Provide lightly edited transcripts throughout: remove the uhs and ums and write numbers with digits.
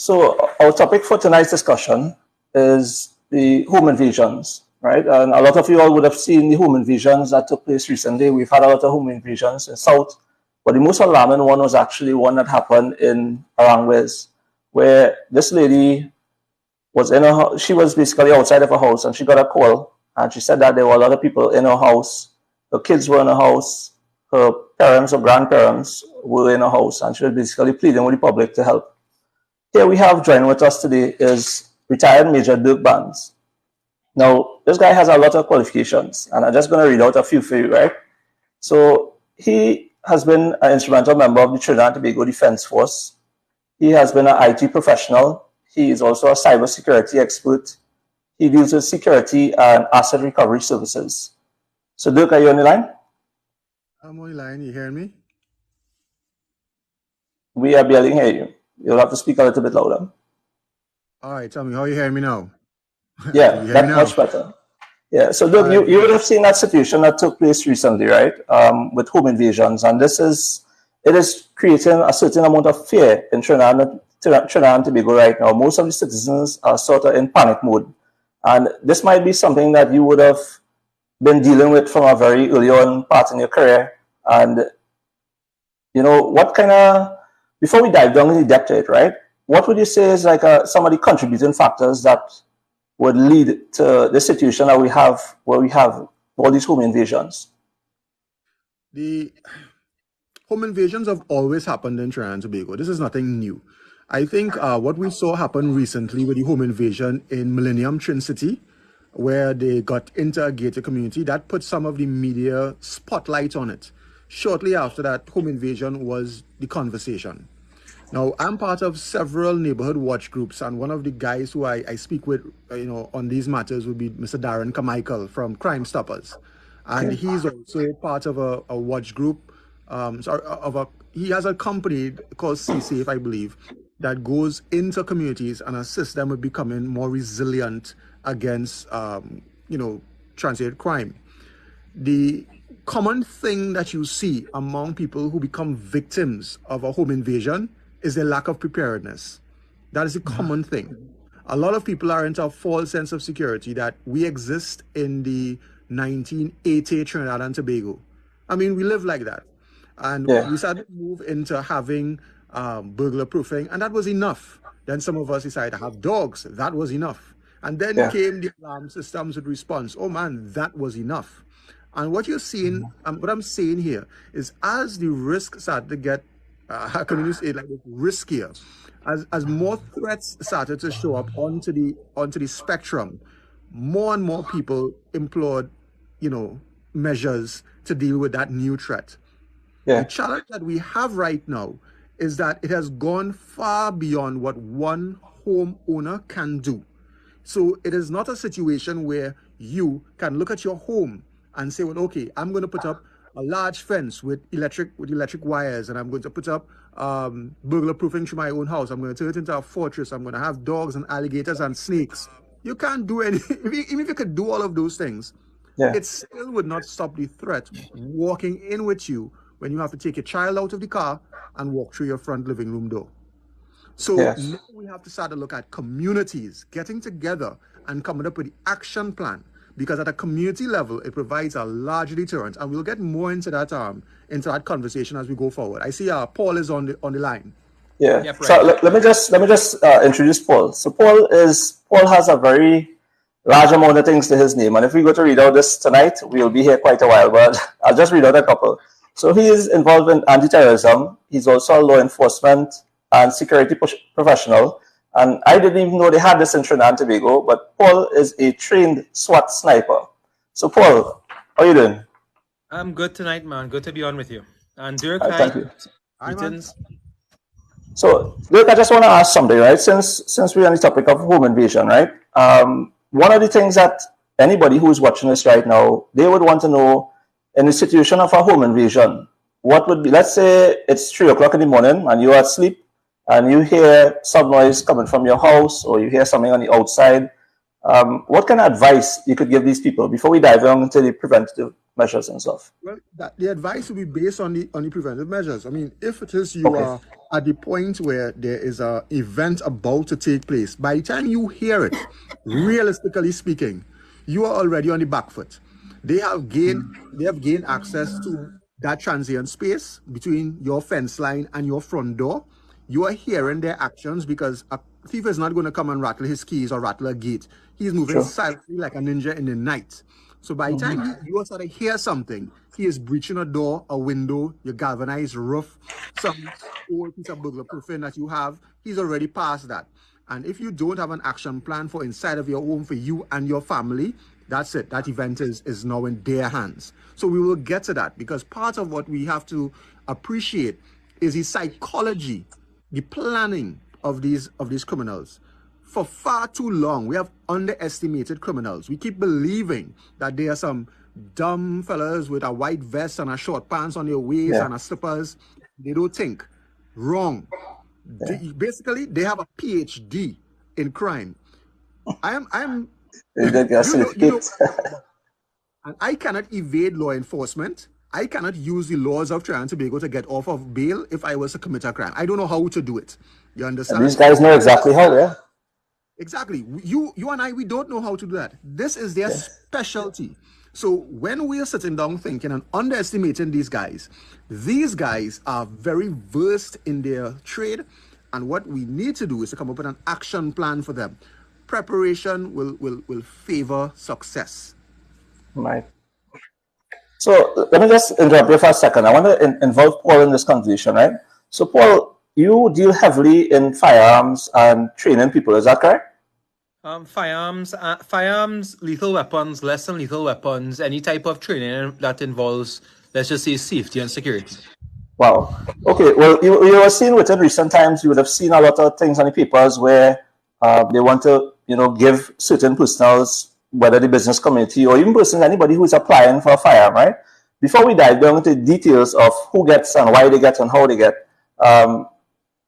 So our topic for tonight's discussion is the home invasions, right? And a lot of you all would have seen the home invasions that took place recently. We've had a lot of home invasions in South, but the most alarming one was actually one that happened in Arangwes, where this lady was in her, she was basically outside of her house, and she got a call, and she said that there were a lot of people in her house. Her kids were in her house, her parents or grandparents were in her house, and she was basically pleading with the public to help. Here we have joining with us today is retired Major Dirk. Now, this guy has a lot of qualifications, and I'm just going to read out a few for you, right? So he has been an instrumental member of the Trinidad and Tobago Defense Force. He has been an IT professional. He is also a cybersecurity expert. He deals with security and asset recovery services. So Dirk, are you on the line? I'm on the line. You hear me? We are barely hearing you. You'll have to speak a little bit louder. All right, tell me, how you hear me now? Yeah, that's much better. Yeah, so Dirk, right. you would have seen that situation that took place recently, right? With home invasions, and it is creating a certain amount of fear in Trinidad and Tobago right now. Most of the citizens are sort of in panic mode, and this might be something that you would have been dealing with from a very early on part in your career. And you know, what kind of, before we dive down in the depth of it, right? What would you say is like some of the contributing factors that would lead to the situation that we have, where we have all these home invasions? The home invasions have always happened in Trinidad and Tobago. This is nothing new. I think what we saw happen recently with the home invasion in Millennium Trin City, where they got into a gated community, that put some of the media spotlight on it. Shortly after that, home invasion was the conversation. Now, I'm part of several neighborhood watch groups, and one of the guys who I speak with, on these matters would be Mr. Darren Carmichael from Crime Stoppers, and he's also part of a watch group. He has a company called C-Safe, I believe, that goes into communities and assists them with becoming more resilient against, transient crime. The common thing that you see among people who become victims of a home invasion is the lack of preparedness. That is a common thing. A lot of people are into a false sense of security that we exist in the 1980 Trinidad and Tobago. I mean, we live like that. And we started to move into having burglar proofing, and that was enough. Then some of us decided to have dogs. That was enough. And then came the alarm systems with response. Oh man, that was enough. And what you're seeing, what I'm saying here is, as the risk started to get, how can you say, like, riskier, as more threats started to show up onto the spectrum, more and more people employed, measures to deal with that new threat. The challenge that we have right now is that it has gone far beyond what one homeowner can do. So it is not a situation where you can look at your home and say, well, okay, I'm going to put up a large fence with electric wires, and I'm going to put up burglar proofing to my own house. I'm going to turn it into a fortress. I'm going to have dogs and alligators and snakes. You can't do any, even if you could do all of those things, it still would not stop the threat walking in with you when you have to take your child out of the car and walk through your front living room door. So now we have to start to look at communities getting together and coming up with the action plan, because at a community level, it provides a large deterrent. And we'll get more into that conversation as we go forward. I see Paul is on the line. Yeah. Yep, right. So let me just introduce Paul. So Paul has a very large amount of things to his name, and if we go to read out this tonight, we'll be here quite a while. But I'll just read out a couple. So he is involved in anti-terrorism. He's also a law enforcement and security professional. And I didn't even know they had this in Trinidad and Tobago, but Paul is a trained SWAT sniper. So Paul, how are you doing? I'm good tonight, man. Good to be on with you. And Dirk, thank you. Greetings. So Dirk, I just want to ask something, right? Since we're on the topic of home invasion, right? One of the things that anybody who's watching this right now, they would want to know, in the situation of a home invasion, what would be, let's say it's 3 o'clock in the morning and you're asleep, and you hear some noise coming from your house, or you hear something on the outside. What kind of advice you could give these people before we dive into the preventative measures and stuff? Well, the advice will be based on the preventive measures. I mean, if it is you are at the point where there is an event about to take place, by the time you hear it, realistically speaking, you are already on the back foot. They have gained access to that transient space between your fence line and your front door. You are hearing their actions because a thief is not going to come and rattle his keys or rattle a gate. He's moving silently like a ninja in the night. So by the time you sort of hear something, he is breaching a door, a window, your galvanized roof, some old piece of burglar proofing that you have, he's already past that. And if you don't have an action plan for inside of your home for you and your family, that's it. That event is now in their hands. So we will get to that, because part of what we have to appreciate is the psychology, the planning of these criminals. For far too long, we have underestimated criminals. We keep believing that they are some dumb fellas with a white vest and a short pants on their waist and a slippers. They don't think. Wrong. Basically, they have a PhD in crime. I'm and I cannot evade law enforcement. I cannot use the laws of Trinidad and Tobago to get off of bail if I was to commit a crime. I don't know how to do it. You understand? And these guys know exactly how, yeah. Exactly. You and I, we don't know how to do that. This is their specialty. So when we are sitting down thinking and underestimating these guys are very versed in their trade. And what we need to do is to come up with an action plan for them. Preparation will favor success. Right. So let me just interrupt you for a second. I want to involve Paul in this conversation, right? So Paul, you deal heavily in firearms and training people, is that correct? Firearms, lethal weapons, less than lethal weapons, any type of training that involves, let's just say, safety and security. Wow. Okay. Well, you were seeing within recent times, you would have seen a lot of things on the papers where they want to, give certain personals, whether the business community or even persons, anybody who is applying for a firearm, right? Before we dive down into details of who gets and why they get and how they get, I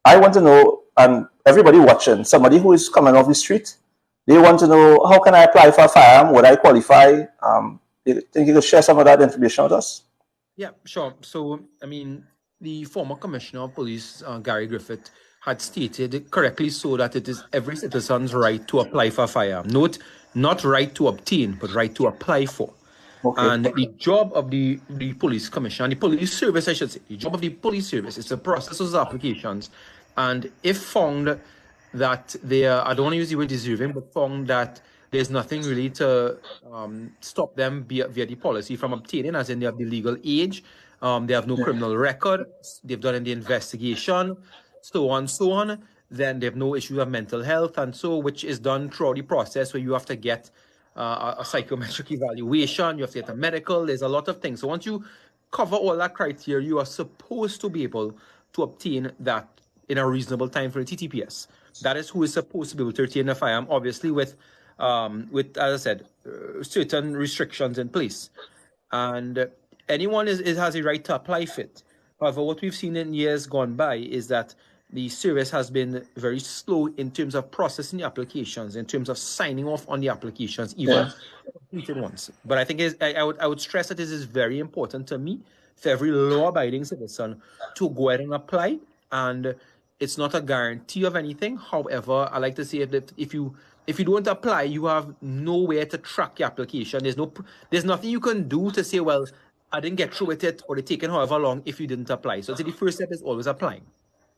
want to know, and everybody watching, somebody who is coming off the street, they want to know, how can I apply for a firearm? Would I qualify? You think you could share some of that information with us? Yeah, sure. So, the former Commissioner of Police, Gary Griffith, had stated correctly so that it is every citizen's right to apply for a firearm. Note, not right to obtain, but right to apply for. Okay. And the job of the police commission, and the police service, I should say, the job of the police service is to process those applications. And if found that they are, I don't want to use the word deserving, but found that there's nothing really to stop them via the policy from obtaining, as in they have the legal age, they have no criminal record, they've done in the investigation, so on, then they have no issue of mental health, and so, which is done throughout the process where you have to get a psychometric evaluation, you have to get a medical, there's a lot of things. So once you cover all that criteria, you are supposed to be able to obtain that in a reasonable time for the TTPS. That is who is supposed to be able to obtain a firearm, obviously with as I said, certain restrictions in place. And anyone has a right to apply for it. However, what we've seen in years gone by is that the service has been very slow in terms of processing the applications, in terms of signing off on the applications, even completed ones. But I think I would stress that this is very important to me, for every law-abiding citizen to go ahead and apply. And it's not a guarantee of anything. However, I like to say that if you don't apply, you have nowhere to track your application. There's nothing you can do to say, well, I didn't get through with it, or it's taken however long if you didn't apply. So the first step is always applying.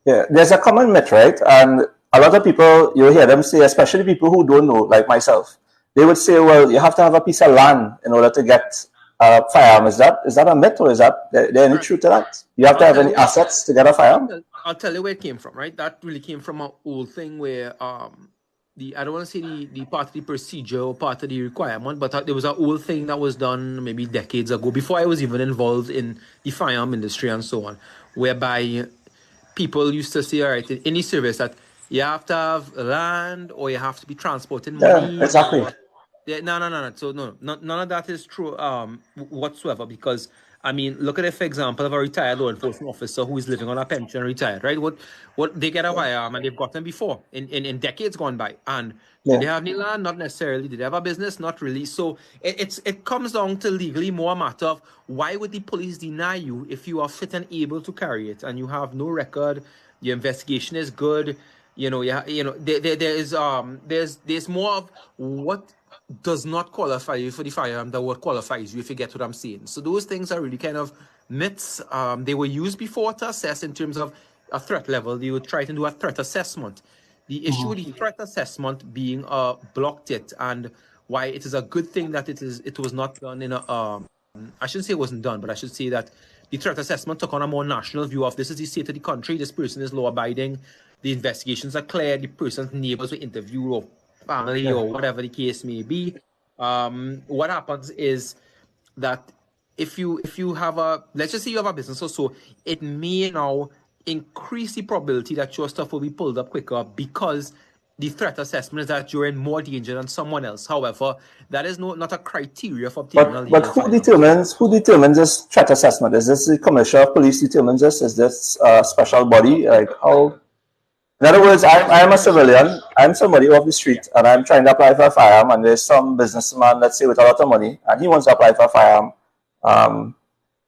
Yeah, there's a common myth, right? And a lot of people, you hear them say, especially people who don't know, like myself, they would say, well, you have to have a piece of land in order to get a firearm. Is that a myth, or is there any truth to that? You have to have any assets to get a firearm? I'll tell you where it came from, right? That really came from an old thing where I don't want to say the part of the procedure or part of the requirement, but there was an old thing that was done maybe decades ago, before I was even involved in the firearm industry and so on, whereby people used to say, all right, in any service, that you have to have land or you have to be transporting money. Yeah, exactly. No. So none of that is true whatsoever, because look at it, for example, of a retired law enforcement officer who is living on a pension, retired, right? What they get a firearm, and they've gotten before in decades gone by. And did they have any land? Not necessarily. Did they have a business? Not really. So it comes down to legally more a matter of, why would the police deny you if you are fit and able to carry it and you have no record, Your investigation is good. There's more of what does not qualify you for the firearm than what qualifies you, if you get what I'm saying. So those things are really kind of myths. They were used before to assess in terms of a threat level. They would try to do a threat assessment. The issue with the threat assessment being blocked it, and why it is a good thing that it was not done in a I shouldn't say it wasn't done, but I should say that the threat assessment took on a more national view of this is the state of the country, this person is law abiding, the investigations are clear, the person's neighbors were interviewed, or family, or whatever the case may be. What happens is that if you have let's just say you have a business or so, it may now increase the probability that your stuff will be pulled up quicker because the threat assessment is that you're in more danger than someone else. However, that is not a criteria for obtaining a legal But who determines this threat assessment? Is this the Commissioner of Police determines this? Is this a special body? Like how? In other words, I'm a civilian. I'm somebody off the street, and I'm trying to apply for a firearm, and there's some businessman, let's say, with a lot of money, and he wants to apply for a firearm.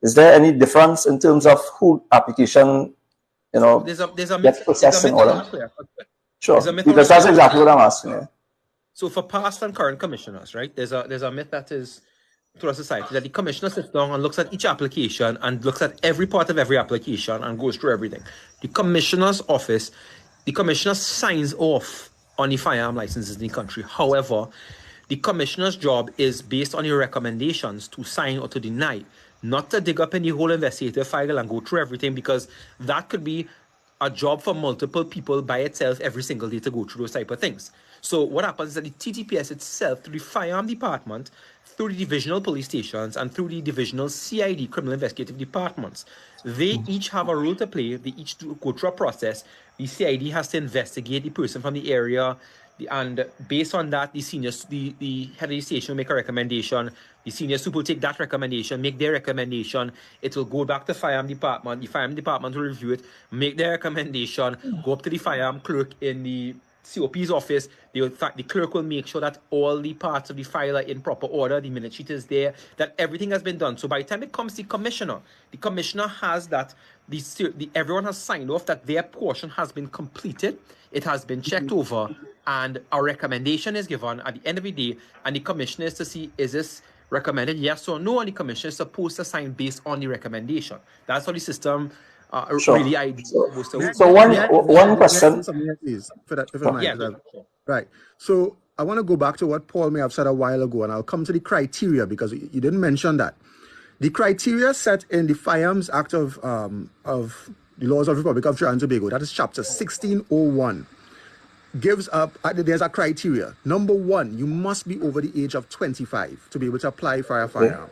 Is there any difference in terms of who application, there's a gets processed in order? Sure, because that's exactly what I'm asking. Yeah. So for past and current commissioners, right, there's a myth that is through our society that the commissioner sits down and looks at each application and looks at every part of every application and goes through everything. The commissioner's office, the commissioner signs off on the firearm licenses in the country. However, the commissioner's job is based on your recommendations to sign or to deny, not to dig up in the whole investigative file and go through everything, because that could be a job for multiple people by itself every single day to go through those type of things. So what happens is that the TTPS itself, through the firearm department, through the divisional police stations, and through the divisional CID, criminal investigative departments, they each have a role to play. They each go through a process. The CID has to investigate the person from the area, and based on that, the head of the station will make a recommendation. The senior super will take that recommendation, make their recommendation. It will go back to the firearm department. The firearm department will review it, make their recommendation, go up to the firearm clerk in the COP's office. The clerk will make sure that all the parts of the file are in proper order, the minute sheet is there, that everything has been done. So by the time it comes to the commissioner has that, everyone has signed off that their portion has been completed, it has been checked over, and a recommendation is given at the end of the day, and the commissioner is to see, is this recommended yes or no, and the commissioner is supposed to sign based on the recommendation. That's how the system really ideal. So one question. Right. So I want to go back to what Paul may have said a while ago, and I'll come to the criteria because you didn't mention that. The criteria set in the Firearms Act of the Laws of the Republic of Trinidad and Tobago, that is chapter 1601, gives up, there's a criteria. Number one, you must be over the age of 25 to be able to apply for a firearm.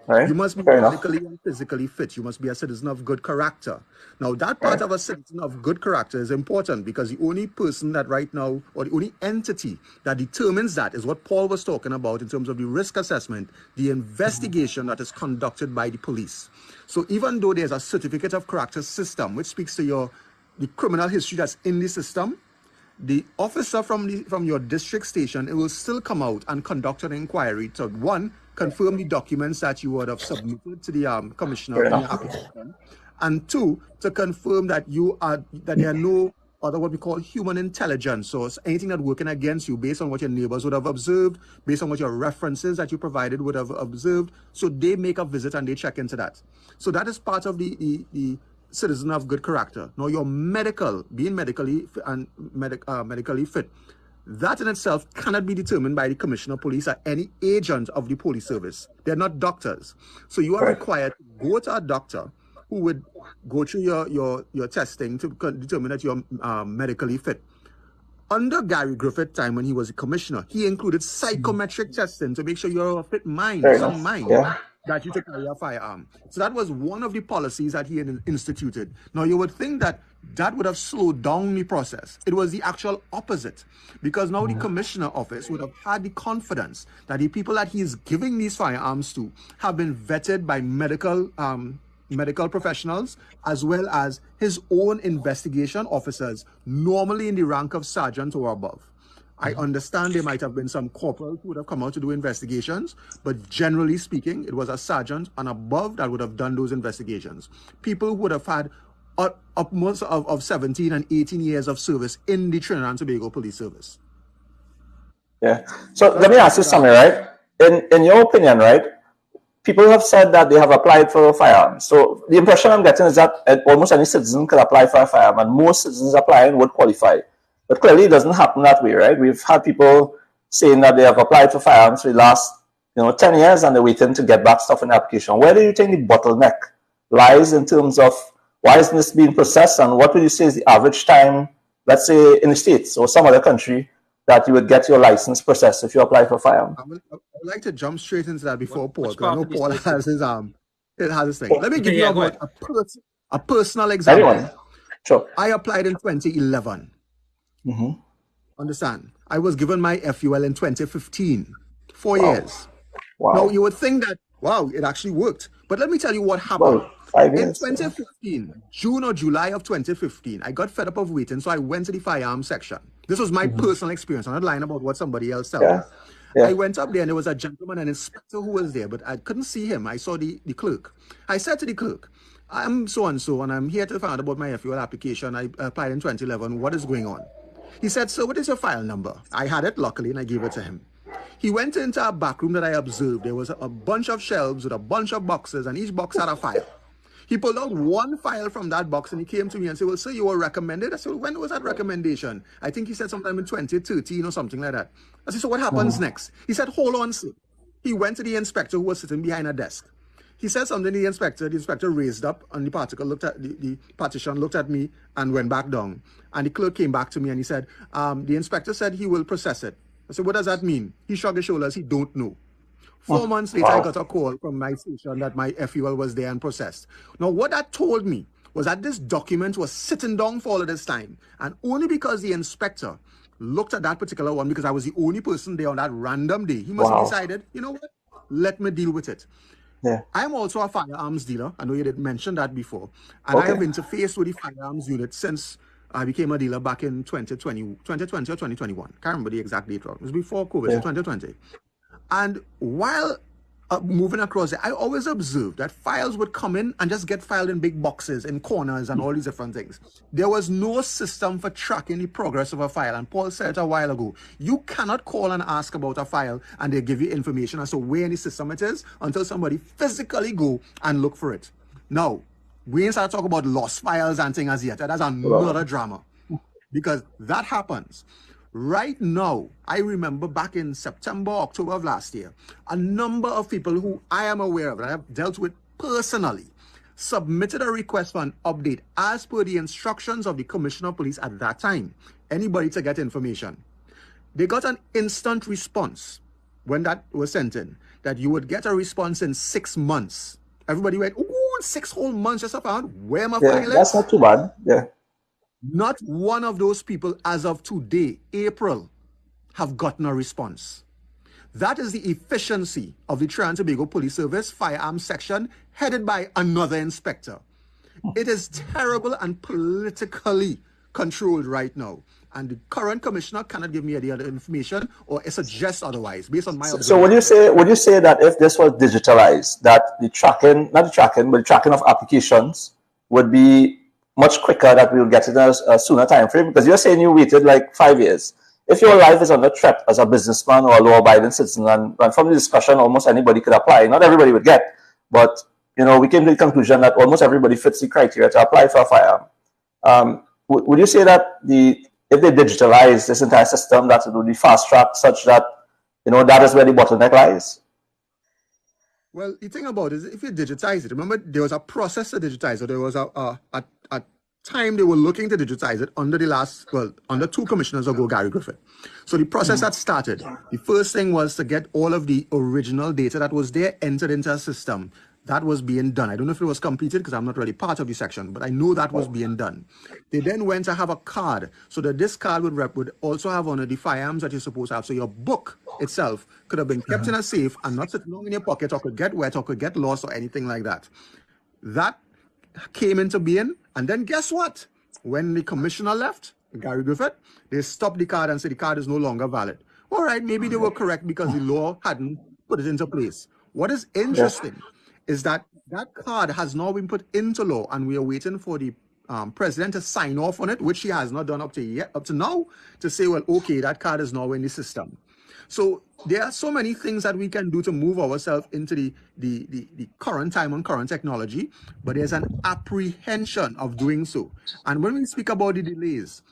Right. You must be medically and physically fit. You must be a citizen of good character. Now, that part of a citizen of good character is important because the only person that right now, or the only entity that determines that is what Paul was talking about in terms of the risk assessment, the investigation that is conducted by the police. So even though there's a certificate of character system, which speaks to the criminal history that's in the system, the officer from your district station, it will still come out and conduct an inquiry to, one, confirm the documents that you would have submitted to the commissioner in your application, and two, to confirm that that there are no other what we call human intelligence, so anything that working against you based on what your neighbors would have observed, based on what your references that you provided would have observed. So they make a visit and they check into that. So that is part of the citizen of good character. Now, your being medically and medically fit, that in itself cannot be determined by the commissioner of police or any agent of the police service. They're not doctors. So you are required to go to a doctor who would go through your testing to determine that you're medically fit. Under Gary Griffith time when he was a commissioner, he included psychometric testing to make sure you're a fit mind, that you could carry a firearm. So that was one of the policies that he had instituted. Now, you would think that would have slowed down the process. It was the actual opposite, because now the commissioner office would have had the confidence that the people that he is giving these firearms to have been vetted by medical professionals, as well as his own investigation officers, normally in the rank of sergeant or above. I understand there might have been some corporals who would have come out to do investigations, but generally speaking, it was a sergeant and above that would have done those investigations. People who would have had upwards of 17 and 18 years of service in the Trinidad and Tobago Police Service. Yeah. So let me ask you something, right? In your opinion, right? People have said that they have applied for a firearm. So the impression I'm getting is that almost any citizen could apply for a firearm, and most citizens applying would qualify. But clearly, it doesn't happen that way, right? We've had people saying that they have applied for firearms for the last 10 years, and they're waiting to get back stuff in the application. Where do you think the bottleneck lies in terms of why isn't this being processed, and what would you say is the average time, let's say in the States or some other country, that you would get your license processed if you apply for a firearm? I would like to jump straight into that before Paul, because I know Paul has his thing. Let me give you a personal example. Anyone? Sure. I applied in 2011. Understand? I was given my FUL in 2015. 4 years. Wow. Now, you would think that, wow, it actually worked. But let me tell you what happened. Well, 5 years. In 2015, June or July of 2015, I got fed up of waiting, so I went to the firearms section. This was my personal experience. I'm not lying about what somebody else told me. I went up there, and there was a gentleman, an inspector who was there, but I couldn't see him. I saw the clerk. I said to the clerk, I'm so-and-so, and I'm here to find out about my FUL application. I applied in 2011. What is going on? He said, sir, what is your file number? I had it, luckily, and I gave it to him. He went into a back room that I observed. There was a bunch of shelves with a bunch of boxes, and each box had a file. He pulled out one file from that box, and he came to me and said, well, sir, you were recommended. I said, well, when was that recommendation? I think he said sometime in 2013 or something like that. I said, so what happens next? He said, hold on, sir. He went to the inspector who was sitting behind a desk. He said something to the inspector raised up, and the partition looked at me and went back down. And the clerk came back to me and he said, the inspector said he will process it. I said, what does that mean? He shrugged his shoulders. He don't know. 4 months later, I got a call from my station that my FUL was there and processed. Now, what that told me was that this document was sitting down for all of this time. And only because the inspector looked at that particular one, because I was the only person there on that random day, he must have decided, you know what, let me deal with it. Yeah. I'm also a firearms dealer. I know you did mention that before. And I have interfaced with the firearms unit since I became a dealer back in 2020 or 2021. Can't remember the exact date. It was before COVID, so 2020. And while moving across it, I always observed that files would come in and just get filed in big boxes, in corners, and all these different things. There was no system for tracking the progress of a file. And Paul said it a while ago, you cannot call and ask about a file and they give you information as to where in the system it is until somebody physically go and look for it. Now, we ain't start talking about lost files and things as yet. That's another drama, because that happens. Right now, I remember back in September, October of last year, a number of people who I am aware of, that I have dealt with personally, submitted a request for an update as per the instructions of the Commissioner of Police at that time. Anybody to get information. They got an instant response when that was sent in, that you would get a response in 6 months. Everybody went, ooh, 6 whole months just found where my file is. That's not too bad. Yeah. Not one of those people as of today, April, have gotten a response. That is the efficiency of the Trinidad and Tobago Police Service firearms section headed by another inspector. It is terrible and politically controlled right now. And the current commissioner cannot give me any other information or suggest otherwise based on my observation. So would you say that if this was digitalized, that the tracking of applications would be much quicker, that we will get it in a sooner time frame? Because you're saying you waited like 5 years. If your life is under threat as a businessman or a law-abiding citizen, and from the discussion, almost anybody could apply. Not everybody would get, but we came to the conclusion that almost everybody fits the criteria to apply for a firearm. Would you say that if they digitalize this entire system, that it would be fast-tracked such that that is where the bottleneck lies? Well, the thing about it is, if you digitize it, remember there was a process to digitize it. There was a time they were looking to digitize it under 2 commissioners ago, Gary Griffith. So the process that started, the first thing was to get all of the original data that was there entered into a system. That was being done. I don't know if it was completed because I'm not really part of the section, but I know that was being done. They then went to have a card, so that this card would also have one of the firearms that you're supposed to have. So your book itself could have been kept in a safe and not sitting long in your pocket, or could get wet, or could get lost, or anything like that. That came into being, and then guess what? When the commissioner left, Gary Griffith, they stopped the card and said the card is no longer valid. All right, maybe they were correct because the law hadn't put it into place. What is interesting is that card has now been put into law, and we are waiting for the president to sign off on it, which she has not done up to now, to say, well, okay, that card is now in the system. So there are so many things that we can do to move ourselves into the current time and current technology, but there's an apprehension of doing so. And when we speak about the delays,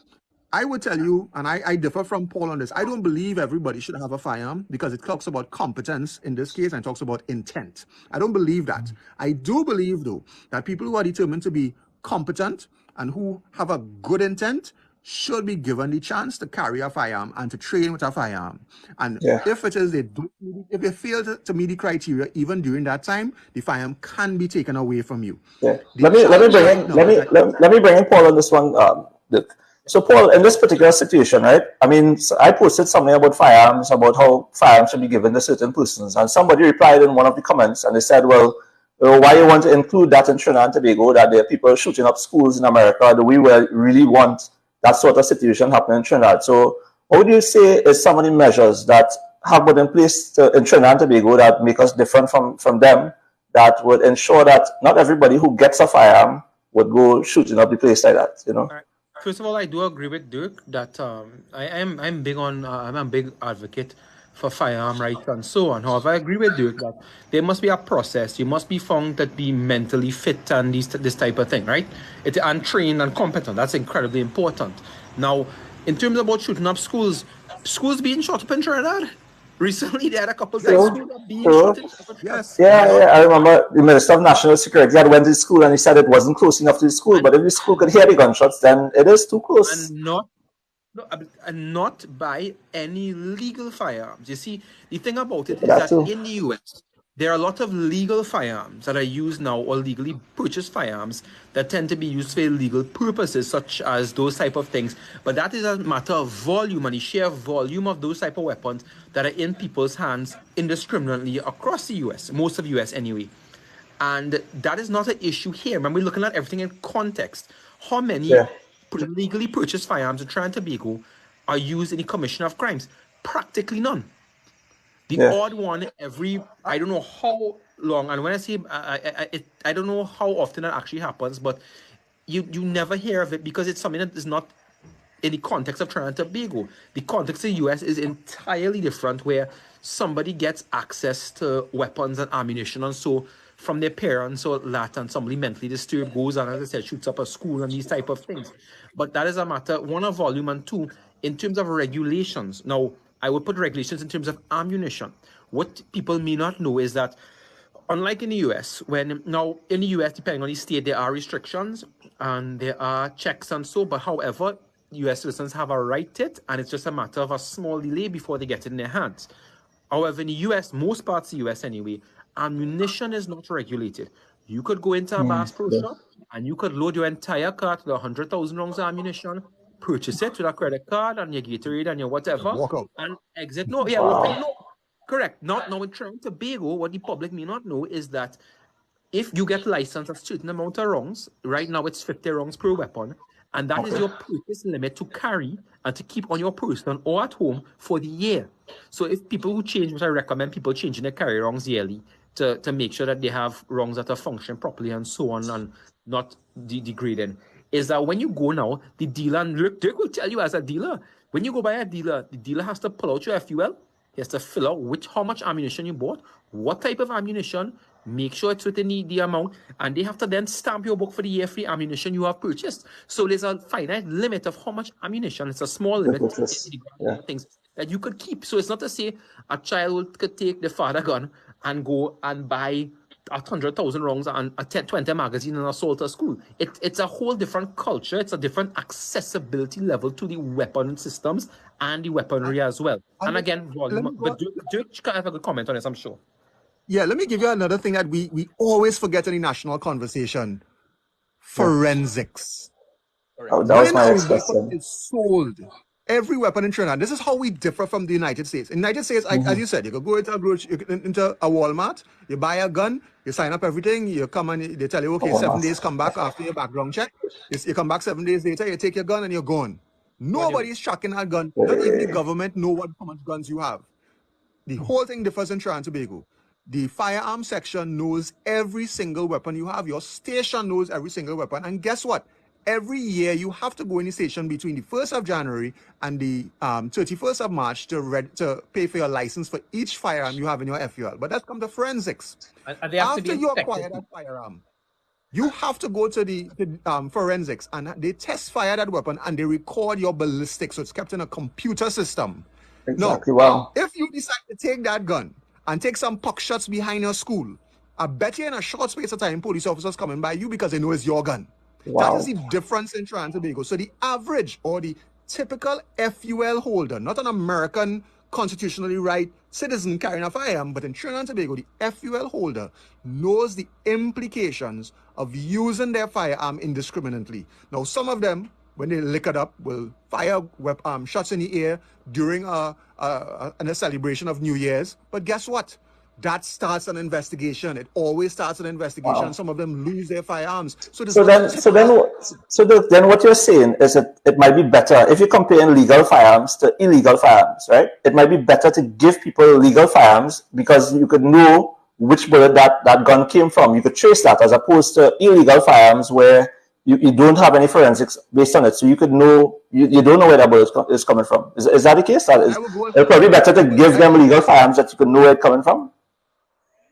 I would tell you, and I differ from Paul on this, I don't believe everybody should have a firearm because it talks about competence in this case and talks about intent. I don't believe that. I do believe, though, that people who are determined to be competent and who have a good intent should be given the chance to carry a firearm and to train with a firearm. And if it is if they fail to meet the criteria, even during that time, the firearm can be taken away from you. Yeah. Let me bring in Paul on this one. So Paul, in this particular situation, right? I mean, I posted something about firearms, about how firearms should be given to certain persons, and somebody replied in one of the comments, and they said, "Well, why you want to include that in Trinidad and Tobago? That there are people shooting up schools in America? Do we really want that sort of situation happening in Trinidad?" So, what would you say is some of the measures that have been in place in Trinidad and Tobago that make us different from them, that would ensure that not everybody who gets a firearm would go shooting up the place like that? You know. First of all, I do agree with Dirk that I'm a big advocate for firearm rights and so on. However, I agree with Dirk that there must be a process. You must be found to be mentally fit and this type of thing, right? And trained and competent. That's incredibly important. Now, in terms about shooting up schools being shot up in Trinidad. Recently, they had a couple of schools being shot. Yes. Yeah, I remember the Minister of National Security had went to the school and he said it wasn't close enough to the school, but if the school could hear the gunshots, then it is too close. And not by any legal firearms. You see, the thing about it is that in the US, there are a lot of legal firearms that are used now, or legally purchased firearms that tend to be used for illegal purposes, such as those type of things. But that is a matter of volume and the sheer volume of those type of weapons that are in people's hands indiscriminately across the US, most of the US anyway. And that is not an issue here. When we're looking at everything in context, how many legally purchased firearms in Trinidad and Tobago are used in the commission of crimes? Practically none. The odd one every, I don't know how long, and when I say, I don't know how often that actually happens, but you never hear of it because it's something that is not in the context of Trinidad and Tobago. The context of the US is entirely different, where somebody gets access to weapons and ammunition and so from their parents or that, and somebody mentally disturbed goes and, as I said, shoots up a school and these type of things. But that is a matter, one, of volume, and two, in terms of regulations. Now, I would put regulations in terms of ammunition. What people may not know is that, unlike in the US, now in the US, depending on the state, there are restrictions and there are checks and so, but however, US citizens have a right to it, and it's just a matter of a small delay before they get it in their hands. However, in the US, most parts of the US anyway, ammunition is not regulated. You could go into a Bass Pro shop and you could load your entire cart with 100,000 rounds of ammunition, purchase it with a credit card and your Gatorade and your whatever, and exit. Correct. Not now in Trinidad and Tobago, what the public may not know is that if you get licensed a certain amount of rounds, right now it's 50 rounds per weapon, and that is your purchase limit to carry and to keep on your person or at home for the year. So if people who change, which I recommend people changing their carry rounds yearly to make sure that they have rounds that are functioning properly and so on and not degrading, is that when you go now, the dealer, and Dirk will tell you as a dealer, when you go by a dealer, the dealer has to pull out your FUL. He has to fill out how much ammunition you bought, what type of ammunition, make sure it's within the amount, and they have to then stamp your book for the year for the ammunition you have purchased. So there's a finite limit of how much ammunition. It's a small limit things that you could keep. So it's not to say a child could take the father gun and go and buy 100,000 rounds and a 20 magazine and assault a school. It's a whole different culture. It's a different accessibility level to the weapon systems and the weaponry as well. And again, volume. But Dirk can have a good comment on this, I'm sure. Yeah, let me give you another thing that we always forget in the national conversation. Forensics. Oh, that was my next question. It's sold. Every weapon in Trinidad. This is how we differ from the United States. In the United States, as you said, you could go into a Walmart, you buy a gun, you sign up everything, you come and they tell you, okay, 7 days, come back after your background check. You come back 7 days later, you take your gun and you're gone. Nobody's tracking that gun. Not even the government know how much guns you have. The whole thing differs in Trinidad and Tobago. The firearm section knows every single weapon you have. Your station knows every single weapon. And guess what? every year you have to go in the station between the 1st of January and the 31st of March to pay for your license for each firearm you have in your FUL. But let's come to forensics. And they have to be After you inspected. acquire that firearm, you have to go to the forensics, and they test fire that weapon and they record your ballistics, so it's kept in a computer system. Exactly. Now, Wow. if you decide to take that gun and take some puck shots behind your school, I bet you in a short space of time, police officers coming by you because they know it's your gun. Wow. That is the difference in Trinidad and Tobago. So the average or the typical FUL holder, not an American constitutionally right citizen carrying a firearm, but in Trinidad and Tobago, the FUL holder knows the implications of using their firearm indiscriminately. Now, some of them, when they lick it up, will fire shots in the air during a celebration of New Year's. But guess what? That starts an investigation. It always starts an investigation. Wow. Some of them lose their firearms. Then what you're saying is that it might be better if you're comparing legal firearms to illegal firearms, right? It might be better to give people legal firearms because you could know which bullet that gun came from. You could trace that, as opposed to illegal firearms where you don't have any forensics based on it. So you could know, you don't know where that bullet is coming from. Is that the case? It's probably better to give them legal firearms that you could know where it's coming from.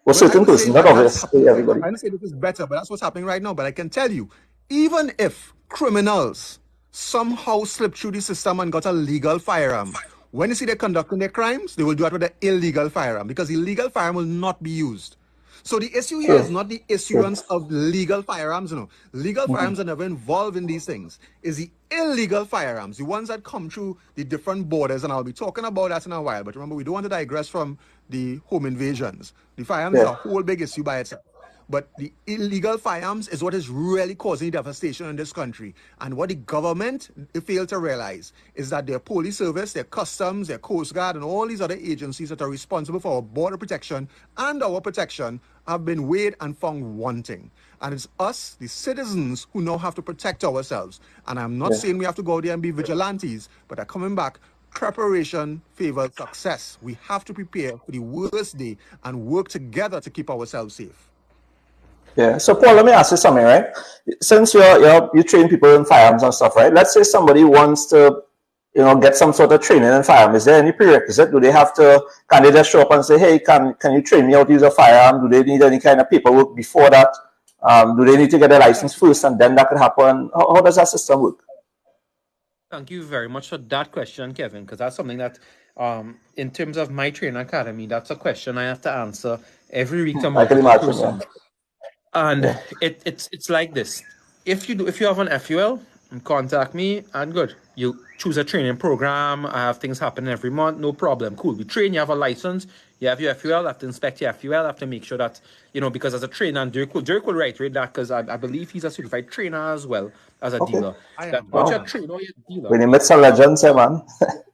For certain persons, not obviously everybody. I don't say this is better, but that's what's happening right now. But I can tell you, even if criminals somehow slip through the system and got a legal firearm, when you see they're conducting their crimes, they will do it with an illegal firearm because illegal firearm will not be used. So the issue here is not the issuance of legal firearms. Legal firearms are never involved in these things. It's the illegal firearms, the ones that come through the different borders, and I'll be talking about that in a while. But remember, we don't want to digress from the home invasions. The firearms is a whole big issue by itself. But the illegal firearms is what is really causing devastation in this country. And what the government failed to realize is that their police service, their customs, their Coast Guard, and all these other agencies that are responsible for our border protection and our protection have been weighed and found wanting. And it's us, the citizens, who now have to protect ourselves. And I'm not saying we have to go out there and be vigilantes, but are coming back. Preparation favors success. We have to prepare for the worst day and work together to keep ourselves safe. Yeah. So Paul, let me ask you something, right? Since you train people in firearms and stuff, right? Let's say somebody wants to, get some sort of training in firearms. Is there any prerequisite? Can they just show up and say, hey, can you train me how to use a firearm? Do they need any kind of paperwork before that? Do they need to get a license first and then that could happen? How does that system work? Thank you very much for that question, Kevin, because that's something that, in terms of my training academy, that's a question I have to answer every week. I can imagine, yeah. And it's like this. If you have an FUL, contact me and good. You choose a training program. I have things happen every month. No problem. Cool. We train. You have a license. You have your FUL. I have to inspect your FUL. I have to make sure that, because as a trainer, and Dirk will reiterate that because I believe he's a certified trainer as well as a dealer. Once you're a trainer or you're a dealer. When you met some legends, man.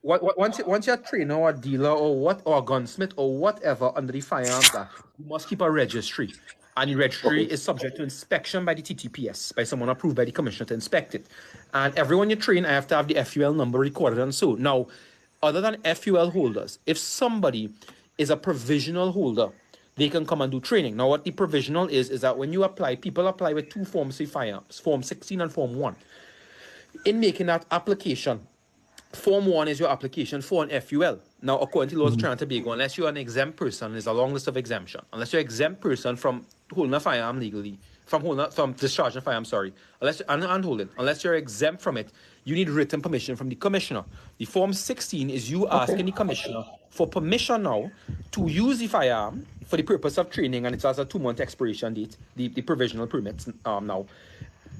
Once you're a trainer or a dealer or a gunsmith or whatever under the Firearms Act, you must keep a registry. And the registry is subject to inspection by the TTPS, by someone approved by the commissioner to inspect it. And everyone you train, I have to have the FUL number recorded and so. Now, other than FUL holders, if somebody is a provisional holder, they can come and do training. Now, what the provisional is that when you apply, people apply with two forms of firearms, Form 16 and Form 1. In making that application, Form 1 is your application for an FUL. Now, according to the laws of Trinidad and Tobago, unless you're an exempt person, there's a long list of exemption. Unless you're an exempt person from holding a firearm legally, from discharging a firearm, unless you're exempt from it, you need written permission from the commissioner. The Form 16 is you asking the commissioner for permission now to use the firearm for the purpose of training, and it has a 2-month expiration date, the provisional permits now.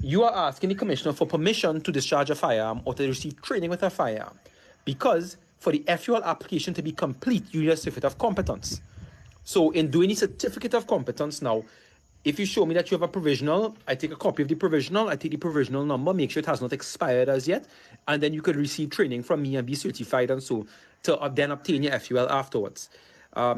You are asking the commissioner for permission to discharge a firearm or to receive training with a firearm. Because for the FUL application to be complete, you need a certificate of competence. So in doing the certificate of competence now, if you show me that you have a provisional, I take a copy of the provisional, I take the provisional number, make sure it has not expired as yet, and then you could receive training from me and be certified and so to then obtain your FUL afterwards.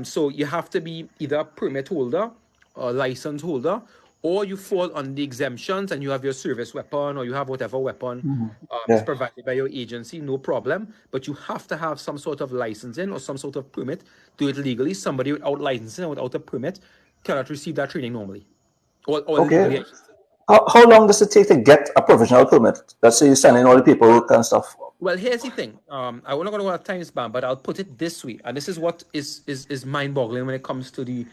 So you have to be either a permit holder or license holder, or you fall on the exemptions and you have your service weapon or you have whatever weapon is provided by your agency, no problem. But you have to have some sort of licensing or some sort of permit to do it legally. Somebody without licensing or without a permit cannot receive that training normally. Or legally. how long does it take to get a provisional permit? Let's say you send in all the paperwork and stuff. Well, here's the thing. I'm not going to go out of time span, but I'll put it this way, and this is what is mind-boggling when it comes to the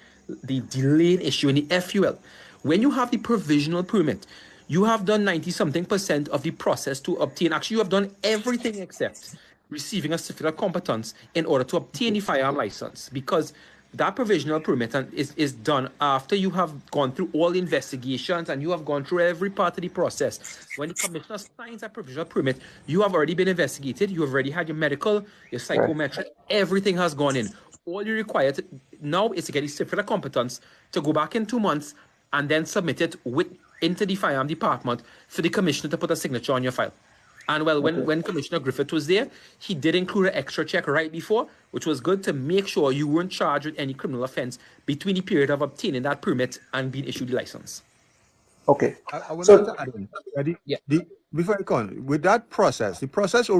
delayed issue in the FUL. When you have the provisional permit, you have done 90-something% of the process to obtain. Actually, you have done everything except receiving a certificate of competence in order to obtain the firearm license, because that provisional permit is done after you have gone through all the investigations and you have gone through every part of the process. When the commissioner signs a provisional permit, you have already been investigated, you have already had your medical, your psychometric, everything has gone in. All you require now is to get the certificate of competence to go back in 2 months and then submit it into the firearm department for the commissioner to put a signature on your file. And well, when Commissioner Griffith was there, he did include an extra check right before, which was good to make sure you weren't charged with any criminal offense between the period of obtaining that permit and being issued the license. Okay. I want to add in. Before I go on, with that process, the process was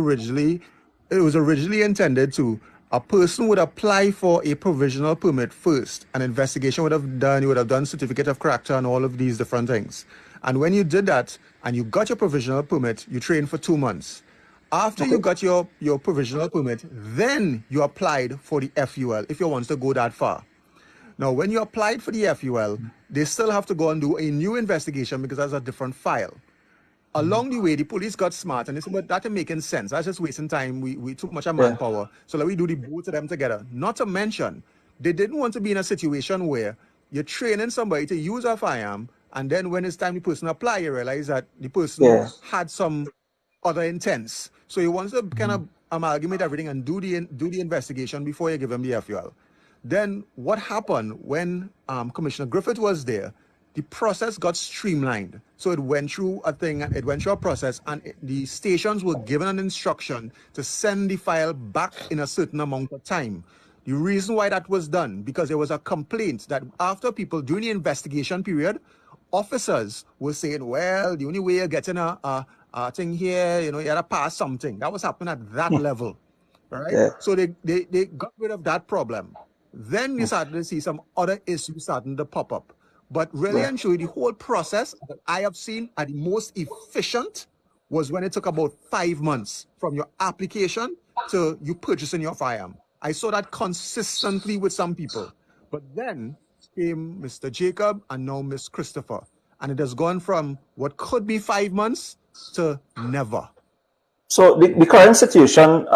originally intended to, a person would apply for a provisional permit first. An investigation would have done, you would have done certificate of character and all of these different things. And when you did that and you got your provisional permit, you trained for 2 months. After you got your provisional permit, then you applied for the FUL if you want to go that far. Now, when you applied for the FUL, they still have to go and do a new investigation because that's a different file. Along the way, the police got smart and they said, but that ain't making sense. That's just wasting time. We took much of manpower. So let me do the both of them together. Not to mention, they didn't want to be in a situation where you're training somebody to use a firearm, and then when it's time the person apply, you realize that the person had some other intents. So you want to kind of amalgamate everything and do the investigation before you give them the FUL. Then what happened when Commissioner Griffith was there? The process got streamlined. So it went through a process, and the stations were given an instruction to send the file back in a certain amount of time. The reason why that was done, because there was a complaint that after people during the investigation period, officers were saying, well, the only way you're getting a thing here, you gotta pass something. That was happening at that level, right? Yeah. So they got rid of that problem. Then you started to see some other issues starting to pop up. But really and truly, the whole process that I have seen at the most efficient was when it took about 5 months from your application to you purchasing your firearm. I saw that consistently with some people. But then came Mr. Jacob and now Miss Christopher. And it has gone from what could be 5 months to never. So the current situation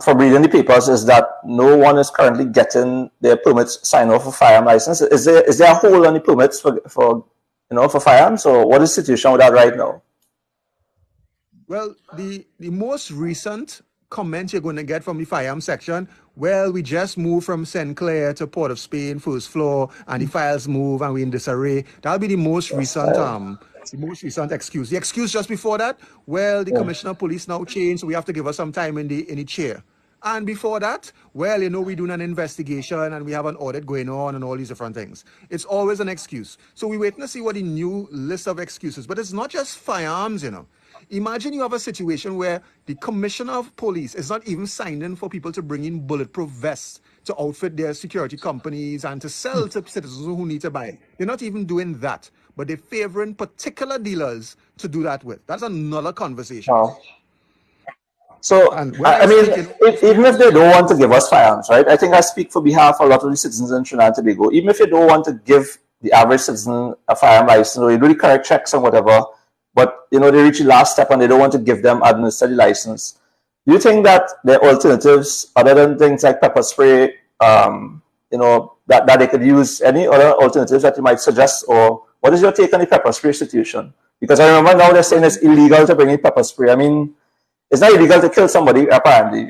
for reading the papers is that no one is currently getting their permits signed off for firearm license. Is there a hold on the permits for firearms? So what is the situation with that right now? Well, the most recent comment you're going to get from the firearm section, well, we just moved from St. Clair to Port of Spain, first floor, and the files move and we're in disarray. That'll be the most recent excuse. The excuse just before that, well, the commissioner of police now changed, so we have to give us some time in the chair. And before that, well, we're doing an investigation and we have an audit going on and all these different things. It's always an excuse. So we're waiting to see what the new list of excuses, but it's not just firearms, Imagine you have a situation where the commissioner of police is not even signing for people to bring in bulletproof vests to outfit their security companies and to sell to citizens who need to buy it. They're not even doing that, but they're favoring particular dealers to do that with. That's another conversation. Wow. So, I mean, even if they don't want to give us firearms, right? I think I speak for behalf of a lot of the citizens in Trinidad and Tobago. Even if you don't want to give the average citizen a firearm license, or you do the correct checks and whatever, but they reach the last step and they don't want to give them administered license. Do you think that there are alternatives other than things like pepper spray? That they could use? Any other alternatives that you might suggest, or what is your take on the pepper spray situation? Because I remember now they're saying it's illegal to bring in pepper spray. I mean, it's not illegal to kill somebody apparently,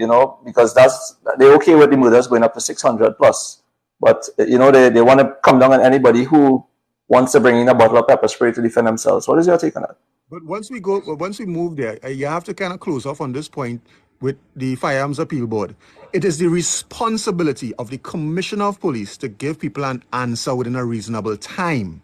because they're okay with the murders going up to 600 plus. But they want to come down on anybody who wants to bring in a bottle of pepper spray to defend themselves. What is your take on that? But once we move there, you have to kind of close off on this point with the Firearms Appeal Board. It is the responsibility of the Commissioner of Police to give people an answer within a reasonable time.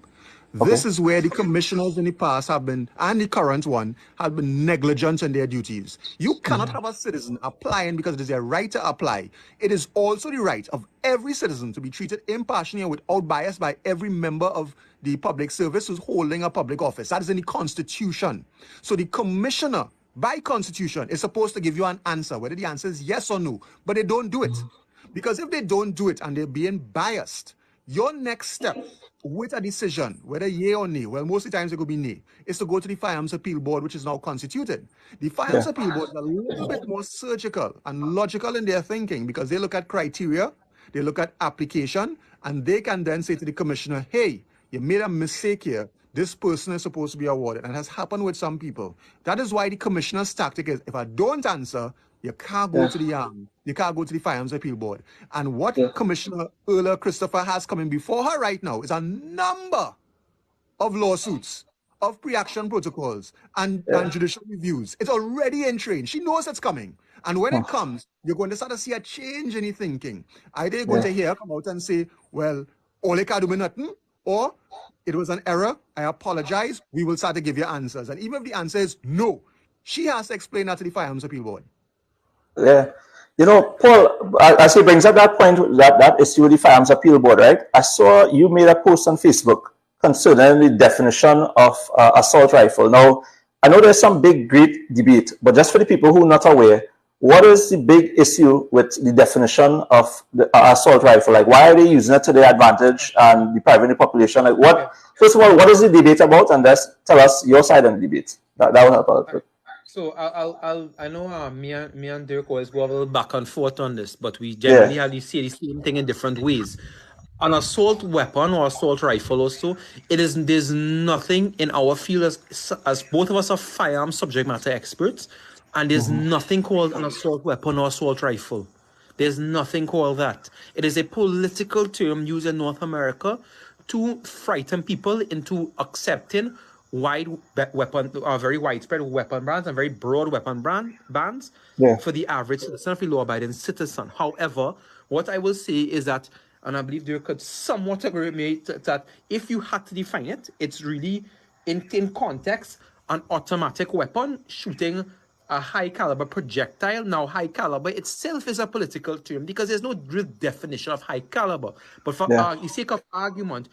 This is where the commissioners in the past have been, and the current one, have been negligent in their duties. You cannot have a citizen applying because it is their right to apply. It is also the right of every citizen to be treated impartially and without bias by every member of the public service who's holding a public office. That is in the Constitution. So the commissioner, by Constitution, is supposed to give you an answer, whether the answer is yes or no, but they don't do it. Because if they don't do it and they're being biased, your next step with a decision, whether yay or nay, well, most of the times it could be nay, is to go to the Firearms Appeal Board, which is now constituted. The Firearms Appeal Board is a little bit more surgical and logical in their thinking because they look at criteria, they look at application, and they can then say to the commissioner, hey, you made a mistake here. This person is supposed to be awarded. And it has happened with some people. That is why the commissioner's tactic is, if I don't answer, you can't go to the Firearms Appeal Board. And what Commissioner Erla Christopher has coming before her right now is a number of lawsuits, of pre-action protocols, and judicial reviews. It's already in train. She knows it's coming. And when it comes, you're going to start to see a change in your thinking. Either you're going to hear her come out and say, well, all I can do is nothing, or it was an error, I apologize, we will start to give you answers. And even if the answer is no, she has to explain that to the Firearms Appeal Board. Yeah. You know, Paul, as he brings up that point, that issue with the Firearms Appeal Board, right? I saw you made a post on Facebook concerning the definition of assault rifle. Now, I know there's some big, great debate, but just for the people who are not aware, what is the big issue with the definition of the assault rifle? Like, why are they using it to their advantage and depriving the population? Like, what? First of all, what is the debate about? And let's tell us your side on the debate. That will help out. So I know me and Dirk always go a little back and forth on this, but we generally have to say the same thing in different ways. An assault weapon or assault rifle also, there's nothing in our field as both of us are firearm subject matter experts, and there's nothing called an assault weapon or assault rifle. There's nothing called that. It is a political term used in North America to frighten people into accepting very widespread weapon brands and very broad weapon bans for the average citizen, of a law-abiding citizen. However, what I will say is that, and I believe Dirk could somewhat agree with me, that if you had to define it, it's really in context an automatic weapon shooting a high caliber projectile. Now, high caliber itself is a political term because there's no real definition of high caliber. But for the sake of argument,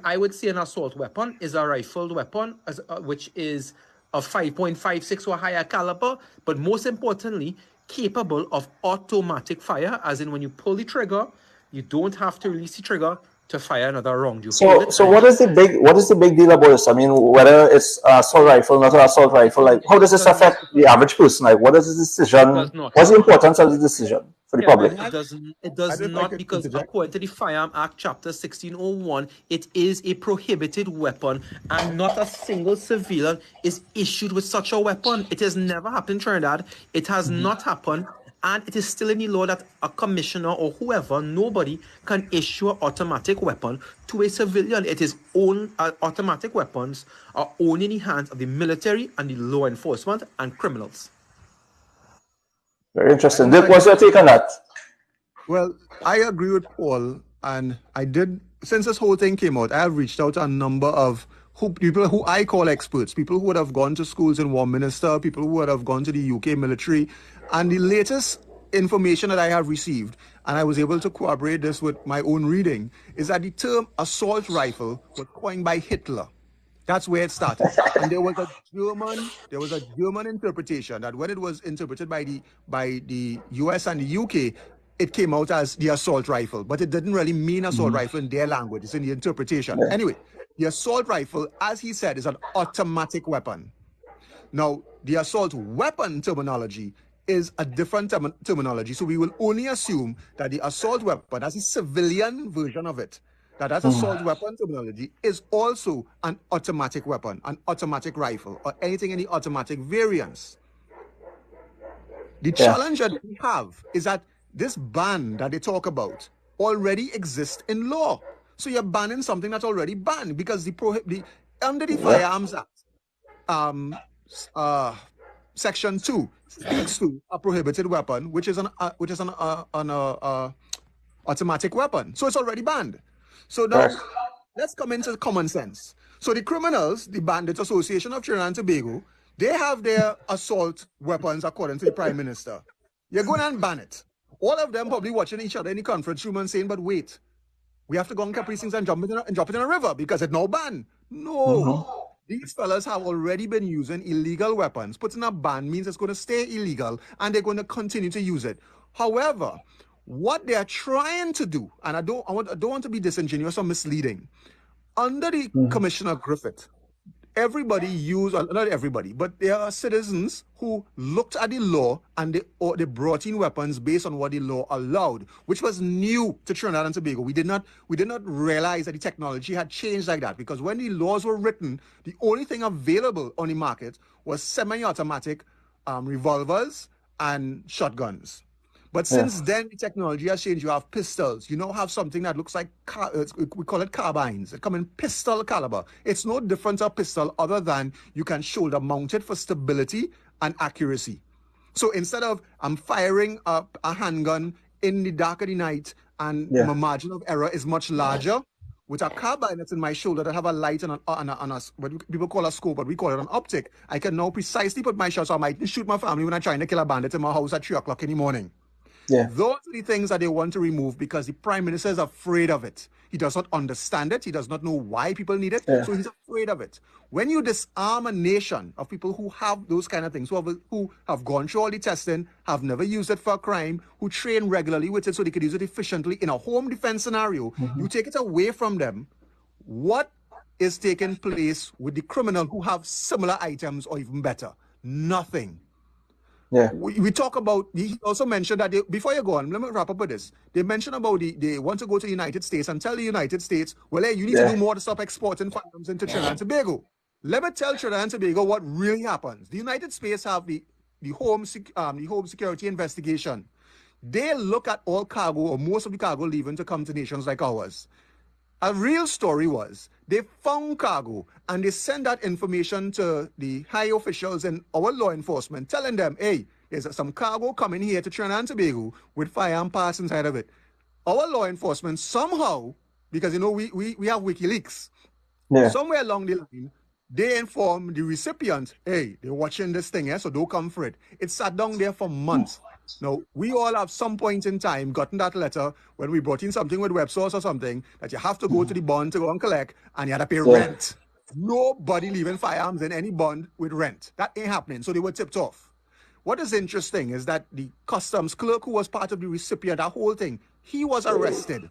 I would say an assault weapon is a rifled weapon, which is a 5.56 or higher caliber, but most importantly, capable of automatic fire, as in when you pull the trigger, you don't have to release the trigger to fire another round. So what is the big deal about this? I mean, whether it's assault rifle, not an assault rifle, like how does this affect the average person? Like, what is the decision? What's the importance of the decision for the public? It does not, because according to the Firearm Act, Chapter 1601, it is a prohibited weapon, and not a single civilian is issued with such a weapon. It has never happened in Trinidad. It has not happened. And it is still in the law that a commissioner or whoever, nobody can issue an automatic weapon to a civilian. It is automatic weapons are only in the hands of the military and the law enforcement and criminals. Very interesting. Dirk, what's your take on that? Well, I agree with Paul, and I did, since this whole thing came out, I have reached out to a number of people who I call experts, people who would have gone to schools in Warminster, people who would have gone to the UK military. And the latest information that I have received, and I was able to corroborate this with my own reading, is that the term assault rifle was coined by Hitler. That's where it started. And there was a German interpretation that when it was interpreted by the US and the UK, it came out as the assault rifle, but it didn't really mean assault rifle in their language. It's in the interpretation. Anyway, the assault rifle, as he said, is an automatic weapon. Now, the assault weapon terminology is a different terminology. So we will only assume that the assault weapon, that's the civilian version of it, that assault weapon terminology is also an automatic weapon, an automatic rifle, or anything in the automatic variants. The challenge that we have is that this ban that they talk about already exists in law. So you're banning something that's already banned because under the Firearms Act, Section 2 speaks to a prohibited weapon, which is an automatic weapon. So it's already banned. So now let's come into common sense. So the criminals, the Bandits Association of Trinidad and Tobago, they have their assault weapons according to the Prime Minister. You're going and ban it. All of them probably watching each other in the conference room and saying, but wait, we have to go on Capri Things and drop it in a river because it's no ban. No. These fellas have already been using illegal weapons. Putting a ban means it's going to stay illegal and they're going to continue to use it. However, what they are trying to do, and I don't want to be disingenuous or misleading, under the Commissioner Griffith, everybody used, not everybody, but there are citizens who looked at the law and they brought in weapons based on what the law allowed, which was new to Trinidad and Tobago. We did not realize that the technology had changed like that, because when the laws were written, the only thing available on the market was semi-automatic revolvers and shotguns. But since then, the technology has changed. You have pistols. You now have something that looks like, we call it carbines. They come in pistol caliber. It's no different to a pistol other than you can shoulder mount it for stability and accuracy. So instead of I'm firing a handgun in the dark of the night and my margin of error is much larger, with a carbine that's in my shoulder that have a light and what people call a scope, but we call it an optic, I can now precisely put my shots. So I might shoot my family when I'm trying to kill a bandit in my house at 3 o'clock in the morning. Yeah. Those are the things that they want to remove because the Prime Minister is afraid of it. He does not understand it. He does not know why people need it. So he's afraid of it. When you disarm a nation of people who have those kind of things, who have gone through all the testing, have never used it for a crime, who train regularly with it so they could use it efficiently in a home defense scenario, you take it away from them. What is taking place with the criminal who have similar items or even better? Nothing. Yeah, we talk about, he also mentioned that before you go on, let me wrap up with this. They mentioned about they want to go to the United States and tell the United States, well, hey, you need to do more to stop exporting firearms into Trinidad and Tobago. Let me tell Trinidad and Tobago what really happens. The United States have the home security investigation. They look at all cargo or most of the cargo leaving to come to nations like ours. A real story was they found cargo and they sent that information to the high officials in our law enforcement, telling them, hey, there's some cargo coming here to Trinidad and Tobago with firearm parts inside of it. Our law enforcement somehow, because we have WikiLeaks, somewhere along the line, they informed the recipient, hey, they're watching this thing, so don't come for it. It sat down there for months. Now, we all have some point in time gotten that letter when we brought in something with WebSource or something that you have to go to the bond to go and collect and you had to pay rent. Nobody leaving firearms in any bond with rent. That ain't happening. So they were tipped off. What is interesting is that the customs clerk who was part of the recipient, that whole thing, he was arrested.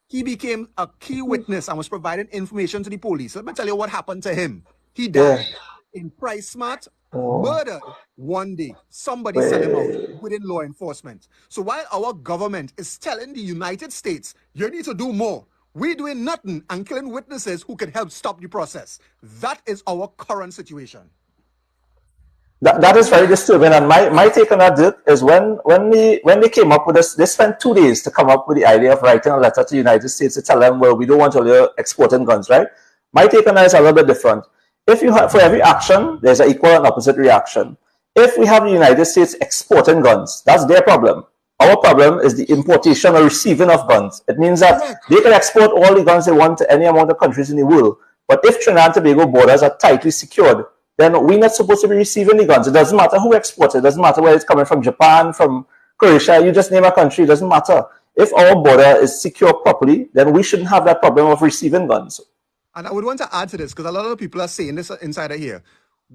He became a key witness and was providing information to the police. Let me tell you what happened to him. He died in Price Smart, murdered one day. Somebody sent him out within law enforcement. So while our government is telling the United States, you need to do more, we're doing nothing and killing witnesses who can help stop the process. That is our current situation. That is very disturbing. And my take on that, Dirk, is when they came up with this, they spent 2 days to come up with the idea of writing a letter to the United States to tell them, well, we don't want you exporting guns, right? My take on that is a little bit different. If you have, for every action, there's an equal and opposite reaction. If we have the United States exporting guns, that's their problem. Our problem is the importation or receiving of guns. It means that they can export all the guns they want to any amount of countries in the world. But if Trinidad and Tobago borders are tightly secured, then we're not supposed to be receiving the guns. It doesn't matter who exports it. It doesn't matter whether it's coming from Japan, from Croatia. You just name a country. It doesn't matter. If our border is secure properly, then we shouldn't have that problem of receiving guns. And I would want to add to this, because a lot of people are saying this inside of here.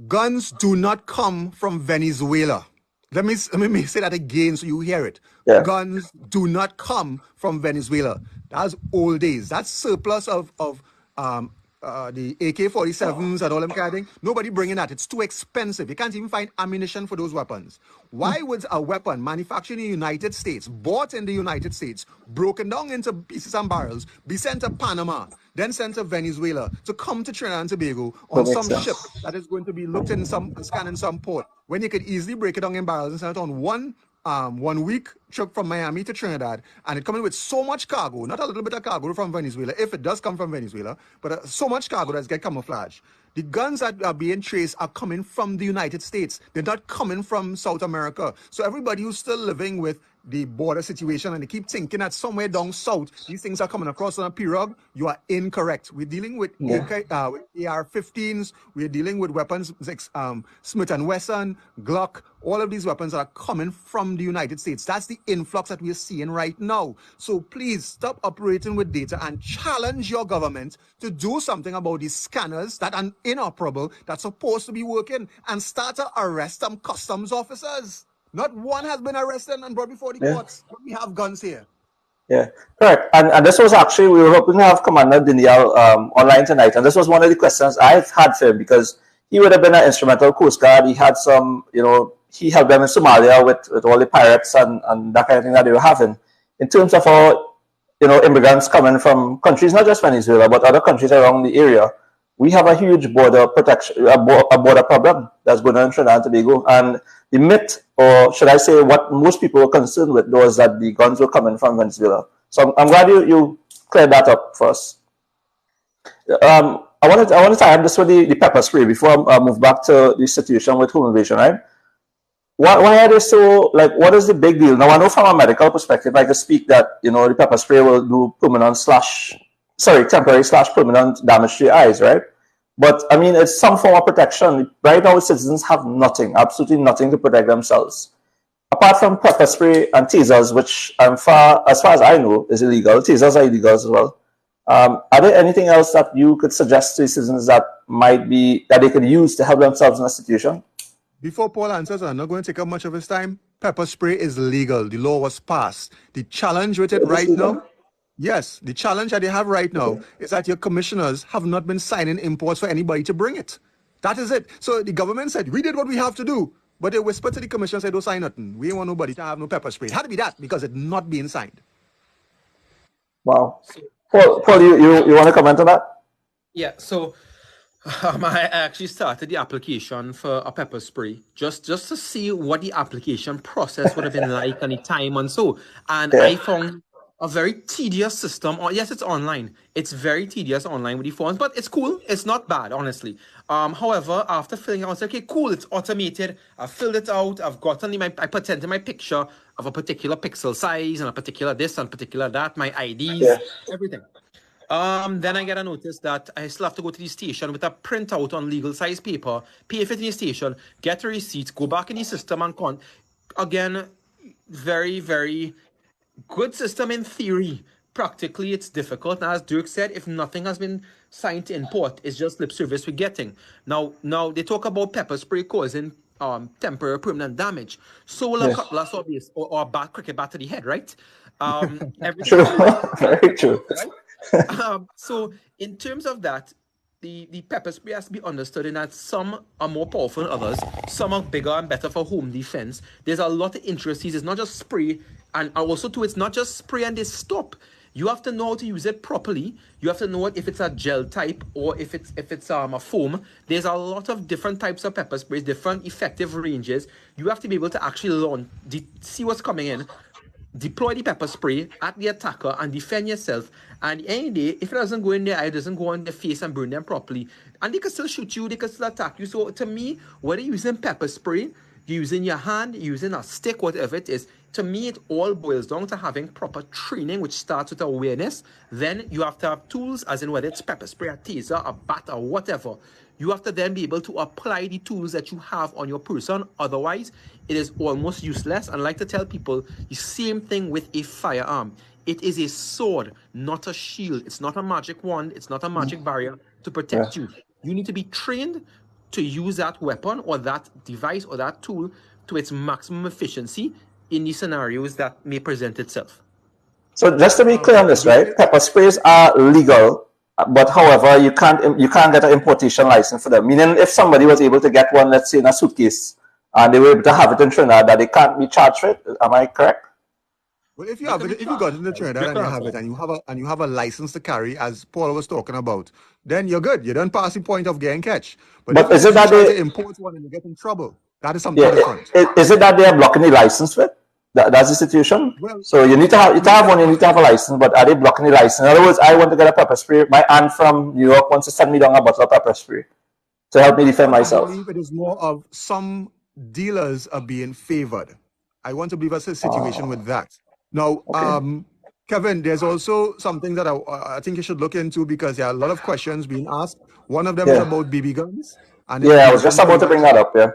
Guns do not come from Venezuela. Let me say that again so you hear it. Yeah. Guns do not come from Venezuela. That's old days. That's surplus of the AK-47s and all them kind of thing. Nobody bringing that. It's too expensive. You can't even find ammunition for those weapons. Why would a weapon manufactured in the United States, bought in the United States, broken down into pieces and barrels, be sent to Panama, then sent to Venezuela, to come to Trinidad and Tobago on some ship that is going to be looked in scanned in some port, when you could easily break it down in barrels and send it on one week trip from Miami to Trinidad, and it coming with so much cargo, not a little bit of cargo from Venezuela, if it does come from Venezuela, but so much cargo that's get camouflage. The guns that are being traced are coming from the United States. They're not coming from South America. So everybody who's still living with the border situation and they keep thinking that somewhere down south these things are coming across on a pirogue, you are incorrect. We're dealing with AR-15s, we're dealing with weapons, Smith & Wesson, Glock. All of these weapons are coming from the United States. That's the influx that we're seeing right now. So please stop operating with data and challenge your government to do something about these scanners that are inoperable, that's supposed to be working, and start to arrest some customs officers. Not one has been arrested and brought before the courts, but we have guns here. Yeah, correct. And this was actually, we were hoping to have Commander Daniel online tonight. And this was one of the questions I had for him, because he would have been an instrumental Coast Guard. He had some, he helped them in Somalia with all the pirates and that kind of thing that they were having. In terms of our, immigrants coming from countries, not just Venezuela, but other countries around the area, we have a huge border protection, a border problem that's going on in Trinidad and Tobago. And the myth, or should I say what most people were concerned with, was that the guns were coming from Venezuela. So I'm glad you cleared that up for us. I wanted to add this with the pepper spray before I move back to the situation with home invasion, right? Why are they so, what is the big deal? Now, I know from a medical perspective, I can speak that, the pepper spray will do temporary/permanent damage to your eyes, right? But, I mean, it's some form of protection. Right now, citizens have nothing, absolutely nothing to protect themselves. Apart from pepper spray and tasers, which as far as I know, is illegal. Tasers are illegal as well. Are there anything else that you could suggest to citizens that they could use to help themselves in a situation? Before Paul answers, I'm not going to take up much of his time. Pepper spray is legal. The law was passed. The challenge with it right now, yes, the challenge that they have right now is that your commissioners have not been signing imports for anybody to bring it. That is it. So the government said, we did what we have to do. But they whispered to the commissioner, said, don't sign nothing. We don't want nobody to have no pepper spray. It had to be that because it's not being signed. Wow. Paul, you want to comment on that? Yeah, so I actually started the application for a pepper spray just to see what the application process would have been like and the time and so. And I found a very tedious system. Yes, it's online. It's very tedious online with the forms, but it's cool. It's not bad, honestly. However, after filling out, I was like, okay, cool. It's automated. I filled it out. I've gotten I put in my picture of a particular pixel size and a particular this and particular that, my IDs, everything. Then I get a notice that I still have to go to the station with a printout on legal size paper, pay for it in the station, get a receipt, go back in the system and again, very, very good system in theory. Practically, it's difficult. Now, as Dirk said, if nothing has been signed to import, it's just lip service we're getting. Now they talk about pepper spray causing temporary permanent damage. Solar cutlass or a cricket bat to the head, right? True. Very true. Right? So in terms of that, the pepper spray has to be understood in that some are more powerful than others. Some are bigger and better for home defense. There's a lot of intricacies. It's not just spray, and also too, it's not just spray and they stop. You have to know how to use it properly. You have to know if it's a gel type or if it's a foam. There's a lot of different types of pepper sprays, different effective ranges. You have to be able to actually see what's coming in, deploy the pepper spray at the attacker and defend yourself. And any day, if it doesn't go in their eye, it doesn't go on their face and burn them properly, and they can still shoot you, they can still attack you. So to me, whether you're using pepper spray, you're using your hand, you're using a stick, whatever it is, to me, it all boils down to having proper training, which starts with awareness. Then you have to have tools, as in whether it's pepper spray, a taser, a bat, or whatever. You have to then be able to apply the tools that you have on your person. Otherwise, it is almost useless. And I like to tell people the same thing with a firearm. It is a sword, not a shield. It's not a magic wand. It's not a magic barrier to protect you. You need to be trained to use that weapon or that device or that tool to its maximum efficiency in the scenarios that may present itself. So just to be clear on this, right? Pepper sprays are legal, but however, you can't get an importation license for them. Meaning, if somebody was able to get one, let's say in a suitcase, and they were able to have it in Trinidad, that they can't be charged for it. Am I correct? Well, if you got it in the Trinidad and you have it, and you have a license to carry, as Paul was talking about, then you're good. You don't pass the point of getting catch. But if is it that they import one and you get in trouble? That is something different. Is it that they are blocking the license with? That's the situation. Well, so you need to have one. You need to have a license, but are they blocking the license? In other words, I want to get a pepper spray. My aunt from New York wants to send me down a bottle of pepper spray to help me defend myself. I believe it is more of some dealers are being favored. I want to believe that's a situation with that. Now, Okay. Kevin, there's also something that I think you should look into, because there are a lot of questions being asked. One of them is Yeah. about BB guns, and Yeah, I was information just about to pretty bring much. that up. Yeah.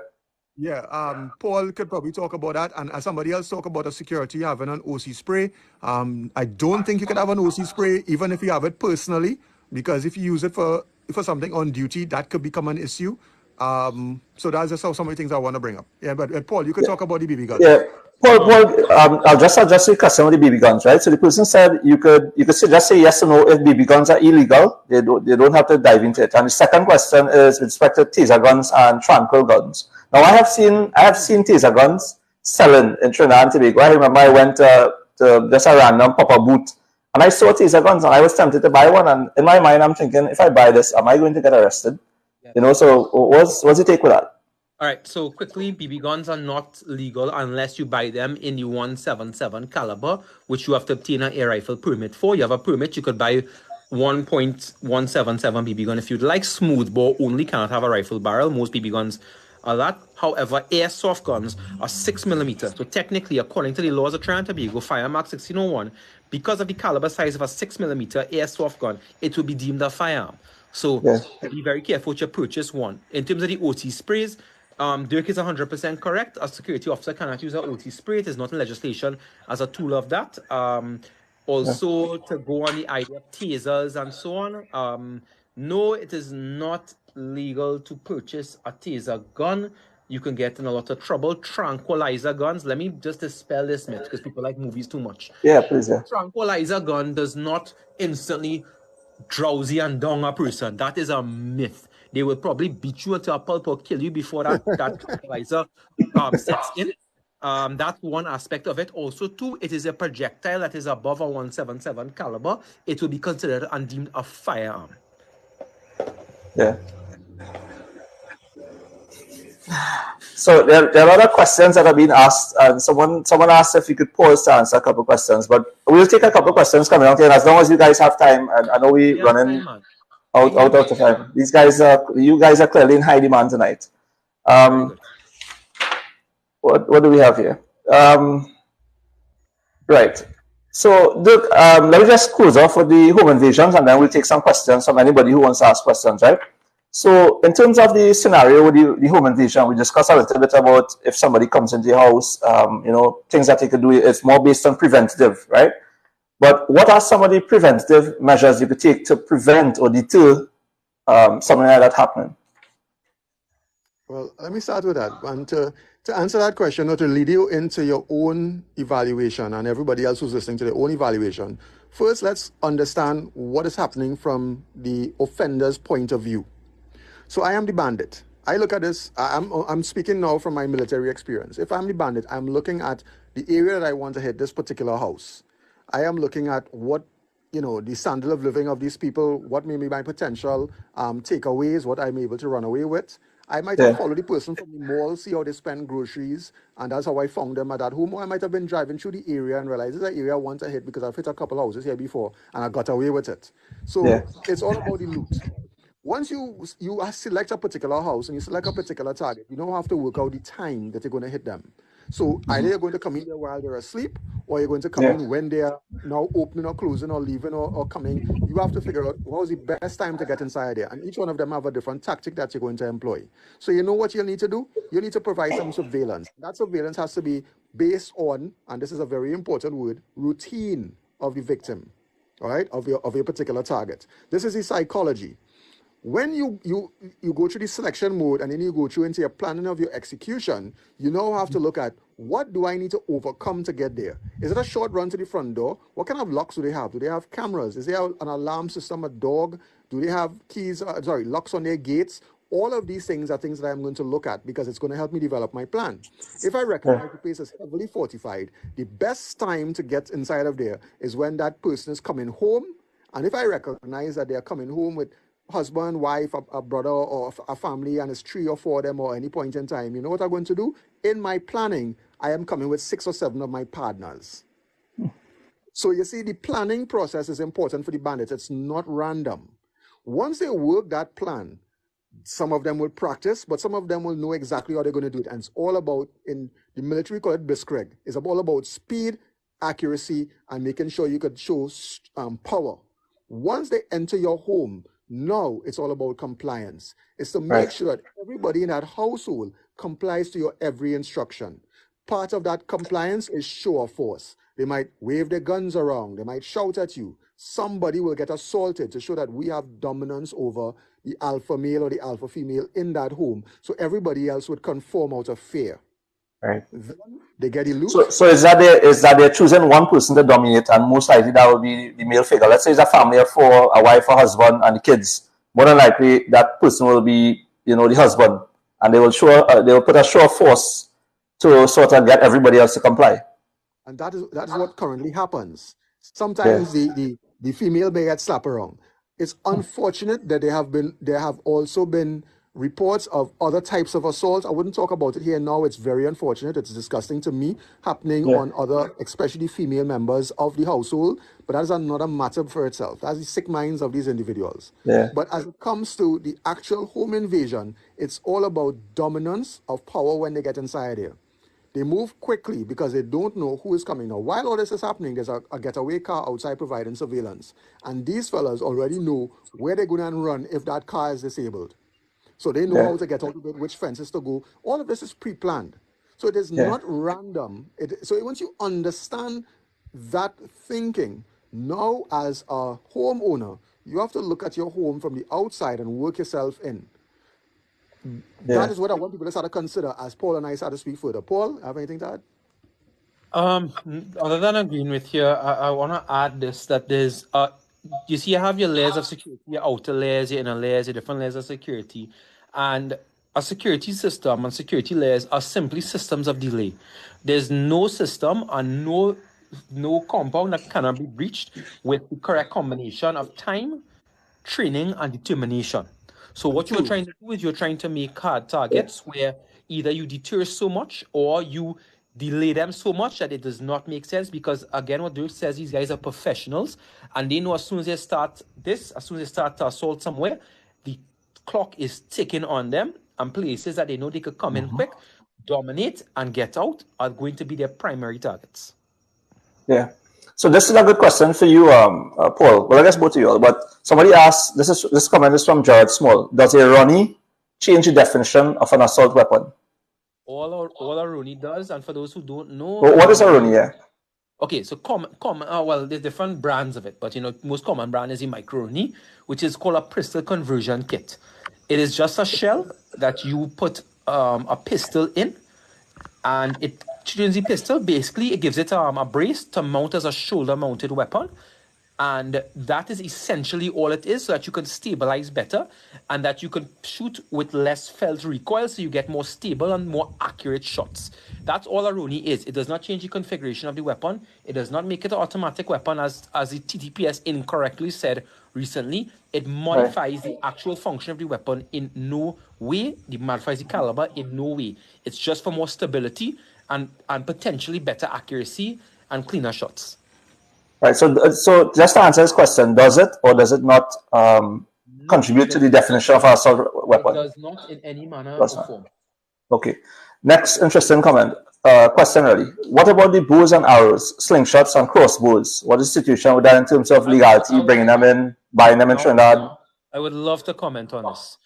Yeah, Paul could probably talk about that, and somebody else talk about a security having an OC spray. I don't think you can have an OC spray even if you have it personally, because if you use it for something on duty, that could become an issue. So that's just some of the things I want to bring up. Yeah, but Paul, you could talk about the BB Yeah. guns. I'll just address the question with the BB guns, right? So the person said you could just say yes or no if BB guns are illegal. They don't have to dive into it. And the second question is with respect to taser guns and tranquil guns. Now I have seen taser guns selling in Trinidad and Tobago. I remember I went to just a random pop-up booth and I saw taser guns and I was tempted to buy one. And in my mind, I'm thinking, if I buy this, am I going to get arrested? So what's the take with that? All right, so quickly, BB guns are not legal unless you buy them in the 177 caliber, which you have to obtain an air rifle permit for. You have a permit, you could buy 1.177 BB gun. If you'd like smoothbore only, cannot have a rifle barrel. Most BB guns are that. However, airsoft guns are 6mm. So technically, according to the laws of Trinidad and Tobago, Firearm Act 1601, because of the caliber size of a 6mm airsoft gun, it will be deemed a firearm. So be very careful to purchase one. In terms of the OT sprays, Dirk is 100% correct. A security officer cannot use an OT spray. It is not in legislation as a tool of that. Also, to go on the idea of tasers and so on, no, it is not legal to purchase a taser gun. You can get in a lot of trouble. Tranquilizer guns, let me just dispel this myth because people like movies too much. Yeah, please, yeah. Tranquilizer gun does not instantly drowsy and down a person. That is a myth. They will probably beat you into a pulp or kill you before that tranquilizer sets in. That's one aspect of it. Also, too, it is a projectile that is above a 177 caliber. It will be considered and deemed a firearm. Yeah. So there are other questions that have been asked, and someone asked if you could pause to answer a couple of questions, but we'll take a couple of questions coming out here, and as long as you guys have time, and I know we're running out of time. You guys are clearly in high demand tonight. What do we have here? Right. So Dirk, let me just close off with the home invasions, and then we'll take some questions from anybody who wants to ask questions, right? So in terms of the scenario with the home invasion, we discussed a little bit about if somebody comes into your house, things that you could do. It's more based on preventative, right? But what are some of the preventative measures you could take to prevent or deter something like that happening? Well, let me start with that. And to answer that question, or to lead you into your own evaluation and everybody else who's listening to their own evaluation, first let's understand what is happening from the offender's point of view. So I am the bandit. I look at this, I'm speaking now from my military experience. If I'm the bandit, I'm looking at the area that I want to hit, this particular house. I am looking at what, the standard of living of these people, what may be my potential takeaways, what I'm able to run away with. I might have followed the person from the mall, see how they spend groceries, and that's how I found them at that home. Or I might have been driving through the area and realized this is an area I want to hit because I've hit a couple houses here before, and I got away with it. So it's all about the loot. Once you select a particular house and you select a particular target, you don't have to work out the time that you're going to hit them. So either you're going to come in there while they're asleep, or you're going to come in when they're now opening or closing or leaving or coming. You have to figure out what was the best time to get inside there. And each one of them have a different tactic that you're going to employ. So you know what you'll need to do? You need to provide some surveillance. That surveillance has to be based on, and this is a very important word, routine of the victim, all right, of your particular target. This is the psychology. When you go through the selection mode and then you go through into your planning of your execution, you now have to look at what do I need to overcome to get there? Is it a short run to the front door? What kind of locks do they have? Do they have cameras? Is there an alarm system, a dog? Do they have locks on their gates? All of these things are things that I'm going to look at because it's going to help me develop my plan. If I recognize the place is heavily fortified, the best time to get inside of there is when that person is coming home. And if I recognize that they are coming home with husband, wife, a brother, or a family, and it's 3 or 4 of them, or any point in time, you know what I'm going to do? In my planning, I am coming with 6 or 7 of my partners. So you see, the planning process is important for the bandits. It's not random. Once they work that plan, Some of them will practice, but some of them will know exactly how they're going to do it. And it's all about, in the military, we call it Blitzkrieg. It's all about speed, accuracy, and making sure you could show power. Once they enter your home, now it's all about compliance. It's to make sure that everybody in that household complies to your every instruction. Part of that compliance is show of force. They might wave their guns around. They might shout at you. Somebody will get assaulted to show that we have dominance over the alpha male or the alpha female in that home. So everybody else would conform out of fear. Right. Then they get the loot. So is that they're choosing one person to dominate, and most likely that will be the male figure. Let's say it's a family of four, a wife, a husband, and the kids. More than likely, that person will be, the husband, and they will put a show of force to sort of get everybody else to comply. And that is what currently happens. Sometimes the female may get slapped around. It's unfortunate that there have also been reports of other types of assault. I wouldn't talk about it here now. It's very unfortunate. It's disgusting to me, happening on other, especially female members of the household. But that is another matter for itself. That's the sick minds of these individuals. Yeah. But as it comes to the actual home invasion, it's all about dominance of power when they get inside here. They move quickly because they don't know who is coming. Now, while all this is happening, there's a getaway car outside providing surveillance. And these fellas already know where they're going to run if that car is disabled. So they know how to get out of it, which fences to go. All of this is pre-planned. So it is not random. So once you understand that thinking, now as a homeowner, you have to look at your home from the outside and work yourself in. That is what I want people to start to consider as Paul and I start to speak further. Paul, have anything to add? Other than agreeing with you, I want to add this, that there's you see, you have your layers of security, your outer layers, your inner layers, your different layers of security, and a security system and security layers are simply systems of delay. There's no system and no compound that cannot be breached with the correct combination of time, training, and determination. So what you're trying to do is you're trying to make hard targets where either you deter so much or you delay them so much that it does not make sense, because again, what Dirk says, these guys are professionals and they know as soon as they start to assault somewhere, the clock is ticking on them, and places that they know they could come in quick, dominate, and get out are going to be their primary targets. Yeah. So this is a good question for you, Paul. Well, I guess both of you all. But somebody asked, this comment is from Jared Small. Does a Ronnie change the definition of an assault weapon? All a Rooney does, and for those who don't know, what is a Rooney? Yeah. Okay, so well, there's different brands of it, but most common brand is the Micro Rooney, which is called a pistol conversion kit. It is just a shell that you put a pistol in, and it tunes the pistol. Basically, it gives it a brace to mount as a shoulder-mounted weapon. And that is essentially all it is, so that you can stabilize better and that you can shoot with less felt recoil, so you get more stable and more accurate shots. That's all a Rooney is. It does not change the configuration of the weapon. It does not make it an automatic weapon, as the TTPS incorrectly said recently. It modifies the actual function of the weapon in no way. It modifies the caliber in no way. It's just for more stability and potentially better accuracy and cleaner shots. Right. So just to answer this question, does it or does it not contribute to the definition of an assault weapon? It does not in any manner or form. Okay. Next interesting comment. Question really. What about the bows and arrows, slingshots and crossbows? What is the situation with that in terms of legality, bringing them in, buying them in Trinidad? I would love to comment on this.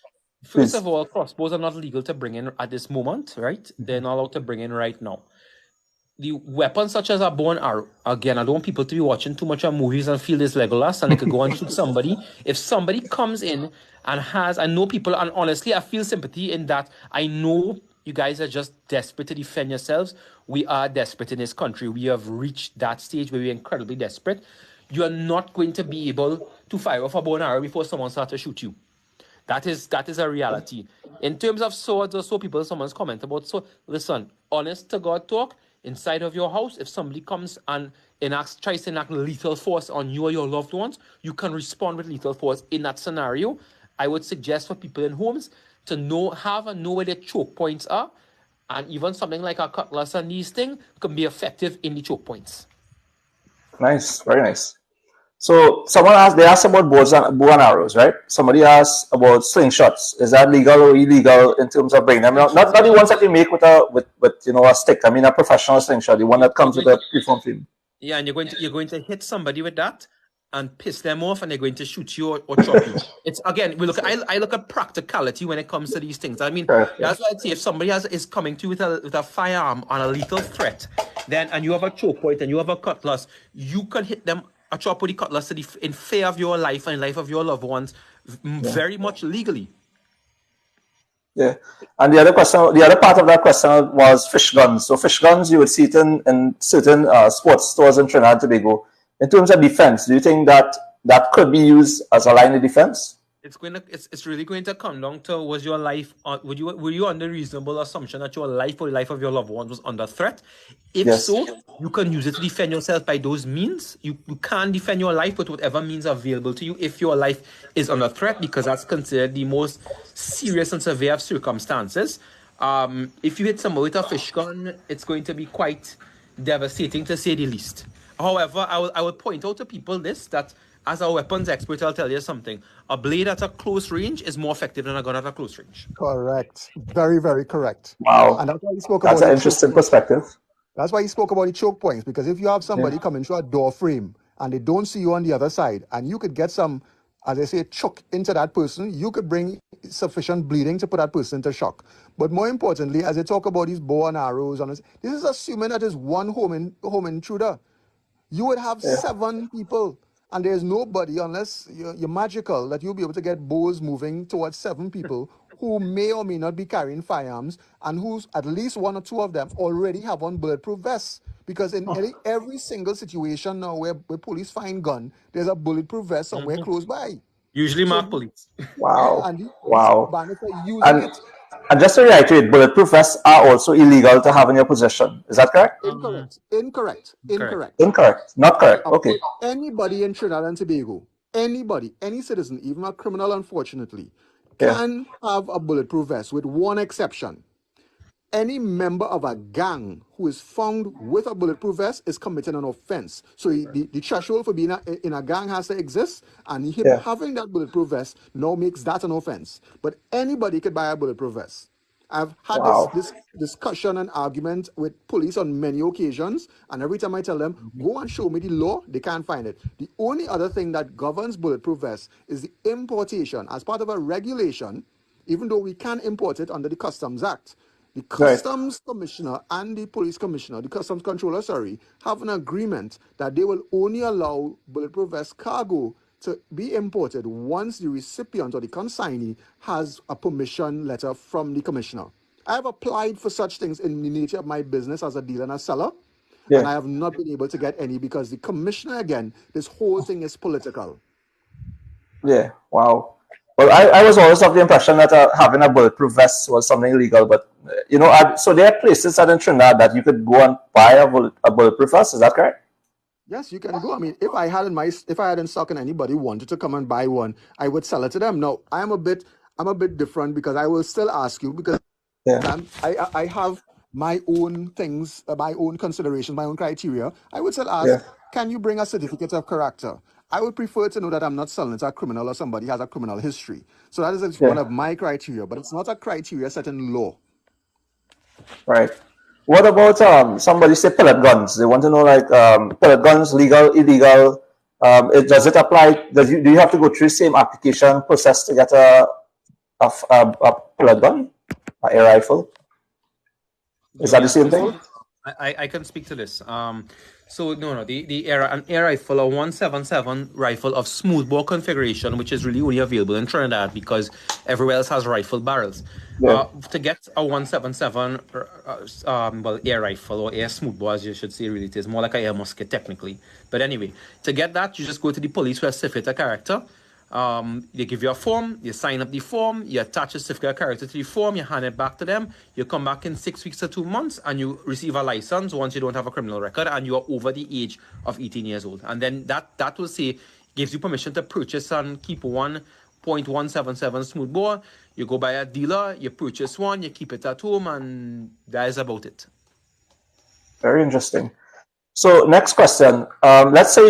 First of all, crossbows are not legal to bring in at this moment, right? They're not allowed to bring in right now. The weapons such as a bow and arrow, again, I don't want people to be watching too much of movies and feel this Legolas and they could go and shoot somebody. If somebody comes in and I know people, and honestly, I feel sympathy in that. I know you guys are just desperate to defend yourselves. We are desperate in this country. We have reached that stage where we're incredibly desperate. You are not going to be able to fire off a bow and arrow before someone starts to shoot you. That is a reality. In terms of swords or so, someone's comment about sword. Listen, honest to God talk, inside of your house, if somebody comes and tries to enact lethal force on you or your loved ones, you can respond with lethal force. In that scenario, I would suggest for people in homes to know where their choke points are, and even something like a cutlass and these things can be effective in the choke points. Nice, very nice. So they asked about bow and arrows, right? Somebody asked about slingshots. Is that legal or illegal in terms of bringing them? Not the ones that you make with a stick. I mean a professional slingshot, the one that comes with a preformed film. Yeah, and you're going to hit somebody with that and piss them off, and they're going to shoot you or chop you. It's again, I look at practicality when it comes to these things. I mean, that's why I'd say if somebody is coming to you with a firearm on a lethal threat, and you have a choke point and you have a cutlass, you can hit them a chop with the cutlass in fear of your life and life of your loved ones, very much legally. Yeah, and the other part of that question was fish guns. So fish guns, you would see it in certain sports stores in Trinidad and Tobago. In terms of defense, do you think that could be used as a line of defense? It's really going to come down to, was your life, were you under reasonable assumption that your life or the life of your loved ones was under threat? If so, you can use it to defend yourself by those means. You can defend your life with whatever means available to you if your life is under threat, because that's considered the most serious and severe of circumstances. If you hit someone with a fish gun, it's going to be quite devastating, to say the least. However, I will point out to people that as a weapons expert, I'll tell you something. A blade at a close range is more effective than a gun at a close range. Correct. Very, very correct. Wow. And that's why he spoke about an interesting perspective. That's why he spoke about the choke points, because if you have somebody coming through a door frame and they don't see you on the other side, and you could get some, as I say, choke into that person, you could bring sufficient bleeding to put that person into shock. But more importantly, as they talk about these bow and arrows, this is assuming that is one home intruder. You would have 7 people, and there's nobody, unless you're magical, that you'll be able to get bows moving towards 7 people who may or may not be carrying firearms, and who's at least 1 or 2 of them already have on bulletproof vests. Because in every single situation now where police find gun, there's a bulletproof vest somewhere close by. Usually marked police. Wow. Using it. And just to reiterate, bulletproof vests are also illegal to have in your possession. Is that correct? Incorrect. Not correct. Okay. Anybody in Trinidad and Tobago, any citizen, even a criminal, unfortunately, can have a bulletproof vest, with one exception. Any member of a gang who is found with a bulletproof vest is committing an offense. So the threshold for being in a gang has to exist, and him having that bulletproof vest now makes that an offense. But anybody could buy a bulletproof vest. I've had this discussion and argument with police on many occasions, and every time I tell them, go and show me the law, they can't find it. The only other thing that governs bulletproof vests is the importation. As part of a regulation, even though we can import it under the Customs Act, the Customs Commissioner and the Police Commissioner, the Customs Controller, have an agreement that they will only allow bulletproof vest cargo to be imported once the recipient or the consignee has a permission letter from the Commissioner. I have applied for such things in the nature of my business as a dealer and a seller, and I have not been able to get any, because the Commissioner, again, this whole thing is political. Yeah, wow. Well, I was always of the impression that having a bulletproof vest was something illegal, but so there are places in Trinidad that you could go and buy a bulletproof vest. Is that correct? Yes, you can go. I mean, if I had in stock and anybody wanted to come and buy one, I would sell it to them. Now, I'm a bit different, because I will still ask you, because I have my own things, my own considerations, my own criteria. I would still ask, can you bring a certificate of character? I would prefer to know that I'm not selling it to a criminal or somebody who has a criminal history. So that is one of my criteria, but it's not a criteria set in law. Right. What about somebody say pellet guns? They want to know, like, pellet guns, legal, illegal. Does it apply? Do you have to go through the same application process to get a pellet gun, an air rifle? Is that the same thing? I can speak to this. So no, an air rifle, a 177 rifle of smoothbore configuration, which is really only available in Trinidad because everywhere else has rifle barrels. To get a 177 air rifle or air smoothbore, as you should say, really, it is more like an air musket technically. But anyway, to get that, you just go to the police who has certificate of character. They give you a form, you sign up the form, you attach a certificate of character to the form, you hand it back to them, you come back in 6 weeks or 2 months, and you receive a license once you don't have a criminal record and you are over the age of 18 years old. And then that will say, gives you permission to purchase and keep 1.177 smoothbore. You go by a dealer, you purchase one, you keep it at home, and that is about it. Very interesting. So next question. Let's say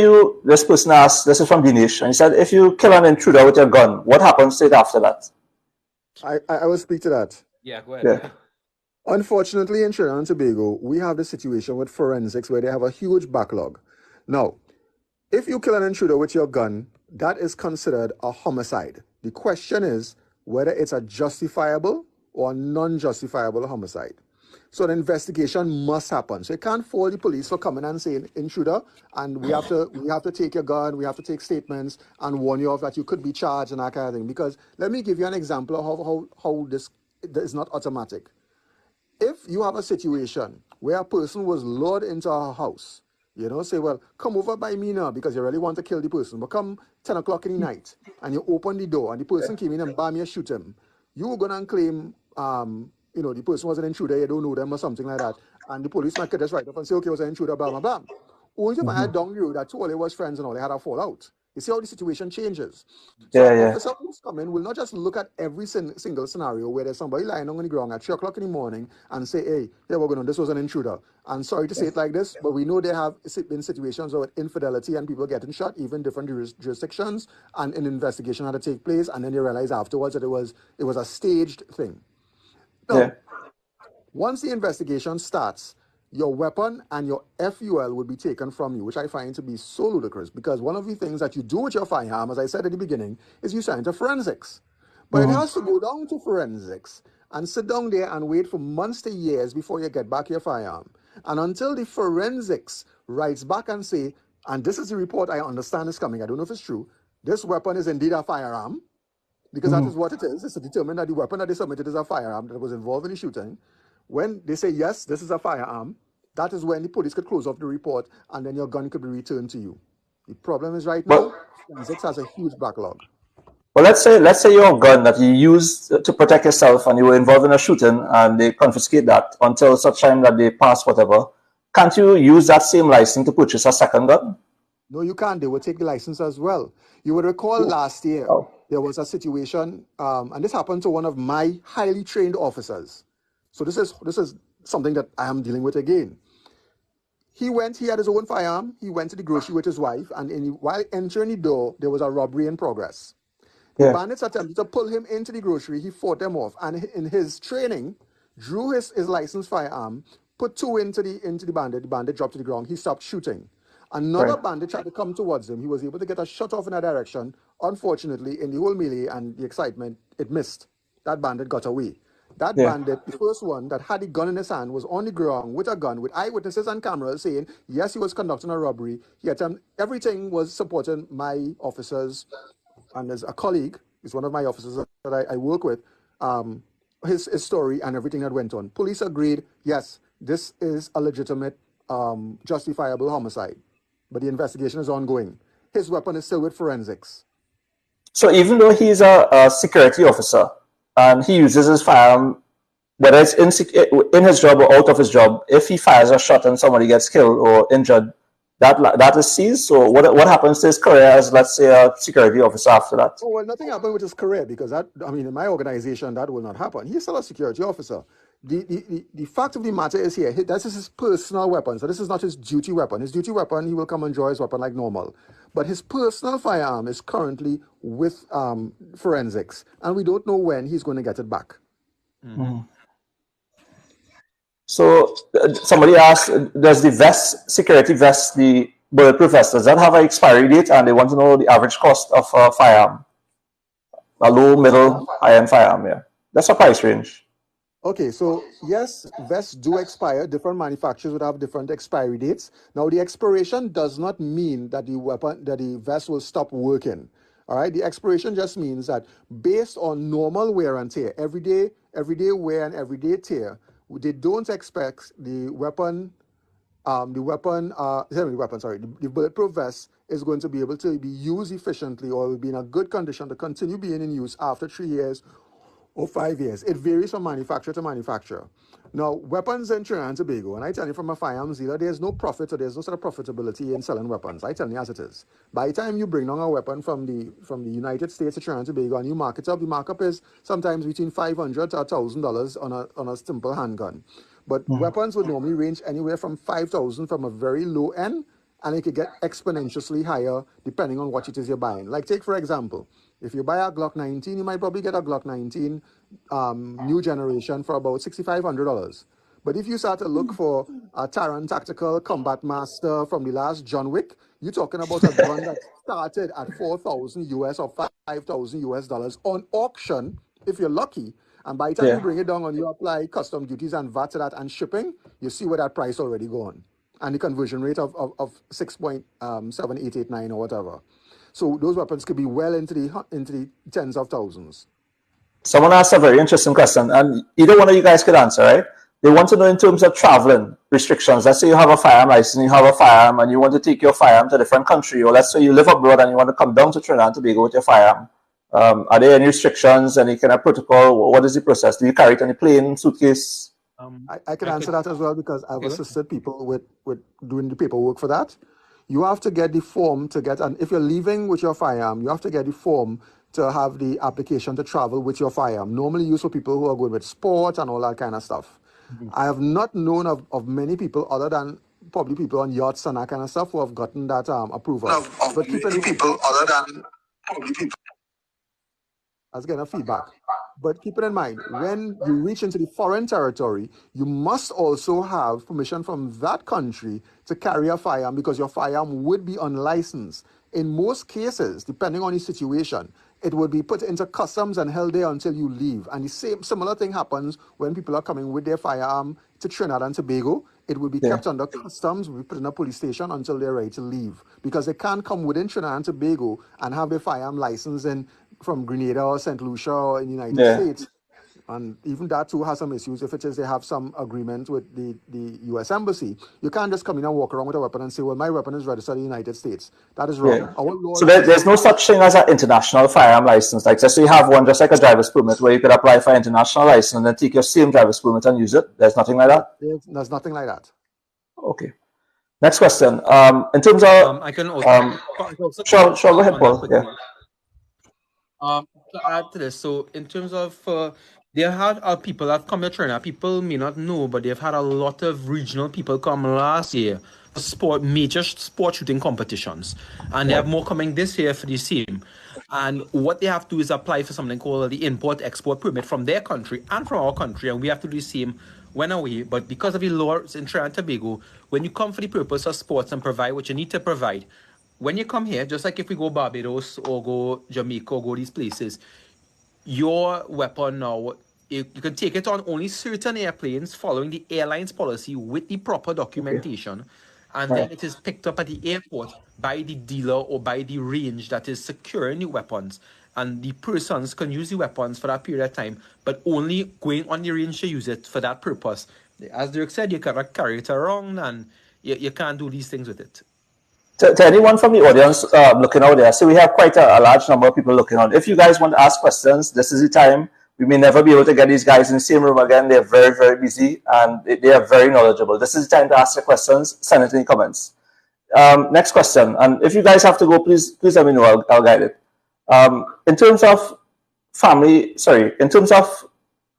this person asked, this is from Dinesh, and he said, if you kill an intruder with your gun, what happens straight after that? I will speak to that. Yeah, go ahead. Yeah. Unfortunately, in Trinidad and Tobago, we have the situation with forensics where they have a huge backlog. Now, if you kill an intruder with your gun, that is considered a homicide. The question is whether it's a justifiable or non-justifiable homicide. So an investigation must happen. So you can't fault the police for coming and saying intruder, and we have to take your gun, we have to take statements and warn you of that you could be charged and that kind of thing. Because let me give you an example of how this is not automatic. If you have a situation where a person was lured into a house, say, well, come over by me now because you really want to kill the person, but come 10 o'clock in the night and you open the door and the person came in and bam, you shoot him, you were going to claim, the person was an intruder, you don't know them or something like that, and the police might just right up and say, okay, it was an intruder, blah, blah, blah. Only if I had down the road that two of them was friends and all, they had a fallout. You see how the situation changes. So officer who's coming will not just look at every single scenario where there's somebody lying on the ground at 3 o'clock in the morning and say, hey, we're going on, this was an intruder. And sorry to say it like this, but we know there have been situations with infidelity and people getting shot, even different jurisdictions, and an investigation had to take place, and then you realize afterwards that it was a staged thing. Now, once the investigation starts, your weapon and your FUL would be taken from you, which I find to be so ludicrous, because one of the things that you do with your firearm, as I said at the beginning, is you send to forensics. But it has to go down to forensics and sit down there and wait for months to years before you get back your firearm. And until the forensics writes back and say, and this is the report I understand is coming, I don't know if it's true, this weapon is indeed a firearm, because that is what it is. It's to determine that the weapon that they submitted is a firearm that was involved in the shooting. When they say, yes, this is a firearm, that is when the police could close off the report and then your gun could be returned to you. The problem is right now, forensics has a huge backlog. Well, let's say your gun that you used to protect yourself and you were involved in a shooting and they confiscate that until such time that they pass whatever. Can't you use that same license to purchase a second gun? No, you can't. They will take the license as well. You would recall last year, there was a situation, and this happened to one of my highly trained officers. So this is something that I am dealing with again. He had his own firearm. He went to the grocery with his wife, and while entering the door, there was a robbery in progress. The bandits attempted to pull him into the grocery. He fought them off, and in his training, drew his licensed firearm, put two into the bandit. The bandit dropped to the ground. He stopped shooting. Another bandit tried to come towards him. He was able to get a shot off in that direction. Unfortunately, in the whole melee and the excitement, it missed. That bandit got away. That bandit, the first one that had a gun in his hand, was on the ground with a gun, with eyewitnesses and cameras saying, yes, he was conducting a robbery. Everything was supporting my officers, and there's a colleague, he's one of my officers that I work with, his story and everything that went on. Police agreed, yes, this is a legitimate, justifiable homicide, but the investigation is ongoing. His weapon is still with forensics. So even though he's a security officer and he uses his firearm, whether it's in his job or out of his job, if he fires a shot and somebody gets killed or injured, that is seized. So what happens to his career as, let's say, a security officer after that? Oh, well, nothing happened with his career because in my organization, that will not happen. He's still a security officer. The fact of the matter is here, this is his personal weapon. So this is not his duty weapon. His duty weapon, he will come and draw his weapon like normal. But his personal firearm is currently with forensics. And we don't know when he's going to get it back. So somebody asked, does the security vest, the bulletproof vest, does that have an expiry date? And they want to know the average cost of a firearm. A low, middle, high-end firearm, yeah. That's a price range. Okay, so yes, vests do expire. Different manufacturers would have different expiry dates. Now, the expiration does not mean that the vest will stop working. All right, the expiration just means that based on normal wear and tear, everyday wear and everyday tear, they don't expect the bulletproof vest is going to be able to be used efficiently or will be in a good condition to continue being in use after 3 years or 5 years. It varies from manufacturer to manufacturer. Now, weapons in Trinidad and Tobago, and I tell you from a firearms dealer, there's no profit or there's no sort of profitability in selling weapons. I tell you as it is. By the time you bring down a weapon from the United States to Trinidad and Tobago and you mark it up, the markup is sometimes between $500 to $1,000 on a simple handgun. But weapons would normally range anywhere from 5,000 from a very low end, and it could get exponentially higher depending on what it is you're buying. Like take for example, if you buy a Glock 19, you might probably get a Glock 19 new generation for about $6,500. But if you start to look for a Sarran Tactical Combat Master from the last John Wick, you're talking about a gun that started at 4,000 US or 5,000 US dollars on auction, if you're lucky. And by the time you bring it down and you apply custom duties and VAT to that and shipping, you see where that price already gone. And the conversion rate of 6.7889 or whatever. So those weapons could be well into the tens of thousands. Someone asked a very interesting question, and either one of you guys could answer, right? They want to know in terms of traveling restrictions. Let's say you have a firearm license, you have a firearm, and you want to take your firearm to a different country, or let's say you live abroad and you want to come down to Trinidad and Tobago with your firearm. Are there any restrictions, any kind of protocol? What is the process? Do you carry it on a plane, suitcase? I can answer that as well because I've assisted people with doing the paperwork for that. You have to get the form to get, and if you're leaving with your firearm, you have to get the form to have the application to travel with your firearm. Normally used for people who are good with sport and all that kind of stuff. I have not known of many people other than probably people on yachts and that kind of stuff who have gotten that approval. But keep in people other than probably people. That's getting a feedback. But keep it in mind, when you reach into the foreign territory, you must also have permission from that country to carry a firearm because your firearm would be unlicensed. In most cases, depending on the situation, it would be put into customs and held there until you leave. And the similar thing happens when people are coming with their firearm to Trinidad and Tobago. It will be kept under customs, will be put in a police station until they're ready to leave. Because they can't come within Trinidad and Tobago and have their firearm license from Grenada or St. Lucia or in the United States. And even that too has some issues. If it is they have some agreement with the U.S. Embassy, you can't just come in and walk around with a weapon and say, well, my weapon is registered in the United States. That is wrong. So there's no such thing as an international firearm license. Like, just so you have one, just like a driver's permit, where you could apply for an international license and then take your same driver's permit and use it. There's nothing like that? There's nothing like that. Okay. Next question. In terms of... I can also... sure, go ahead, Paul. To add to this, so in terms of... they had people that come to Trinidad. People may not know, but they've had a lot of regional people come last year for major sport shooting competitions. And they have more coming this year for the same. And what they have to do is apply for something called the import-export permit from their country and from our country. And we have to do the same when away. But because of the laws in Trinidad and Tobago, when you come for the purpose of sports and provide what you need to provide, when you come here, just like if we go Barbados or go Jamaica or go these places, your weapon now, you can take it on only certain airplanes following the airline's policy with the proper documentation. And then it is picked up at the airport by the dealer or by the range that is securing the weapons. And the persons can use the weapons for that period of time, but only going on the range to use it for that purpose. As Dirk said, you cannot carry it around and you can't do these things with it. To anyone from the audience looking out there, so we have quite a large number of people looking on. If you guys want to ask questions, this is the time. We may never be able to get these guys in the same room again. They're very, very busy and they are very knowledgeable. This is the time to ask your questions. Send it in the comments. Next question. And if you guys have to go, please let me know. I'll guide it. In terms of in terms of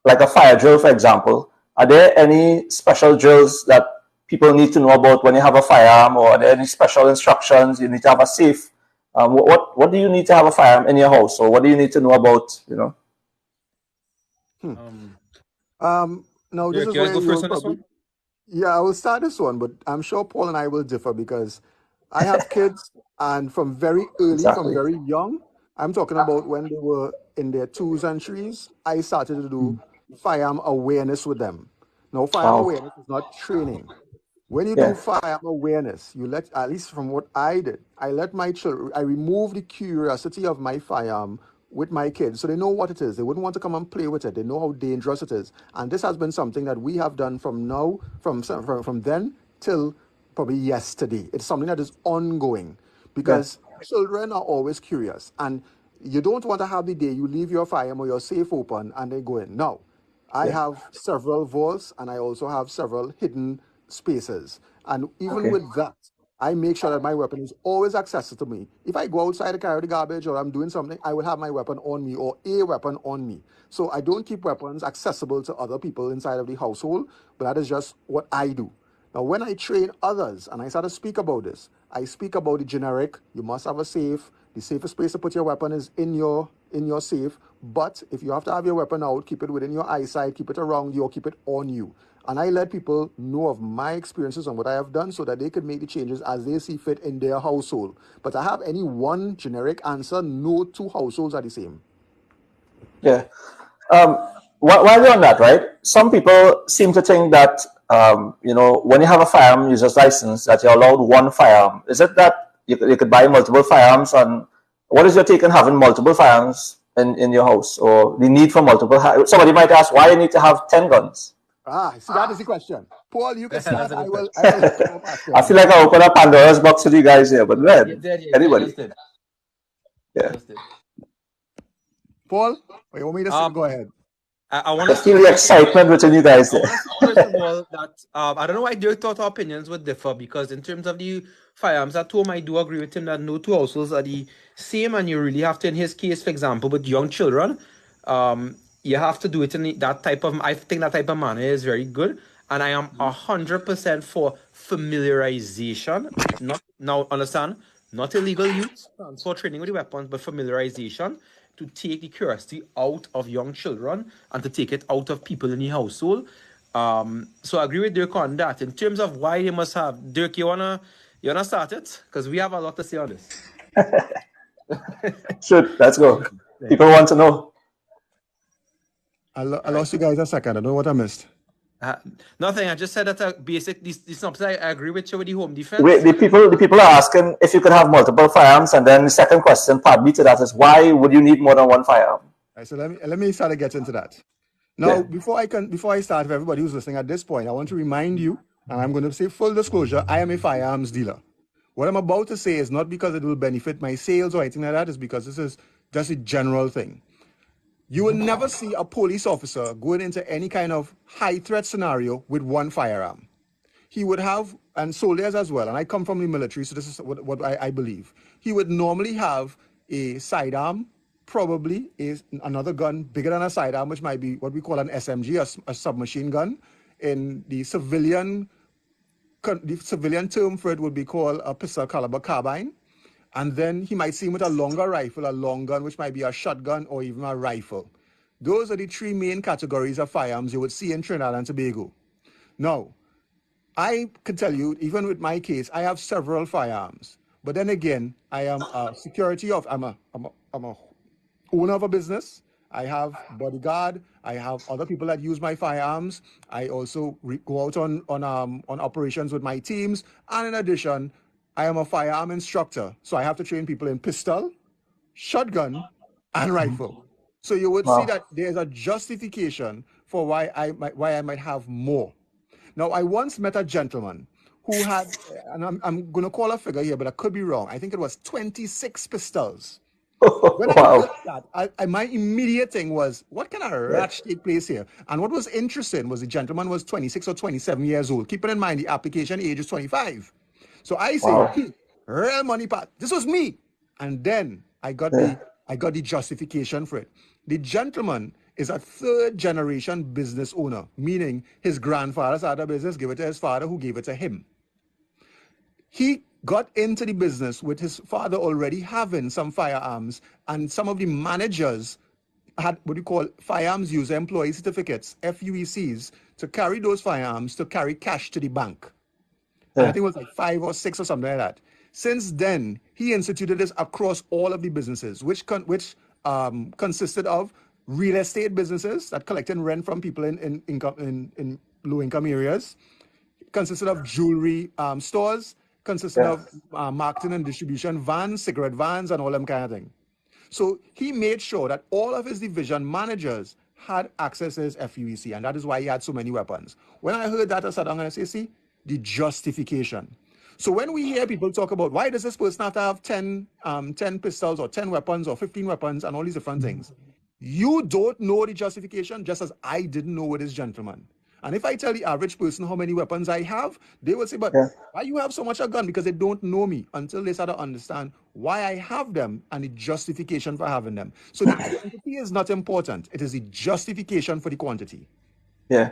like a fire drill, for example, are there any special drills that people need to know about when you have a firearm, or are there any special instructions? You need to have a safe. What do you need to have a firearm in your house, or what do you need to know about, Now this is where you will probably... Yeah, I will start this one, but I'm sure Paul and I will differ because I have kids, and from very early, from very young, I'm talking about when they were in their 2s and 3s, I started to do firearm awareness with them. Now, firearm awareness is not training. When you do firearm awareness, you let, at least from what I did, I let my children, I remove the curiosity of my firearm with my kids so they know what it is. They wouldn't want to come and play with it. They know how dangerous it is. And this has been something that we have done from now, from then till probably yesterday. It's something that is ongoing because children are always curious. And you don't want to have the day you leave your firearm or your safe open and they go in. Now, I have several vaults and I also have several hidden spaces. And even with that, I make sure that my weapon is always accessible to me. If I go outside to carry the garbage or I'm doing something, I will have my weapon on me or a weapon on me. So I don't keep weapons accessible to other people inside of the household, but that is just what I do. Now, when I train others and I start to speak about this, I speak about the generic. You must have a safe. The safest place to put your weapon is in your safe. But if you have to have your weapon out, keep it within your eyesight, keep it around you, or keep it on you. And I let people know of my experiences and what I have done so that they could make the changes as they see fit in their household. But I have any one generic answer, no two households are the same. Yeah. While you're on that, right? Some people seem to think that when you have a firearm user's license, that you're allowed one firearm. Is it that you could buy multiple firearms? And what is your take on having multiple firearms in your house, or the need for multiple? Somebody might ask why you need to have 10 guns. See, that is the question. Paul, you can start. That's a I good will question. come up after I you. feel like I opened a Pandora's box with you guys here, but then You did, you anybody, just did. yeah. Just did. Paul, you want me to go ahead? I want I to feel the excitement within you guys I there. want to say, first of all, that I don't know why Dirk thought our opinions would differ, because in terms of the firearms at home, I do agree with him that no two households are the same, and you really have to, in his case, for example, with young children, you have to do it in that type of, I think that type of manner is very good, and I am 100% for familiarization. Not now, understand, not illegal use, transfer training with the weapons, but familiarization to take the curiosity out of young children and to take it out of people in the household. So I agree with Dirk on that. In terms of why you must have, Dirk, you wanna start it? Because we have a lot to say on this. Shoot, let's go. People want to know. I lost you guys a second. I don't know what I missed. Nothing. I just said that basic. This I agree with you with the home defense. Wait, the people are asking if you could have multiple firearms, and then the second question, part B to that, is why would you need more than one firearm? Right, so let me start to get into that. Now, before I start, for everybody who's listening at this point, I want to remind you, and I'm going to say full disclosure, I am a firearms dealer. What I'm about to say is not because it will benefit my sales or anything like that, it's because this is just a general thing. You will never see a police officer going into any kind of high threat scenario with one firearm. He would have, and soldiers as well, and I come from the military, so this is what I believe. He would normally have a sidearm, probably is another gun bigger than a sidearm, which might be what we call an SMG, a submachine gun. In the civilian term for it would be called a pistol caliber carbine. And then he might see him with a longer rifle, a long gun, which might be a shotgun or even a rifle. Those are the three main categories of firearms you would see in Trinidad and Tobago. Now, I can tell you, even with my case, I have several firearms. But then again, I am a I'm a owner of a business. I have bodyguard. I have other people that use my firearms. I also go out on operations with my teams. And in addition, I am a firearm instructor. So I have to train people in pistol, shotgun, and rifle. So you would see that there's a justification for why I might have more. Now, I once met a gentleman who had, and I'm going to call a figure here, but I could be wrong. I think it was 26 pistols. When I heard that, my immediate thing was, what kind of ratch take place here? And what was interesting was the gentleman was 26 or 27 years old. Keeping in mind the application age is 25. So I say, real money part. This was me. And then I got the justification for it. The gentleman is a third generation business owner, meaning his grandfather started a business, gave it to his father, who gave it to him. He got into the business with his father already having some firearms, and some of the managers had what you call firearms user employee certificates, FUECs, to carry those firearms to carry cash to the bank. I think it was like 5 or 6 or something like that. Since then, he instituted this across all of the businesses, which consisted of real estate businesses that collected rent from people in low-income areas, consisted of jewelry stores, consisted of marketing and distribution vans, cigarette vans, and all them kind of thing. So he made sure that all of his division managers had access to his FUEC, and that is why he had so many weapons. When I heard that, I said, I'm going to say, see, the justification. So when we hear people talk about why does this person have to have 10 pistols or 10 weapons or 15 weapons and all these different things, you don't know the justification, just as I didn't know with this gentleman. And if I tell the average person how many weapons I have, they will say, but Yeah. why you have so much a gun? Because they don't know me until they start to understand why I have them and the justification for having them. So the quantity is not important. It is the justification for the quantity. Yeah.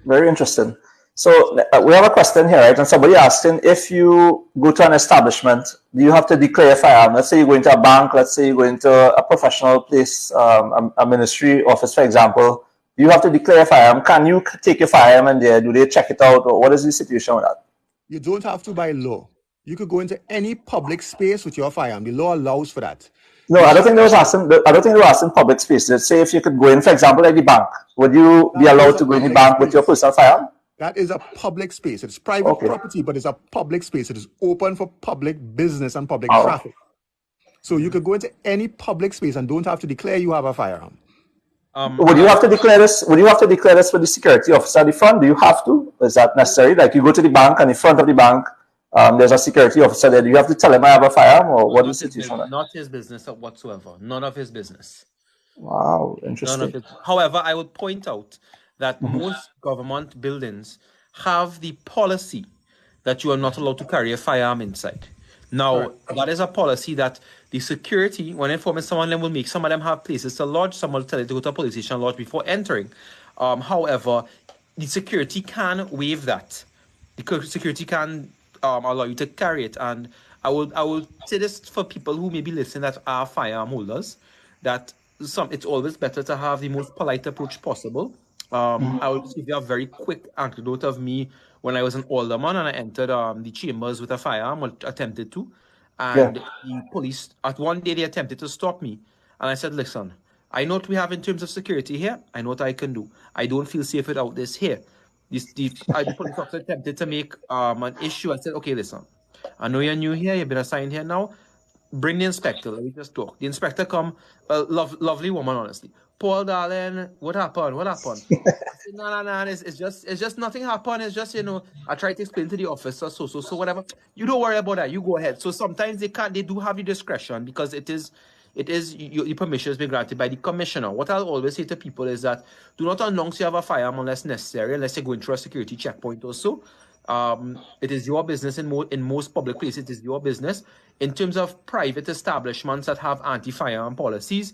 Very interesting. So we have a question here, right? And somebody asking, if you go to an establishment, do you have to declare a firearm? Let's say you go into a bank, let's say you go into a professional place, a ministry office, for example. Do you have to declare a firearm? Can you take your firearm in there? Do they check it out? Or what is the situation with that? You don't have to by law. You could go into any public space with your firearm. The law allows for that. No, I don't think they was asking. I don't think they were asking public spaces. Say if you could go in, for example, like the bank, would you be allowed to go in the bank with your personal firearm? That is a public space. It's private property, but it's a public space. It is open for public business and public traffic. So you could go into any public space and don't have to declare you have a firearm. Would you have to declare this? Would you have to declare this for the security officer at the front? Do you have to? Is that necessary? Like you go to the bank and in front of the bank, there's a security officer there. Do you have to tell him I have a firearm, or what is the situation? Not his business whatsoever. None of his business. Wow, interesting. However, I would point out that most government buildings have the policy that you are not allowed to carry a firearm inside. Now, that is a policy that the security, when informing someone, then will make some of them have places to lodge, some will tell you to go to a police station and lodge before entering. However, the security can waive that. The security can allow you to carry it. And I will say this for people who may be listening that are firearm holders, that it's always better to have the most polite approach possible. I will give you a very quick anecdote of me when I was an alderman and I entered the chambers with a firearm, or attempted to. And the police, at one day, they attempted to stop me. And I said, listen, I know what we have in terms of security here. I know what I can do. I don't feel safe without this here. The police officer attempted to make an issue. I said, okay, listen, I know you're new here. You've been assigned here now. Bring the inspector. Let me just talk. The inspector come, lovely woman, honestly. Paul, darling, what happened? What happened? I said, no, it's just nothing happened. It's just, I tried to explain to the officer, so whatever. You don't worry about that. You go ahead. So sometimes they do have the discretion because your permission has been granted by the commissioner. What I'll always say to people is that do not announce you have a firearm unless necessary, unless you're going through a security checkpoint or so. It is your business in most public places. It is your business. In terms of private establishments that have anti-firearm policies,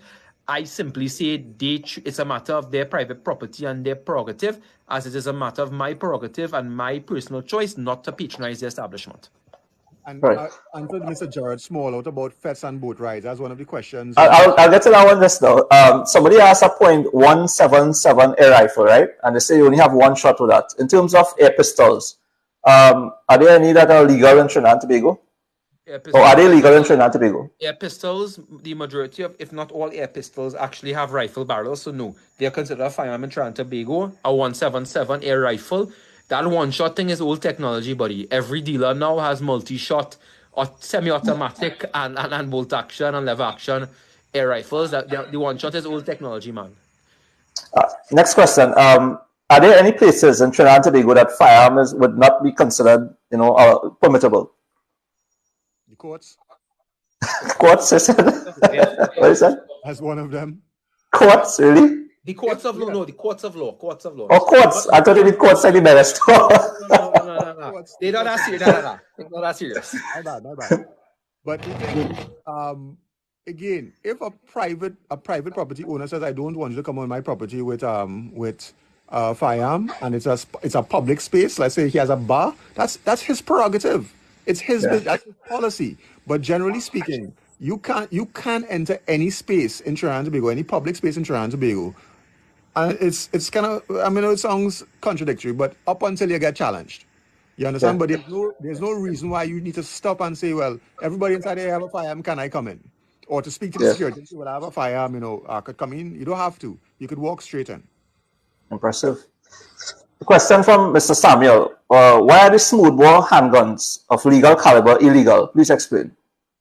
I simply say it's a matter of their private property and their prerogative, as it is a matter of my prerogative and my personal choice not to patronize the establishment. And I answered Mr. Jared Small out about fests and boat rides. That's one of the questions. I'll get to that one just now. Somebody asked a .177 air rifle, right? And they say you only have one shot with that. In terms of air pistols, are there any that are legal in Trinidad and Tobago? Or are they legal in Trinidad and Tobago? Air pistols, the majority of, if not all air pistols, actually have rifle barrels. So no, they are considered a firearm in Trinidad and Tobago. A .177 air rifle. That one-shot thing is old technology, buddy. Every dealer now has multi-shot or semi-automatic and bolt action and lever action air rifles. The one-shot is old technology, man. Next question. Are there any places in Trinidad and Tobago that firearms would not be considered, permittable? The courts. Courts, I said. What is that? As one of them. Courts, really? The courts of law, no, the courts of law. Courts of law. Oh, courts. I thought you did courts like the best. No. They're not that serious. They're not that serious. My bad. But again, if a private property owner says, I don't want you to come on my property with firearm, and it's a public space, let's say he has a bar, that's his prerogative. It's his business, that's his policy. But generally speaking, you can't enter any space in Trinidad and Tobago, any public space in Trinidad and Tobago. And it's kind of, it sounds contradictory, but up until you get challenged. You understand? But there's no reason why you need to stop and say, well, everybody inside there have a firearm, can I come in? Or to speak to the security and say, well, I have a firearm, I could come in. You don't have to. You could walk straight in. Impressive. A question from Mr. Samuel. Why are the smoothbore handguns of legal caliber illegal? Please explain.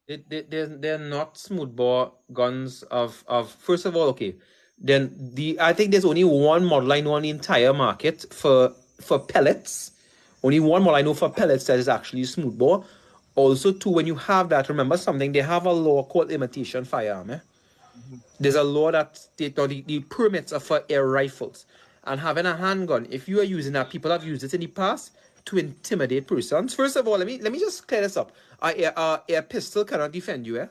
They're not smoothbore guns of first of all, okay. Then I think there's only one model I know on the entire market for pellets. Only one model I know for pellets that is actually smoothbore. Also, too, when you have that, remember something, they have a law called imitation firearm. There's a law that the permits are for air rifles. and having a handgun, if you are using that, people have used it in the past to intimidate persons. First of all, let me just clear this up. A pistol cannot defend you.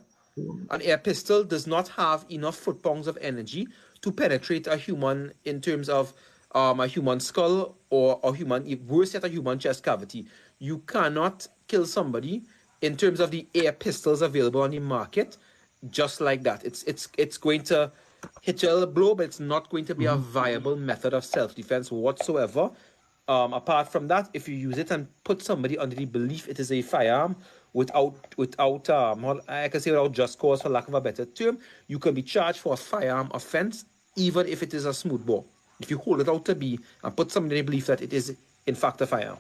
An air pistol does not have enough foot-pounds of energy to penetrate a human in terms of a human skull or a human, worse yet, a human chest cavity. You cannot kill somebody in terms of the air pistols available on the market just like that. It's going to hit you a little blow, but it's not going to be a viable method of self-defense whatsoever. Apart from that, if you use it and put somebody under the belief it is a firearm without I can say without just cause, for lack of a better term, you can be charged for a firearm offense, even if it is a smooth bore. If you hold it out to be and put somebody in the belief that it is in fact a firearm.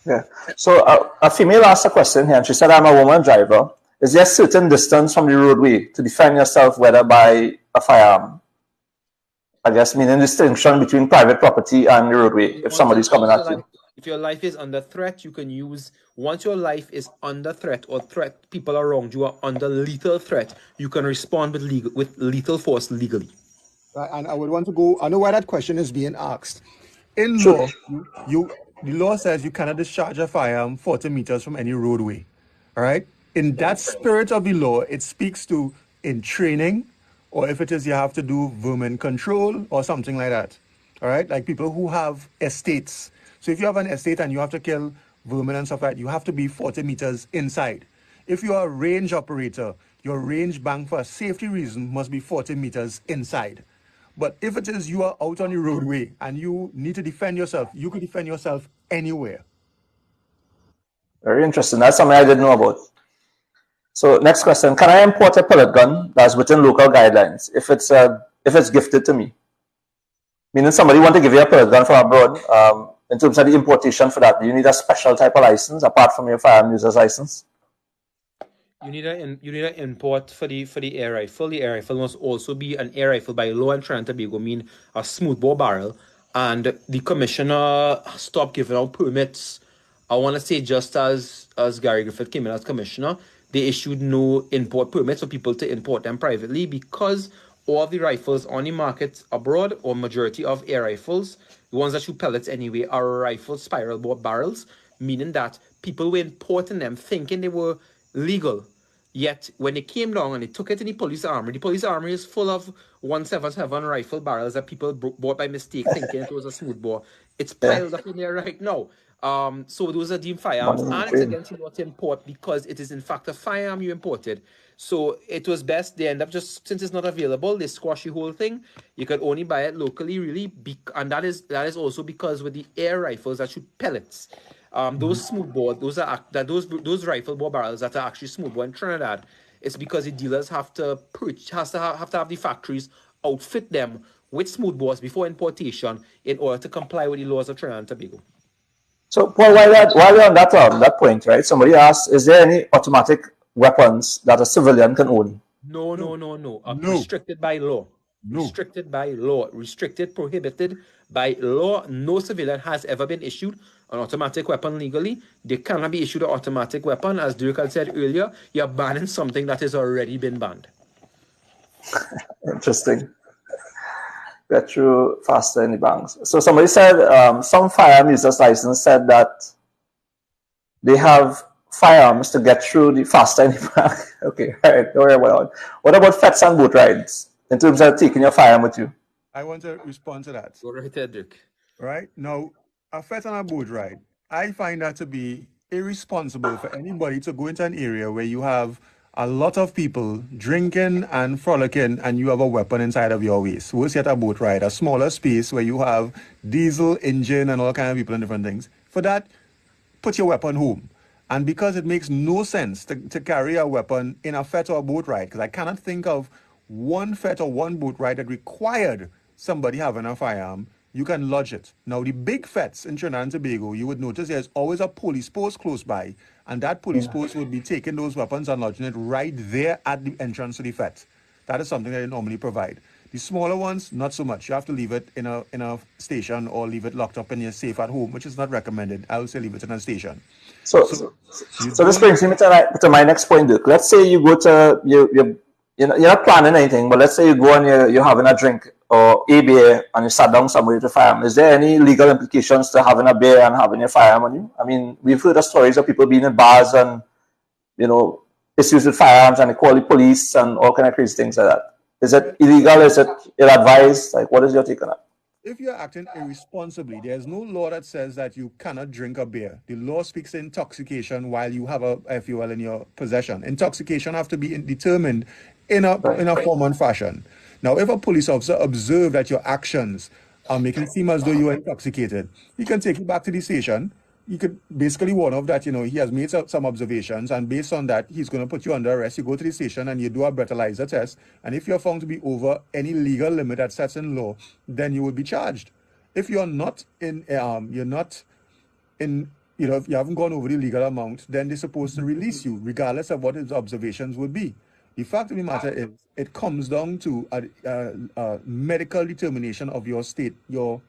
Yeah. So a female asked a question here, and she said, "I'm a woman driver. Is there a certain distance from the roadway to defend yourself, whether by a firearm? I guess meaning distinction between private property and the roadway, if somebody's coming at you. If your life is under threat, you can use, once your life is under threat or people around you are under lethal threat, you can respond with lethal force legally." And I would want to go, I know why that question is being asked. In law, the law says you cannot discharge a firearm 40 meters from any roadway. All right? In that spirit of the law, it speaks to in training, or if it is you have to do vermin control or something like that. All right? Like people who have estates. So if you have an estate and you have to kill vermin and stuff like that, you have to be 40 meters inside. If you are a range operator, your range bank for a safety reason must be 40 meters inside. But if it is you are out on the roadway and you need to defend yourself, you could defend yourself anywhere. Very interesting. That's something I didn't know about. So next question: can I import a pellet gun that's within local guidelines if it's gifted to me? Meaning somebody want to give you a pellet gun from abroad. In terms of the importation for that, do you need a special type of license apart from your firearm user's license? You need an import for the air rifle. The air rifle must also be an air rifle by law in Trinidad and Tobago, mean a smoothbore barrel. And the commissioner stopped giving out permits. I want to say just as Gary Griffith came in as commissioner, they issued no import permits for people to import them privately because all the rifles on the market abroad, or majority of air rifles, the ones that shoot pellets anyway, are rifle spiral bore barrels, meaning that people were importing them thinking they were legal. Yet, when they came down and they took it in the police armory is full of 177 rifle barrels that people bought by mistake thinking it was a smooth bore. It's piled up in there right now. So those are deemed firearms, and it's against the law to import because it is in fact a firearm you imported. So it was best they end up just, since it's not available, they squash the whole thing. You can only buy it locally, really, and that is also because with the air rifles that shoot pellets, those smoothbore, those rifle bore barrels that are actually smoothbore in Trinidad, it's because the dealers have to have the factories outfit them with smoothbores before importation in order to comply with the laws of Trinidad and Tobago. So, Paul, while you're on that point, right? Somebody asked, is there any automatic weapons that a civilian can own? No. Restricted by law. Restricted by law. Prohibited by law. No civilian has ever been issued an automatic weapon legally. They cannot be issued an automatic weapon. As Dirk had said earlier, you're banning something that has already been banned. Interesting. Get through faster in the banks. So somebody said some firearm users license said that they have firearms to get through the faster in the bank. Okay, all right, don't worry about it. What about fets and boat rides in terms of taking your firearm with you? I want to respond to that. Go right ahead, Dirk. Right now, a fet and a boat ride, I find that to be irresponsible for anybody to go into an area where you have a lot of people drinking and frolicking and you have a weapon inside of your waist. Worse yet, a boat ride, a smaller space where you have diesel, engine, and all kind of people and different things. For that, put your weapon home. And because it makes no sense to carry a weapon in a fet or a boat ride, because I cannot think of one fet or one boat ride that required somebody having a firearm, you can lodge it. Now, the big fets in Trinidad and Tobago, you would notice there's always a police post close by, and that police post would be taking those weapons and lodging it right there at the entrance to the fet. That is something that they normally provide. The smaller ones, not so much. You have to leave it in a station or leave it locked up in your safe at home, which is not recommended. I would say leave it in a station. So this brings me to my next point, Dirk. Let's say you go to you're not planning anything, but let's say you go and you're having a drink or a beer and you sat down somewhere with a firearm, is there any legal implications to having a beer and having a firearm on you? I mean, we've heard of stories of people being in bars and, issues with firearms and they call the police and all kind of crazy things like that. Is it illegal? Is it ill-advised? Like, what is your take on that? If you're acting irresponsibly, there's no law that says that you cannot drink a beer. The law speaks intoxication while you have a fuel in your possession. Intoxication have to be determined in a form and fashion. Now, if a police officer observes that your actions are making it seem as though you are intoxicated, he can take you back to the station. You could basically warn of that, he has made some observations, and based on that, he's going to put you under arrest. You go to the station and you do a breathalyzer test, and if you're found to be over any legal limit that sets in law, then you will be charged. If you're not in, if you haven't gone over the legal amount, then they're supposed to release you, regardless of what his observations would be. The fact of the matter is, it comes down to a medical determination of your state, your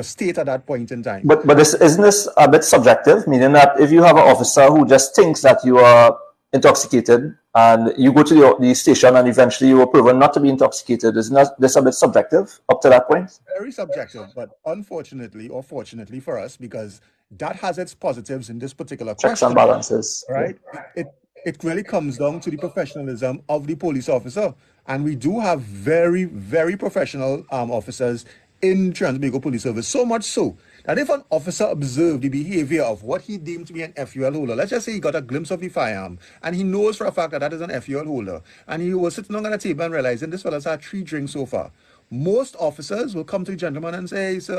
state at that point in time. But isn't this a bit subjective? Meaning that if you have an officer who just thinks that you are intoxicated and you go to the station and eventually you are proven not to be intoxicated, isn't this a bit subjective up to that point? Very subjective, but unfortunately or fortunately for us, because that has its positives in this particular question. Checks and balances. Right? Yeah. It really comes down to the professionalism of the police officer. And we do have very, very professional officers in Trinidad and Tobago Police Service, so much so that if an officer observed the behavior of what he deemed to be an FUL holder, let's just say he got a glimpse of the firearm, and he knows for a fact that that is an FUL holder, and he was sitting on the table and realizing this fella's had 3 drinks so far, most officers will come to the gentleman and say, hey, sir,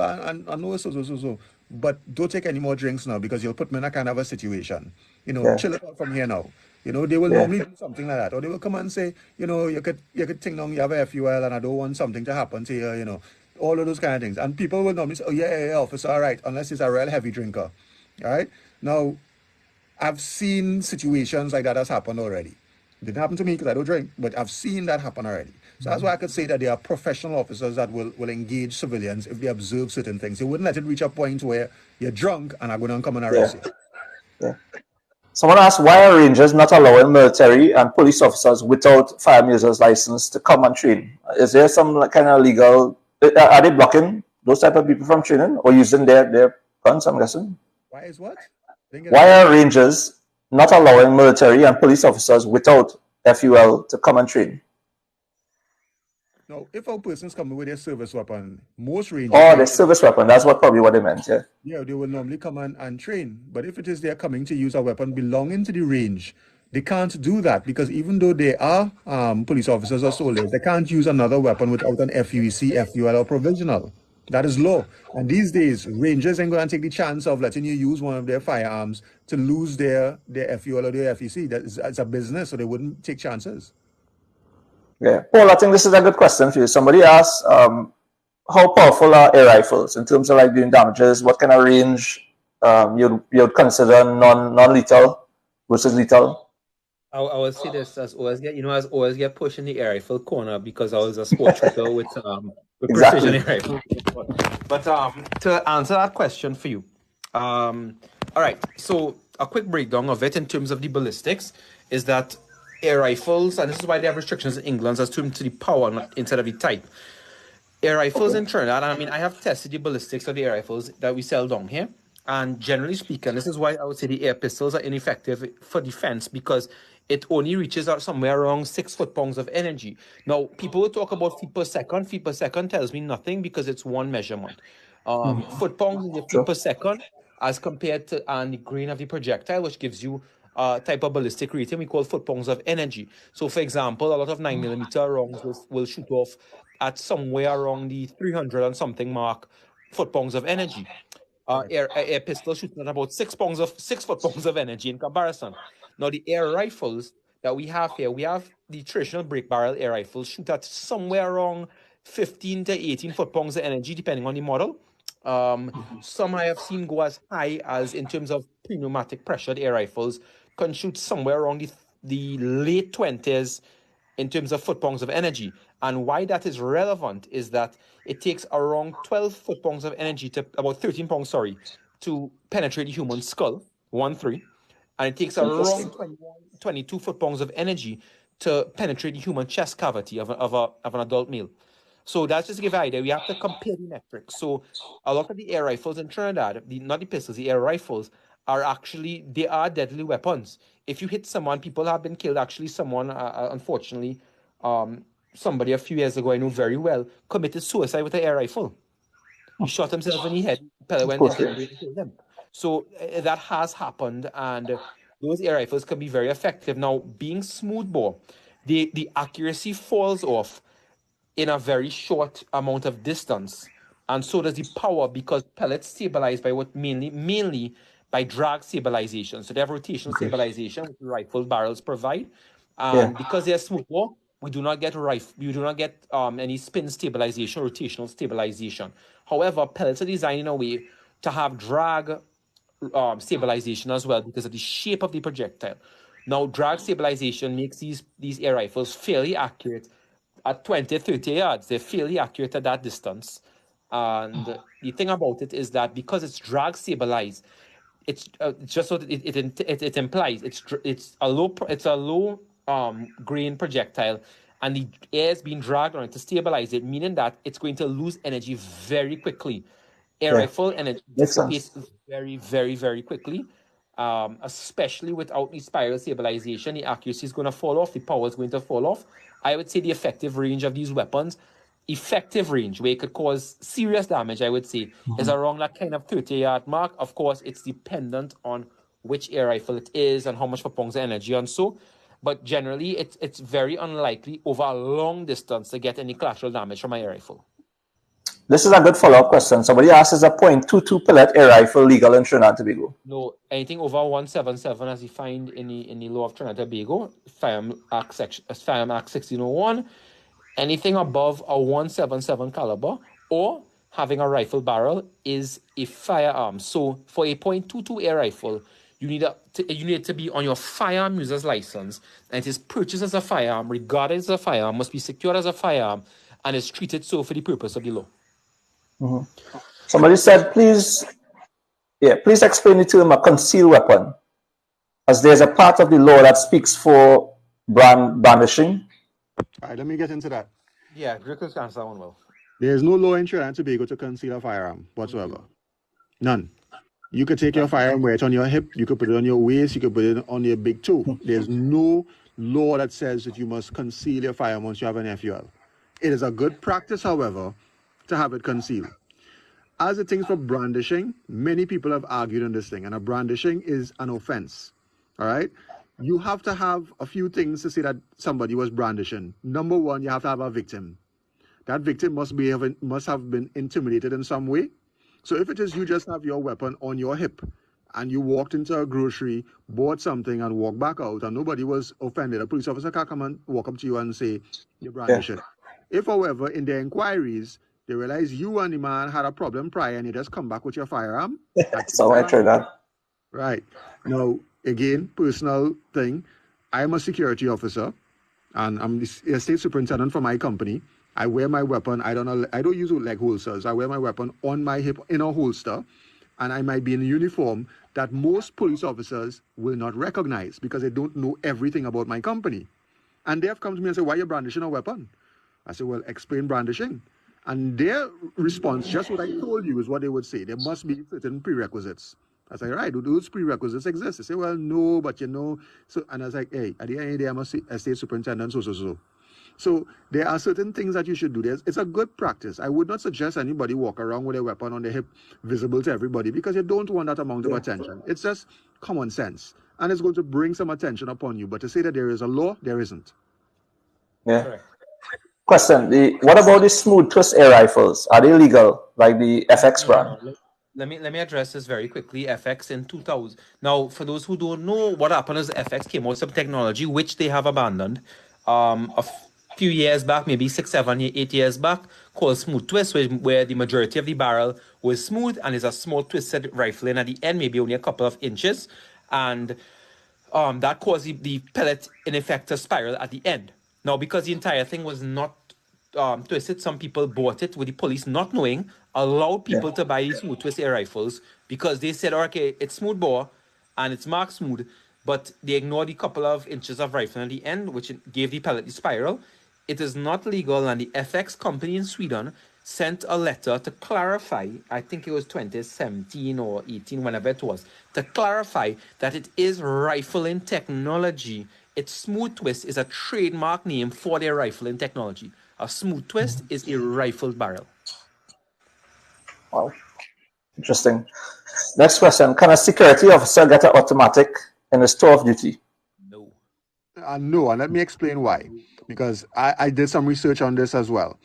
I know so, but don't take any more drinks now because you'll put me in a kind of a situation. Chill it out from here now. They will normally do something like that, or they will come and say, you could think now you have a FUL and I don't want something to happen to you, all of those kind of things. And people will normally say, oh, yeah, officer, all right, unless he's a real heavy drinker. All right? Now, I've seen situations like that has happened already. It didn't happen to me because I don't drink, but I've seen that happen already. So that's why I could say that there are professional officers that will engage civilians if they observe certain things. They wouldn't let it reach a point where you're drunk and are going to come and arrest you. Yeah. Someone asked, why are Rangers not allowing military and police officers without firearm users license to come and train? Is there some kind of legal... Are they blocking those type of people from training or using their guns, I'm guessing? Why is what? Why are Rangers not allowing military and police officers without FUL to come and train? No, if a person's coming with their service weapon, most Rangers... Oh, their service weapon. That's probably what they meant, yeah. Yeah, they will normally come and train. But if it is they're coming to use a weapon belonging to the range, they can't do that because even though they are police officers or soldiers, they can't use another weapon without an FUEC, FUL, or provisional. That is law. And these days, Rangers ain't going to take the chance of letting you use one of their firearms to lose their FUL or their FEC. It's a business, so they wouldn't take chances. Yeah. Paul, I think this is a good question for you. Somebody asked, how powerful are air rifles in terms of like doing damages? What kind of range you'd consider non-lethal versus lethal? I would say this as always get pushed in the air rifle corner because I was a sport shooter with precision air rifle. But to answer that question for you, all right. So a quick breakdown of it in terms of the ballistics is that air rifles, and this is why they have restrictions in England as to the power instead of the type. Air rifles in Trinidad, and I mean I have tested the ballistics of the air rifles that we sell down here. And generally speaking, this is why I would say the air pistols are ineffective for defense because it only reaches out somewhere around 6 foot-pounds of energy. Now, people will talk about feet per second. Feet per second tells me nothing because it's one measurement. Foot-pounds is the feet per second as compared to the grain of the projectile, which gives you a type of ballistic rating we call foot-pounds of energy. So, for example, a lot of 9mm rounds will shoot off at somewhere around the 300 and something mark foot-pounds of energy. Air pistol shooting at about 6 foot-pounds of energy in comparison. Now, the air rifles that we have here, we have the traditional break barrel air rifles shoot at somewhere around 15 to 18 foot-pounds of energy, depending on the model. Some I have seen go as high as, in terms of pneumatic pressured air rifles, can shoot somewhere around the late 20s in terms of foot-pounds of energy. And why that is relevant is that it takes around 12 foot-pounds of energy to about 13 pounds, to penetrate the human skull, 1-3. And it takes around 22 foot-pounds of energy to penetrate the human chest cavity of an adult male. So that's just to give you an idea. We have to compare the metrics. So a lot of the air rifles in Trinidad, not the pistols, the air rifles, are actually, they are deadly weapons. If you hit someone, people have been killed. Actually, someone, unfortunately, somebody a few years ago, I know very well, committed suicide with an air rifle. He shot himself in the head, pellet went into the brain and killed him. So that has happened, and those air rifles can be very effective. Now, being smoothbore, the accuracy falls off in a very short amount of distance, and so does the power, because pellets stabilize by what mainly by drag stabilization. So they have rotational stabilization, which rifle barrels provide, and because they're smoothbore, we do not get any spin stabilization, rotational stabilization. However, pellets are designed in a way to have drag stabilization as well because of the shape of the projectile. Now, drag stabilization makes these air rifles fairly accurate at 20, 30 yards. They're fairly accurate at that distance. And the thing about it is that because it's drag stabilized, it's just so that it implies it's a low grain projectile, and the air is being dragged on it to stabilize it, meaning that it's going to lose energy very quickly. Air rifle energy dissipates very, very, very quickly. Especially without the spiral stabilization, the accuracy is going to fall off, the power is going to fall off. I would say the effective range of these weapons, where it could cause serious damage, I would say, is around that kind of 30-yard mark. Of course, it's dependent on which air rifle it is and how much per pounds of energy and so. But generally, it's very unlikely over a long distance to get any collateral damage from my air rifle. This is a good follow-up question. Somebody asks, is a .22 pellet air rifle legal in Trinidad and Tobago? No, anything over 177 as defined in the law of Trinidad and Tobago, Firearm Act 1601, anything above a 177 caliber or having a rifle barrel is a firearm. So for a .22 air rifle, you need it to be on your firearm user's license, and it is purchased as a firearm, regarded as a firearm, must be secured as a firearm, and is treated so for the purpose of the law. Somebody said, please explain the term a concealed weapon, as there's a part of the law that speaks for brandishing. All right, let me get into that. Yeah, Dirk can answer that one well. There is no law in Trinidad and Tobago to conceal a firearm whatsoever. None. You could take your firearm, wear it on your hip, you could put it on your waist, you could put it on your big toe. There's no law that says that you must conceal your firearm once you have an FUL. It is a good practice, however, to have it concealed. As it things for brandishing, many people have argued on this thing, and a brandishing is an offense. All right? You have to have a few things to say that somebody was brandishing. Number one, you have to have a victim. That victim must have been intimidated in some way. So if it is you just have your weapon on your hip and you walked into a grocery, bought something and walked back out and nobody was offended, a police officer can't come and walk up to you and say, you're brandishing. If, however, in their inquiries, they realize you and the man had a problem prior and you just come back with your firearm. So I tried that. Right. Now, again, personal thing. I'm a security officer and I'm the state superintendent for my company. I wear my weapon. I don't use leg holsters. I wear my weapon on my hip in a holster, and I might be in a uniform that most police officers will not recognize because they don't know everything about my company. And they have come to me and said, "Why are you brandishing a weapon?" I said, "Well, explain brandishing." And their response, just what I told you, is what they would say. There must be certain prerequisites. I was like, right, do those prerequisites exist? They say, well, no, but you know. So, and I was like, hey, at the end of the day, I'm a state superintendent, so. So there are certain things that you should do. It's a good practice. I would not suggest anybody walk around with a weapon on their hip visible to everybody because you don't want that amount of attention. It's just common sense. And it's going to bring some attention upon you. But to say that there is a law, there isn't. Yeah. Correct. Question, what about the smooth twist air rifles? Are they legal, like the FX brand? Let me address this very quickly. FX in 2000. Now, for those who don't know, what happened is FX came out with some technology which they have abandoned. A few years back, maybe 6, 7, 8 years back, called smooth twist, where the majority of the barrel was smooth and is a small twisted rifle in at the end, maybe only a couple of inches, and that caused the pellet in effect to spiral at the end. Now, because the entire thing was not twisted, some people bought it with the police not knowing, allowed people to buy these smooth twist air rifles because they said, okay, it's smooth bore and it's marked smooth, but they ignored the couple of inches of rifle at the end, which gave the pellet the spiral. it is not legal, and the FX company in Sweden sent a letter to clarify, I think it was 2017 or 18, whenever it was, to clarify that it is rifling technology. Its Smooth Twist is a trademark name for their rifling technology. A Smooth Twist is a rifled barrel. Wow. Interesting. Next question. Can a security officer get an automatic in his tour of duty? No. No, and let me explain why. Because I did some research on this as well.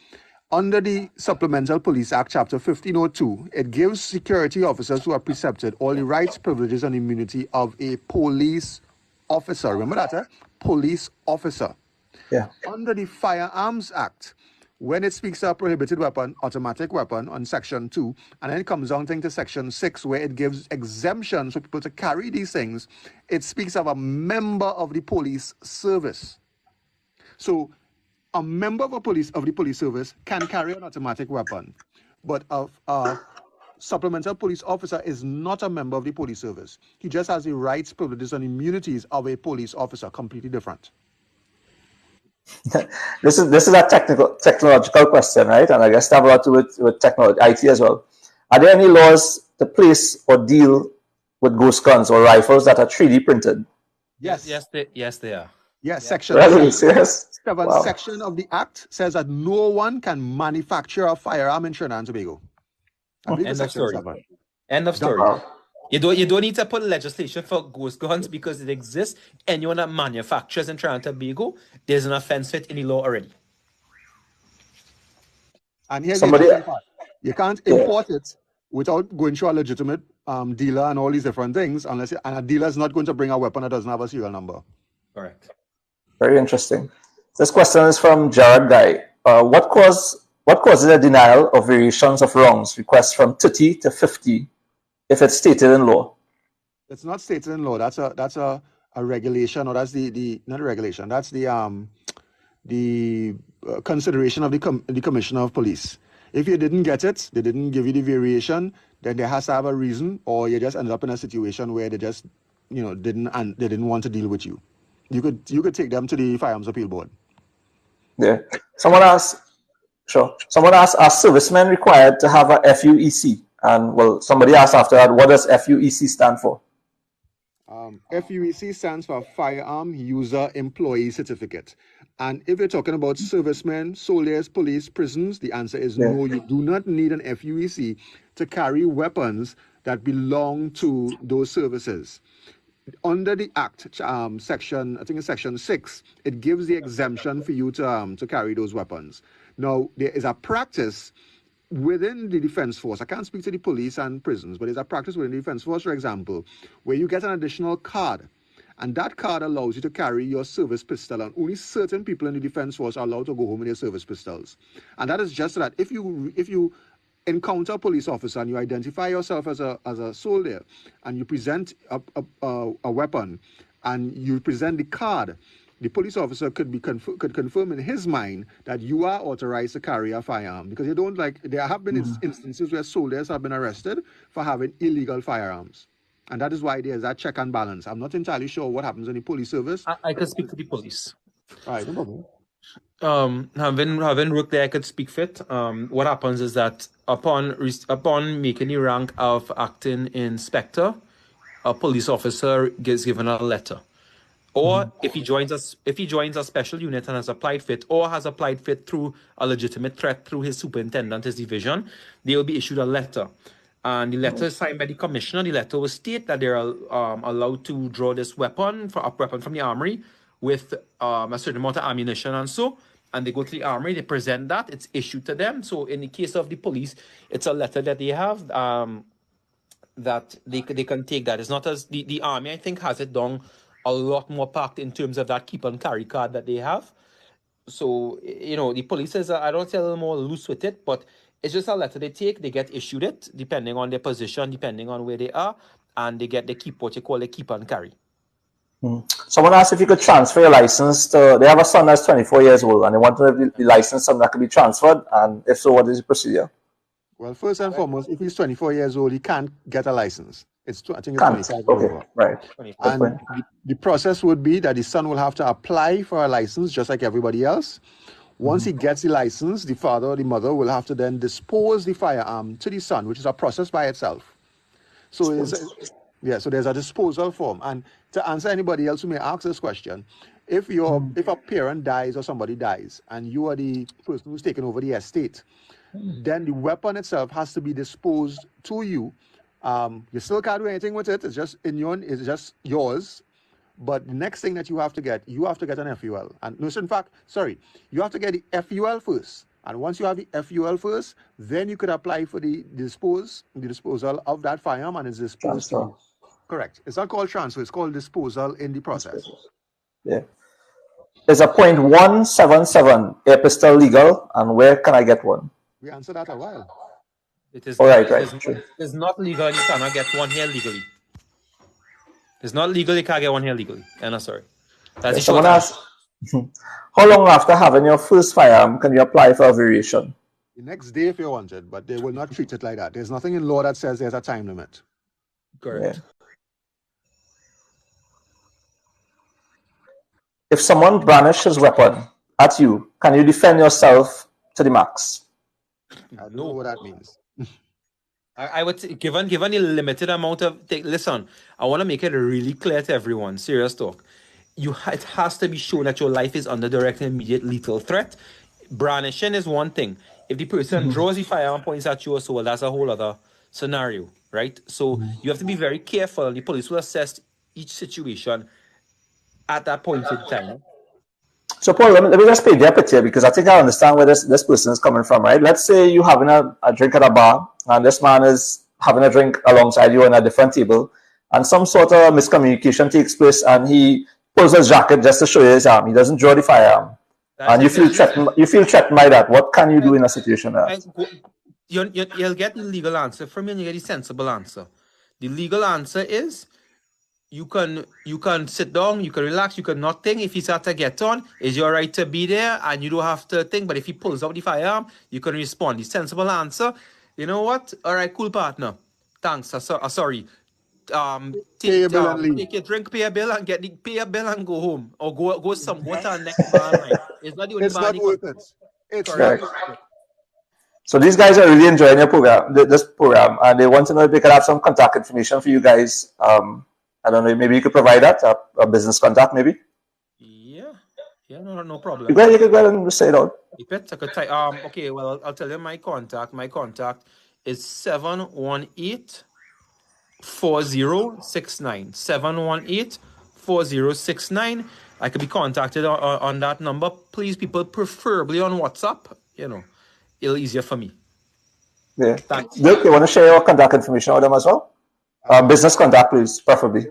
Under the Supplemental Police Act, Chapter 1502, it gives security officers who are precepted all the rights, privileges, and immunity of a police officer. Remember that, eh? Police officer. Yeah. Under the Firearms Act, when it speaks of prohibited weapon, automatic weapon on Section 2, and then it comes down to Section 6, where it gives exemptions for people to carry these things, it speaks of a member of the police service. So a member of the police service can carry an automatic weapon, but a supplemental police officer is not a member of the police service. He just has the rights, privileges, and immunities of a police officer, completely different. This is a technological question, right? And I guess to have a lot to do with technology, IT as well. Are there any laws to place or deal with ghost guns or rifles that are 3D printed? Yes, they are. Yes, Section Really? Serious? 7 Wow. section of the Act says that no one can manufacture a firearm in Trinidad and Tobago. I believe it's End of Section story. 7. End of story. Wow. You don't need to put legislation for ghost guns because it exists. Anyone that manufactures in Trinidad and Tobago, there's an offense fit in the law already. And here's Somebody- the interesting part. You can't import it without going through a legitimate dealer and all these different things, and a dealer is not going to bring a weapon that doesn't have a serial number. Correct. Very interesting. This question is from Jared Guy. What causes a denial of variations of wrongs request from 30 to 50 if it's stated in law? It's not stated in law. That's a regulation, or that's the not a regulation. That's the consideration of the Commissioner of Police. If you didn't get it, they didn't give you the variation, then there has to have a reason, or you just ended up in a situation where they just didn't want to deal with you. You could take them to the Firearms Appeal Board. Yeah. Someone asked, are servicemen required to have a FUEC? And well, somebody asked after that, what does FUEC stand for? FUEC stands for Firearm User Employee Certificate. And if you're talking about servicemen, soldiers, police, prisons, the answer is no, you do not need an FUEC to carry weapons that belong to those services. Under the Act, section 6, it gives the exemption for you to carry those weapons. Now, there is a practice within the Defense Force. I can't speak to the police and prisons, but there's a practice within the Defense Force, for example, where you get an additional card. And that card allows you to carry your service pistol, and only certain people in the Defense Force are allowed to go home with their service pistols. And that is just so that if you encounter a police officer and you identify yourself as a soldier, and you present a weapon, and you present the card, the police officer could confirm in his mind that you are authorized to carry a firearm, because there have been instances where soldiers have been arrested for having illegal firearms. And that is why there's that check and balance. I'm not entirely sure what happens in the police service. I could speak to the police. All right, no problem. Having worked there, I could speak fit. What happens is that upon making the rank of acting inspector, a police officer gets given a letter. Or if he joins a special unit and has applied fit, or has applied fit through a legitimate threat through his superintendent, his division, they will be issued a letter. And the letter is signed by the commissioner. The letter will state that they're allowed to draw this weapon from the armory with a certain amount of ammunition and so. And they go to the armory, they present that, it's issued to them. So in the case of the police, it's a letter that they have that they can take that. It's not as the army, I think, has it done a lot more packed in terms of that keep and carry card that they have. So, the police is, I don't say a little more loose with it, but it's just a letter they take, they get issued it, depending on their position, depending on where they are, and they keep what you call a keep and carry. Someone asked if you could transfer your license they have a son that's 24 years old, and they want to have the license, something that could be transferred, and if so, what is the procedure? Well, first and foremost, if he's 24 years old, he can't get a license. I think it's Can't. 25 Okay, over. right. And the process would be that the son will have to apply for a license just like everybody else. Once he gets the license, the father or the mother will have to then dispose the firearm to the son, which is a process by itself. So so there's a disposal form. And to answer anybody else who may ask this question, if a parent dies or somebody dies and you are the person who's taken over the estate, then the weapon itself has to be disposed to you. You still can't do anything with it. It's just yours. But the next thing that you have to get an FUL. And no, in fact, you have to get the FUL first. And once you have the FUL first, then you could apply for the disposal of that firearm, and it's disposed. Transfer. Correct. It's not called transfer. It's called disposal in the process. Yeah. Is a .177 air pistol legal, and where can I get one? We answered that a while. It is. All right. It's not legal, and you cannot get one here legally. It's not legal. You can't get one here legally. And I'm sorry. That's someone asked, how long after having your first firearm can you apply for a variation? The next day if you want it, but they will not treat it like that. There's nothing in law that says there's a time limit. Correct. Yeah. If someone brandishes his weapon at you, can you defend yourself to the max? I don't know what that means. I would say, given the limited amount of listen, I want to make it really clear to everyone. Serious talk. It has to be shown that your life is under direct and immediate lethal threat. Brandishing is one thing. If the person draws the firearm and points at you or so, well, that's a whole other scenario, right? So you have to be very careful, and the police will assess each situation at that point in time. So, Paul, let me just paint the picture, because I think I understand where this person is coming from, right? Let's say you're having a drink at a bar, and this man is having a drink alongside you on a different table, and some sort of miscommunication takes place, and he pulls his jacket just to show you his arm. He doesn't draw the firearm. And you feel threatened by that. What can you do in a situation like that? You'll get the legal answer from me, and you get the sensible answer. The legal answer is you can sit down, you can relax, you can not think. If he starts to get on, it's your right to be there, and you don't have to think. But if he pulls out the firearm, you can respond. The sensible answer, you know what? All right, cool, partner. Thanks. Sorry. Take your drink, pay a bill, and pay a bill and go home, or go to the next bar. Right? It's not the only bar. It's not worth it. It's correct. So these guys are really enjoying your program, this program, and they want to know if they could have some contact information for you guys. I don't know, maybe you could provide that, a business contact, maybe? Yeah, no problem. You could go ahead and say it out. Okay, well, I'll tell you my contact. My contact is 718-4069. 718-4069. I could be contacted on that number. Please, people, preferably on WhatsApp. It'll easier for me. Yeah. Thanks. Dirk, you want to share your contact information with them as well? Business contact, please, preferably.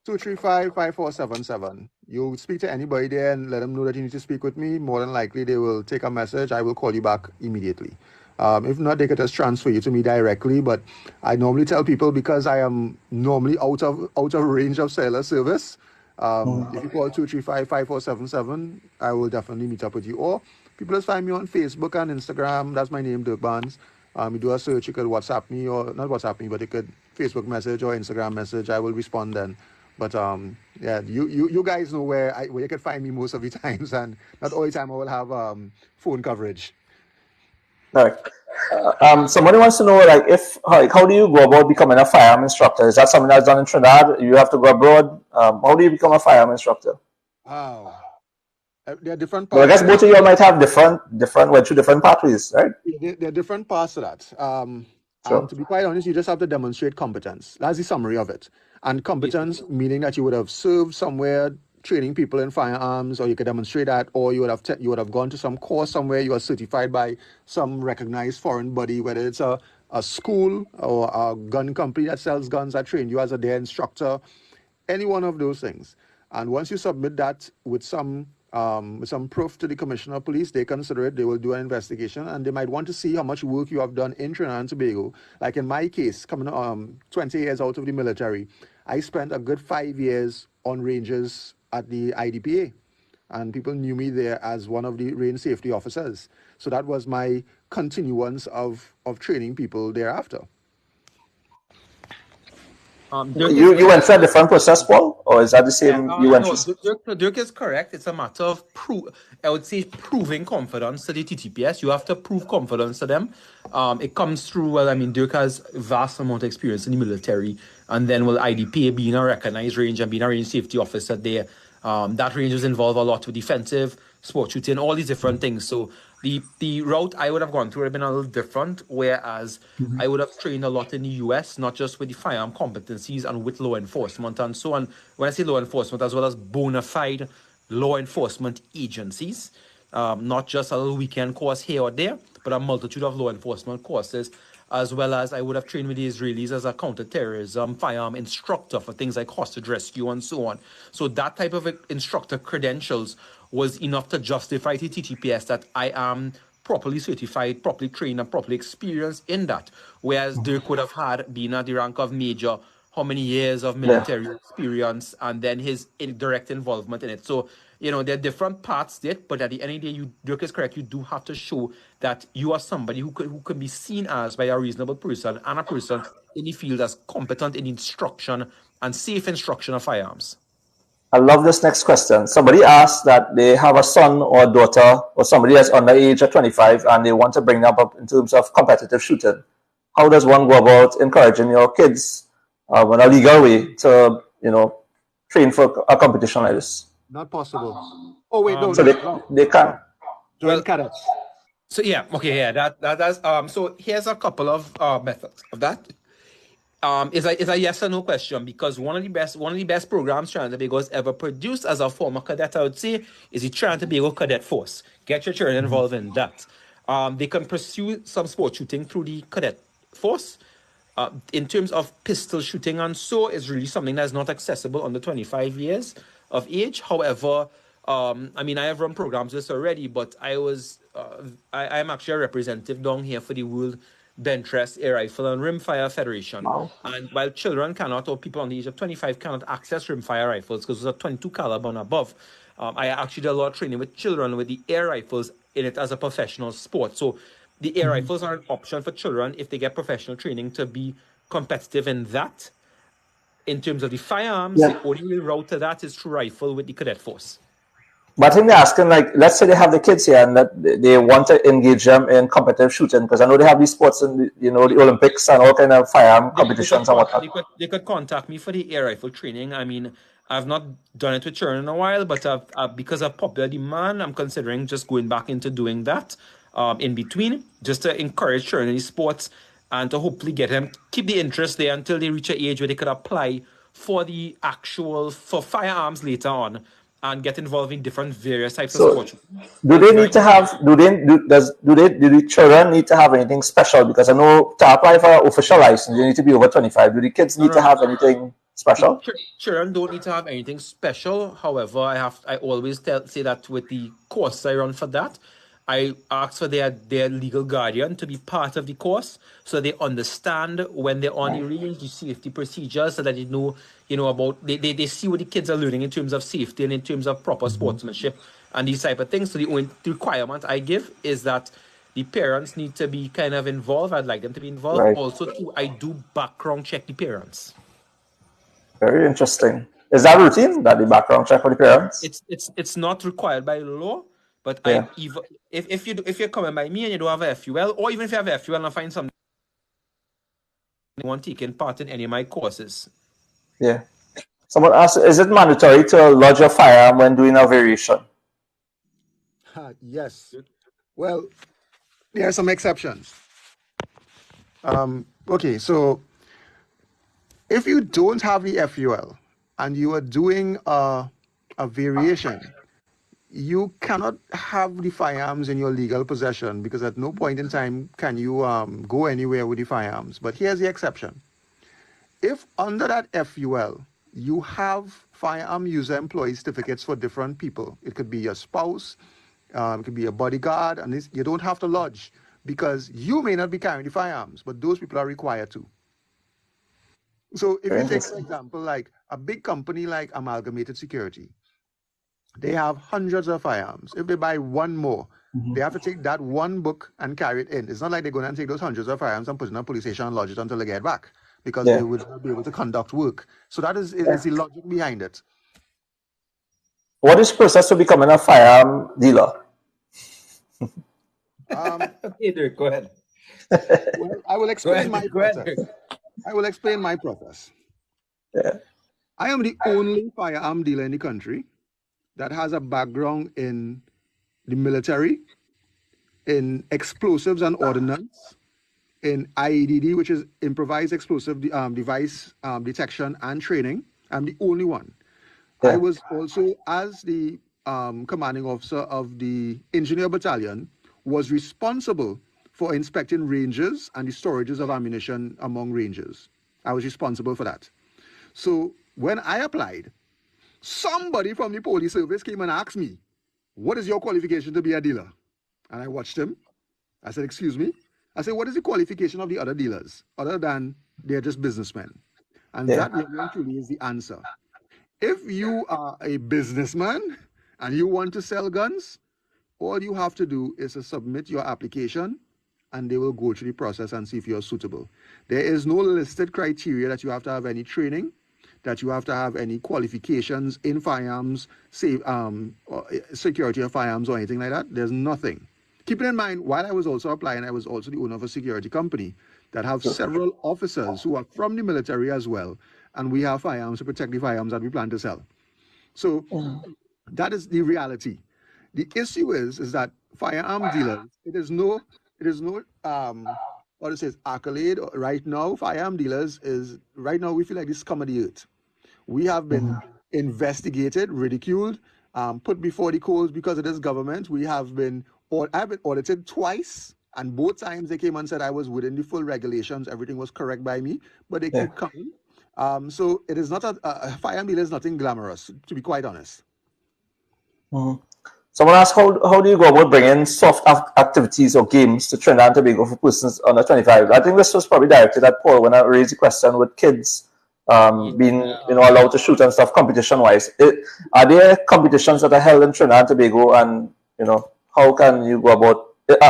235-5477. You speak to anybody there and let them know that you need to speak with me. More than likely, they will take a message. I will call you back immediately. If not, they could just transfer you to me directly. But I normally tell people, because I am normally out of range of cellular service, if you call 235-5477, I will definitely meet up with you. Or people just find me on Facebook and Instagram. That's my name, Dirk Barnes. You do a search, you could WhatsApp me, or not WhatsApp me, but you could Facebook message or Instagram message. I will respond then. But yeah, you guys know where you can find me most of the times, and not all the time I will have phone coverage. All right. Somebody wants to know, how do you go about becoming a firearm instructor? Is that something that's done in Trinidad? You have to go abroad. How do you become a firearm instructor? Oh, there are different paths. Well, I guess both of you might have different pathways, right? There are different paths to that. Sure. To be quite honest, you just have to demonstrate competence. That's the summary of it. And competence meaning that you would have served somewhere training people in firearms, or you could demonstrate that, or you would have gone to some course somewhere. You are certified by some recognized foreign body, whether it's a school or a gun company that sells guns that trained you as their instructor, any one of those things. And once you submit that with some proof to the Commissioner of Police, they consider it, they will do an investigation, and they might want to see how much work you have done in Trinidad and Tobago. Like in my case, coming 20 years out of the military, I spent a good 5 years on ranges at the IDPA, and people knew me there as one of the range safety officers. So that was my continuance of training people thereafter. Dirk is You went through a different process, Paul, or is that the same you went no, through? Dirk is correct. It's a matter of I would say proving confidence to the TTPS. You have to prove confidence to them. It comes through. Well, I mean, Dirk has vast amount of experience in the military, and then IDPA being a recognized range and being a range safety officer there. That range was involved a lot with defensive, sport shooting, all these different things. So the route I would have gone through would have been a little different, whereas I would have trained a lot in the US, not just with the firearm competencies and with law enforcement and so on. When I say law enforcement, as well as bona fide law enforcement agencies, not just a little weekend course here or there, but a multitude of law enforcement courses, as well as I would have trained with the Israelis as a counterterrorism firearm instructor for things like hostage rescue and so on. So that type of instructor credentials was enough to justify to TTPS that I am properly certified, properly trained, and properly experienced in that. Whereas Dirk would have had been at the rank of major, how many years of military experience, and then his direct involvement in it. So, there are different parts there, but at the end of the day, Dirk is correct. You do have to show that you are somebody who could be seen as by a reasonable person and a person in the field as competent in instruction and safe instruction of firearms. I love this next question. Somebody asked that they have a son or a daughter or somebody that's under the age of 25 and they want to bring them up in terms of competitive shooting. How does one go about encouraging your kids in a legal way to, train for a competition like this? Not possible. Oh wait, no. So they can. Join cadets. So that's so here's a couple of methods of that. Is a yes or no question, because one of the best programs Trinidad and Tobago has ever produced as a former cadet, I would say, is the Trinidad and Tobago Cadet Force. Get your children involved in that. They can pursue some sport shooting through the Cadet Force. In terms of pistol shooting and so, is really something that's not accessible under 25 years of age. However, I have run programs this already, but I'm actually a representative down here for the World Bench Rest Air Rifle and Rimfire Federation. Wow. And while children cannot, or people on the age of 25 cannot access rimfire rifles because those are 22 caliber and above, I actually did a lot of training with children with the air rifles in it as a professional sport. So the air rifles are an option for children if they get professional training to be competitive in that. In terms of the firearms, the only route to that is through rifle with the Cadet Force. But I think they're asking, let's say they have the kids here and that they want to engage them in competitive shooting, because I know they have these sports in the Olympics and all kind of firearm competitions and whatnot. They could contact me for the air rifle training. I've not done it with children in a while, but because of popular demand, I'm considering just going back into doing that in between, just to encourage children in these sports and to hopefully get them, keep the interest there until they reach an age where they could apply for firearms later on and get involved in different various types of sports. Do they need to have? Do the children need to have anything special? Because I know to apply for an official license, you need to be over 25. Do the kids need to have anything special? Children don't need to have anything special. However, I always say that with the course I run for that, I ask for their legal guardian to be part of the course, so they understand when they're on the range, the safety procedures, so that they know, about they see what the kids are learning in terms of safety and in terms of proper sportsmanship and these type of things. So the only requirement I give is that the parents need to be kind of involved. I'd like them to be involved. Right. Also, too, I do background check the parents. Very interesting. Is that routine, that the background check for the parents? It's not required by law. But if you're coming by me and you don't have a FUL, or even if you have a FUL and I find something you want taking part in any of my courses. Yeah. Someone asked, is it mandatory to lodge a firearm when doing a variation? Yes. Well, there are some exceptions. Okay, so if you don't have the FUL and you are doing a variation, you cannot have the firearms in your legal possession, because at no point in time can you go anywhere with the firearms. But here's the exception. If under that FUL, you have firearm user employee certificates for different people, it could be your spouse, it could be a bodyguard, and you don't have to lodge, because you may not be carrying the firearms, but those people are required to. So if you take, for example, like a big company like Amalgamated Security, they have hundreds of firearms. If they buy one more, they have to take that one book and carry it in. It's not like they're going to take those hundreds of firearms and put it in a police station and lodge it until they get back. because they would not be able to conduct work. So that is the logic behind it. What is the process to becoming a firearm dealer? Okay, Dirk, go ahead. Well, I will explain my process. I will explain my process. Yeah. I am the only firearm dealer in the country that has a background in the military, in explosives and ordnance, in IEDD, which is improvised explosive device detection and training. I'm the only one. Yeah. I was also, as the commanding officer of the engineer battalion, was responsible for inspecting ranges and the storages of ammunition among ranges. I was responsible for that. So when I applied, somebody from the police service came and asked me, what is your qualification to be a dealer? And I watched him. I said, excuse me? I said, what is the qualification of the other dealers, other than they're just businessmen? And that really truly is the answer. If you are a businessman and you want to sell guns, all you have to do is to submit your application and they will go through the process and see if you're suitable. There is no listed criteria that you have to have any training, that you have to have any qualifications in firearms, or security of firearms or anything like that. There's nothing. Keeping in mind, while I was also applying, I was also the owner of a security company that have several officers who are from the military as well. And we have firearms to protect the firearms that we plan to sell. So that is the reality. The issue is that firearm dealers, it is no accolade right now. Firearm dealers is, right now we feel like this scum of the earth. We have been investigated, ridiculed, put before the coals because of this government. I've been audited twice, and both times they came and said I was within the full regulations, everything was correct by me, but they keep coming. So it is not a firearm dealer is nothing glamorous, to be quite honest. Someone asked, how do you go about bringing soft activities or games to Trinidad and Tobago for persons under 25? I think this was probably directed at Paul when I raised the question with kids being allowed to shoot and stuff competition-wise. Are there competitions that are held in Trinidad and Tobago, and how can you go about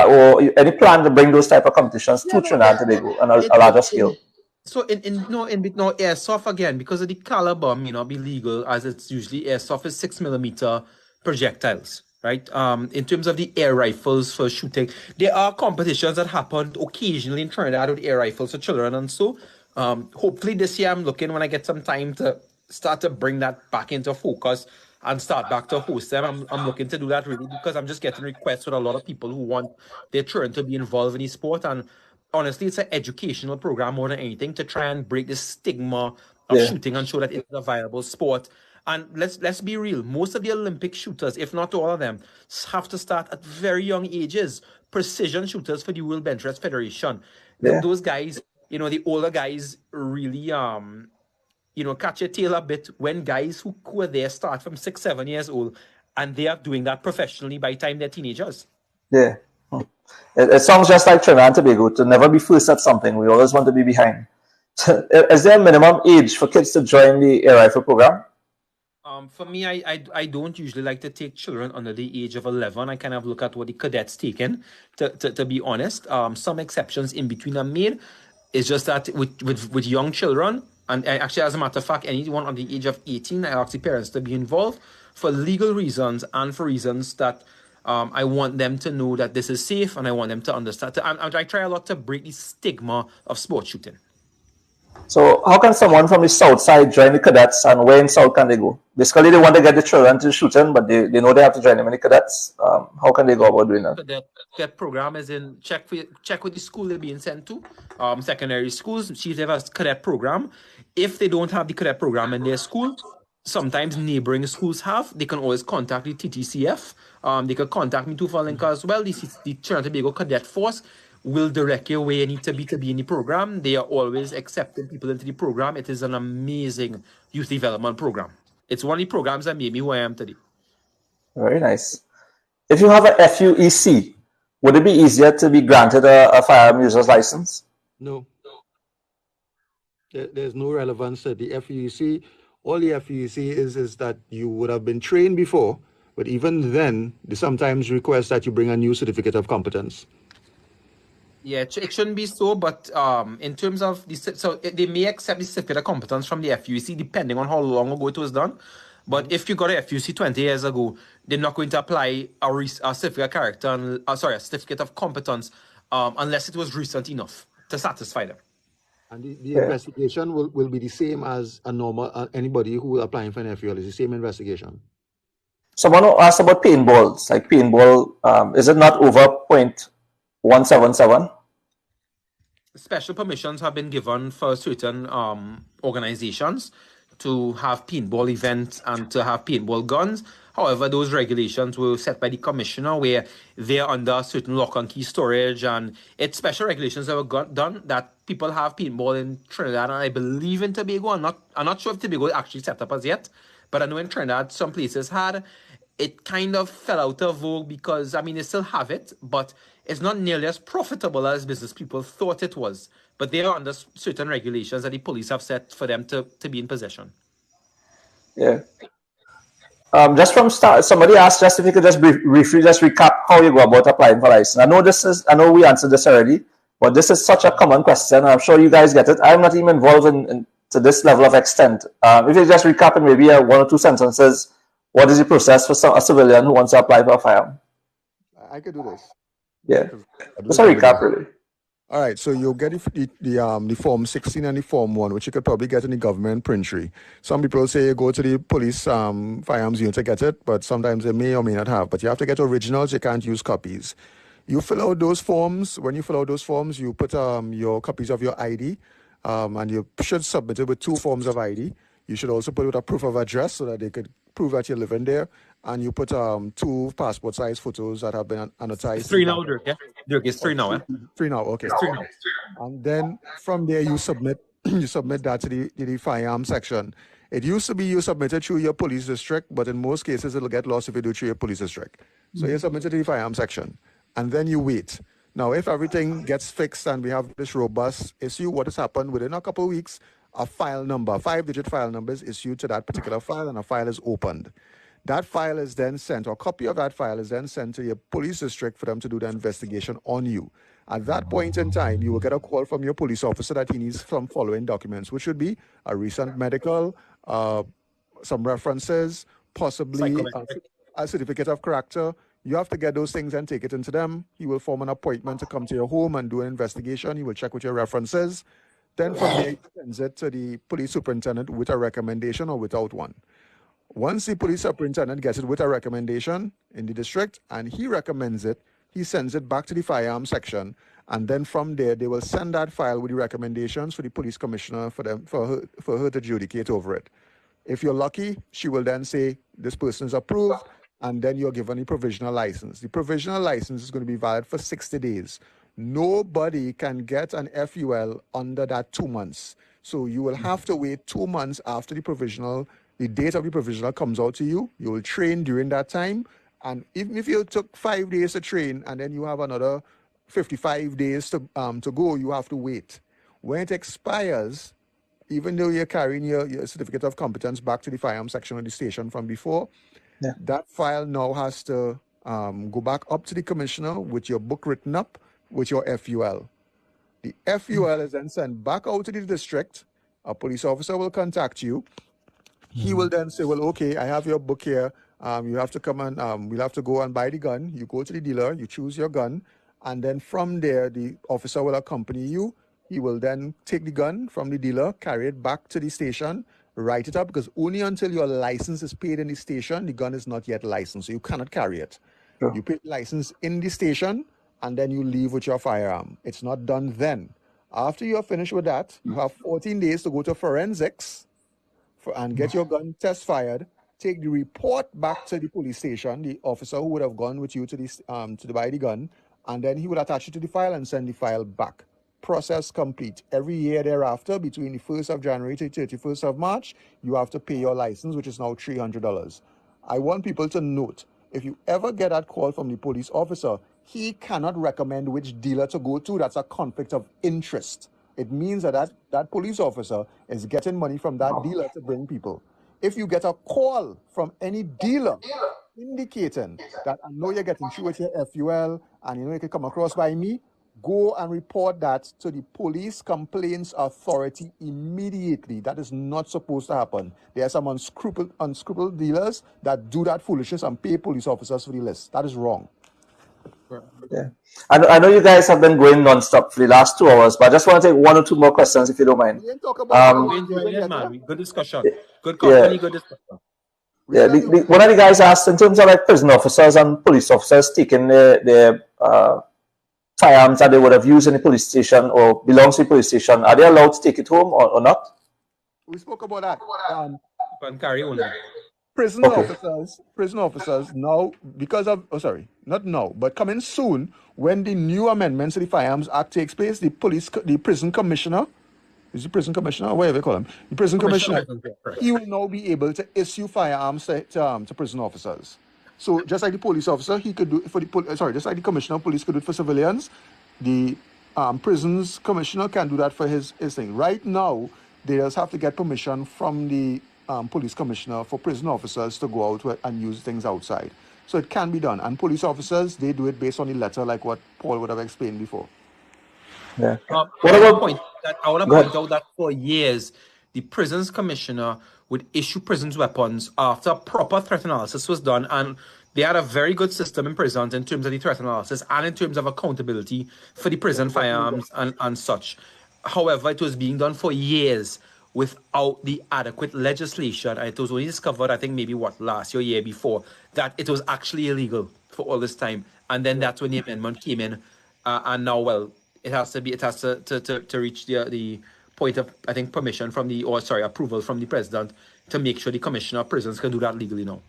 or any plan to bring those type of competitions to Trinidad and Tobago on a larger scale? So in airsoft, again, because of the caliber may not be legal, as it's usually airsoft is 6mm projectiles, right? In terms of the air rifles for shooting, there are competitions that happen occasionally in Trinidad with air rifles for children, and so hopefully this year I'm looking, when I get some time, to start to bring that back into focus and start back to host them. I'm looking to do that really because I'm just getting requests with a lot of people who want their children to be involved in the sport, and honestly, it's an educational program more than anything to try and break the stigma of shooting and show that it's a viable sport. And let's be real, most of the Olympic shooters, if not all of them, have to start at very young ages. Precision shooters for the World Bench Press Federation. Those guys, the older guys really catch your tail a bit when guys who are there start from 6, 7 years old, and they are doing that professionally by the time they're teenagers. Yeah. It sounds just like Trinidad and Tobago, to never be first at something. We always want to be behind. Is there a minimum age for kids to join the air rifle program? For me, I don't usually like to take children under the age of 11. I kind of look at what the cadets taken, to be honest. Some exceptions in between are made. It's just that with young children, and actually, as a matter of fact, anyone under the age of 18, I ask the parents to be involved for legal reasons and for reasons that I want them to know that this is safe, and I want them to understand. I try a lot to break the stigma of sport shooting. So how can someone from the south side join the cadets, and where in south can they go? Basically, they want to get the children to shooting, but they know they have to join them in the cadets. How can they go about doing that? That program is in check with the school they're being sent to, secondary schools. See if they have a cadet program. If they don't have the cadet program in their school, sometimes neighboring schools have. They can always contact the TTCF. They can contact me too for link as well. The Trinidad and Tobago Cadet Force will direct you where you need to be in the program. They are always accepting people into the program. It is an amazing youth development program. It's one of the programs that made me who I am today. Very nice. If you have a FUEC, would it be easier to be granted a firearm user's license? No. There's no relevance to the FUEC. All the FUEC is that you would have been trained before, but even then, they sometimes request that you bring a new certificate of competence. Yeah, it shouldn't be so, but in terms of they may accept the certificate of competence from the FUC depending on how long ago it was done. But if you got a FUC 20 years ago, they're not going to apply a certificate of character, a certificate of competence, unless it was recent enough to satisfy them. And the Yeah. investigation will be the same as a normal anybody who is applying for an FUL. It's the same investigation. Someone asked about paintballs. Like paintball, is it not over 0.177? Special permissions have been given for certain organizations to have paintball events and to have paintball guns. However, those regulations were set by the commissioner where they're under certain lock and key storage, and it's special regulations that were done that people have paintball in Trinidad and I believe in Tobago. I'm not sure if Tobago is actually set up as yet, but I know in Trinidad some places had. It kind of fell out of vogue because, I mean, they still have it, but it's not nearly as profitable as business people thought it was. But they are under certain regulations that the police have set for them to be in possession. Yeah. Just from start, somebody asked just if you could just briefly just recap how you go about applying for license. I know we answered this already, but this is such a common question. I'm sure you guys get it. I'm not even involved in to this level of extent. If you just recap in maybe one or two sentences, what is the process for a civilian who wants to apply for a firearm? I could do this. Yeah, just a recap, really. All right, so you'll get the Form 16 and the Form 1, which you could probably get in the government printry. Some people say you go to the police firearms unit to get it, but sometimes they may or may not have. But you have to get originals, you can't use copies. You fill out those forms. When you fill out those forms, you put your copies of your ID, and you should submit it with 2 forms of ID. You should also put it with a proof of address so that they could prove that you're living there. And you put 2 passport size photos that have been annotated. It's 3 now, Dirk, yeah? Dirk, it's 3 now, eh? 3 now, okay. It's 3 now. And then from there you submit that to the firearm section. It used to be you submit it through your police district, but in most cases it'll get lost if you do it through your police district. So you submit it to the firearm section, and then you wait. Now, if everything gets fixed and we have this robust issue, what has happened within a couple of weeks, a file number, 5-digit file number is issued to that particular file, and a file is opened. That file is then sent, or a copy of that file is then sent to your police district for them to do the investigation on you. At that point in time, you will get a call from your police officer that he needs some following documents, which would be a recent medical, some references, possibly a certificate of character. You have to get those things and take it into them. He will form an appointment to come to your home and do an investigation. He will check with your references. Then from there, he sends it to the police superintendent with a recommendation or without one. Once the police superintendent gets it with a recommendation in the district and he recommends it, he sends it back to the firearm section, and then from there they will send that file with the recommendations for the police commissioner for her to adjudicate over it. If you're lucky, she will then say this person is approved, and then you're given a provisional license. The provisional license is going to be valid for 60 days. Nobody can get an FUL under that 2 months. So you will have to wait 2 months after the date of the provisional comes out to you. You will train during that time. And even if you took 5 days to train and then you have another 55 days to go, you have to wait. When it expires, even though you're carrying your certificate of competence back to the firearm section of the station from before, that file now has to go back up to the commissioner with your book written up with your FUL. The FUL is then sent back out to the district. A police officer will contact you. He will then say, well, okay, I have your book here. You have to come and we'll have to go and buy the gun. You go to the dealer, you choose your gun, and then from there, the officer will accompany you. He will then take the gun from the dealer, carry it back to the station, write it up, because only until your license is paid in the station, the gun is not yet licensed, so you cannot carry it. Sure. You pay the license in the station, and then you leave with your firearm. It's not done then. After you're finished with that, you have 14 days to go to forensics and get your gun test fired. Take the report back to the police station, the officer who would have gone with you to buy the gun, and then he will attach it to the file and send the file back. Process complete. Every year thereafter, between the 1st of January to the 31st of March, you have to pay your license, which is now $300. I want people to note, if you ever get that call from the police officer, he cannot recommend which dealer to go to. That's a conflict of interest. It means that police officer is getting money from that dealer to bring people. If you get a call from any dealer indicating that I know you're getting through with your FUL and you know you can come across by me, go and report that to the police complaints authority immediately. That is not supposed to happen. There are some unscrupulous dealers that do that foolishness and pay police officers for the list. That is wrong. Yeah. I know you guys have been going non-stop for the last 2 hours, but I just want to take 1 or 2 more questions if you don't mind. We didn't talk about We're enjoying it, man. Good discussion. Good Yeah. company, good discussion. Yeah, one of the guys asked in terms of like prison officers and police officers taking their firearms that they would have used in the police station or belongs to the police station, are they allowed to take it home or not? We spoke about that. Can carry on. Prison officers now, because of, not now, but coming soon, when the new amendments to the Firearms Act takes place, the prison commissioner, is the prison commissioner, or whatever you call him, the prison commissioner, he will now be able to issue firearms to prison officers. So just like the police officer, he could do it for just like the commissioner of police could do it for civilians, the prisons commissioner can do that for his thing. Right now, they just have to get permission from the police commissioner for prison officers to go out and use things outside. So it can be done. And police officers, they do it based on the letter, like what Paul would have explained before. Yeah. I want to point out that for years, the prisons commissioner would issue prisons weapons after proper threat analysis was done, and they had a very good system in prisons in terms of the threat analysis and in terms of accountability for the prison firearms and such. However, it was being done for years without the adequate legislation, and it was only discovered, I think, maybe last year before, that it was actually illegal for all this time. And then that's when the amendment came in, and now, it has to reach the point of, I think, approval from the president to make sure the commissioner of prisons can do that legally now.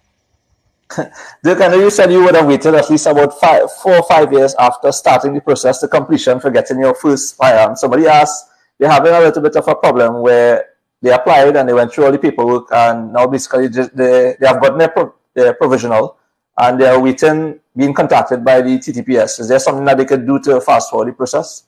Dirk, I know you said you would have waited at least about 4 or 5 years after starting the process to completion for getting your first firearm. Somebody asked, they're having a little bit of a problem where they applied and they went through all the paperwork, and now basically they have gotten their provisional and they're waiting, being contacted by the TTPS. Is there something that they could do to fast forward the process?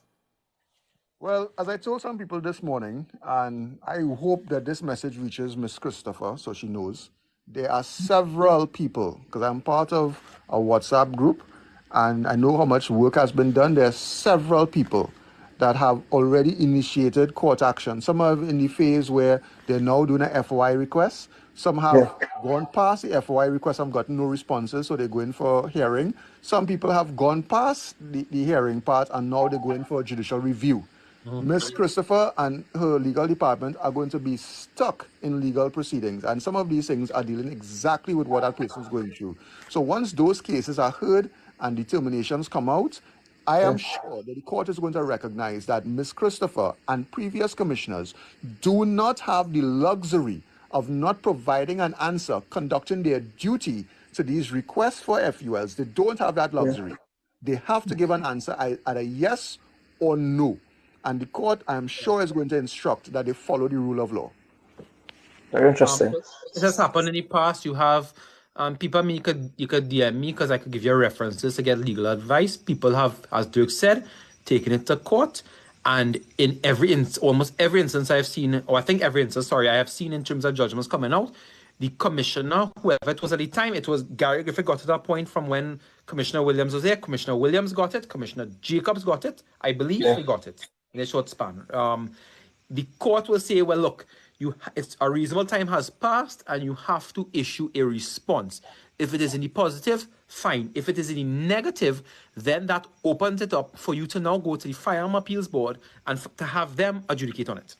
Well, as I told some people this morning, and I hope that this message reaches Miss Christopher so she knows, there are several people, because I'm part of a WhatsApp group and I know how much work has been done. There are several people that have already initiated court action. Some are in the phase where they're now doing a FOI request. Some have gone past the FOI request and gotten no responses, so they're going for hearing. Some people have gone past the hearing part and now they're going for judicial review. Miss Christopher and her legal department are going to be stuck in legal proceedings, and some of these things are dealing exactly with what that person is going through. So once those cases are heard and determinations come out, I am sure that the court is going to recognize that Miss Christopher and previous commissioners do not have the luxury of not providing an answer, conducting their duty to these requests for FULs. They don't have that luxury. They have to give an answer, either yes or no. And the court, I'm sure, is going to instruct that they follow the rule of law. Very interesting. It has happened in the past. You have people. I mean, you could DM me because I could give you references to get legal advice. People have, as Dirk said, taken it to court, and in almost every instance I have seen, or I think every instance, I have seen in terms of judgments coming out, the commissioner, whoever it was at the time, it was Gary Griffith got to that point from when Commissioner Williams was there. Commissioner Williams got it. Commissioner Jacobs got it. I believe they got it in a short span. The court will say, well, look, it's a reasonable time has passed and you have to issue a response. If it is in the positive, fine. If it is in the negative, then that opens it up for you to now go to the Firearm Appeals Board and to have them adjudicate on it.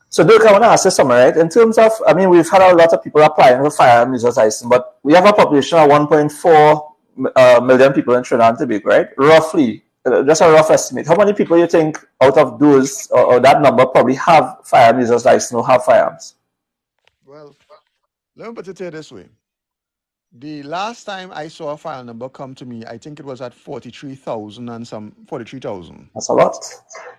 So, Dirk, I want to ask you something, right? In terms of, I mean, we've had a lot of people applying for firearm users license, but we have a population of 1.4 million people in Trinidad and Tobago, right? Roughly, just a rough estimate. How many people you think out of those, or that number, probably have firearm users license or have firearms? Well, let me put it here this way. The last time I saw a file number come to me, I think it was at 43,000 and some 43,000. That's a lot.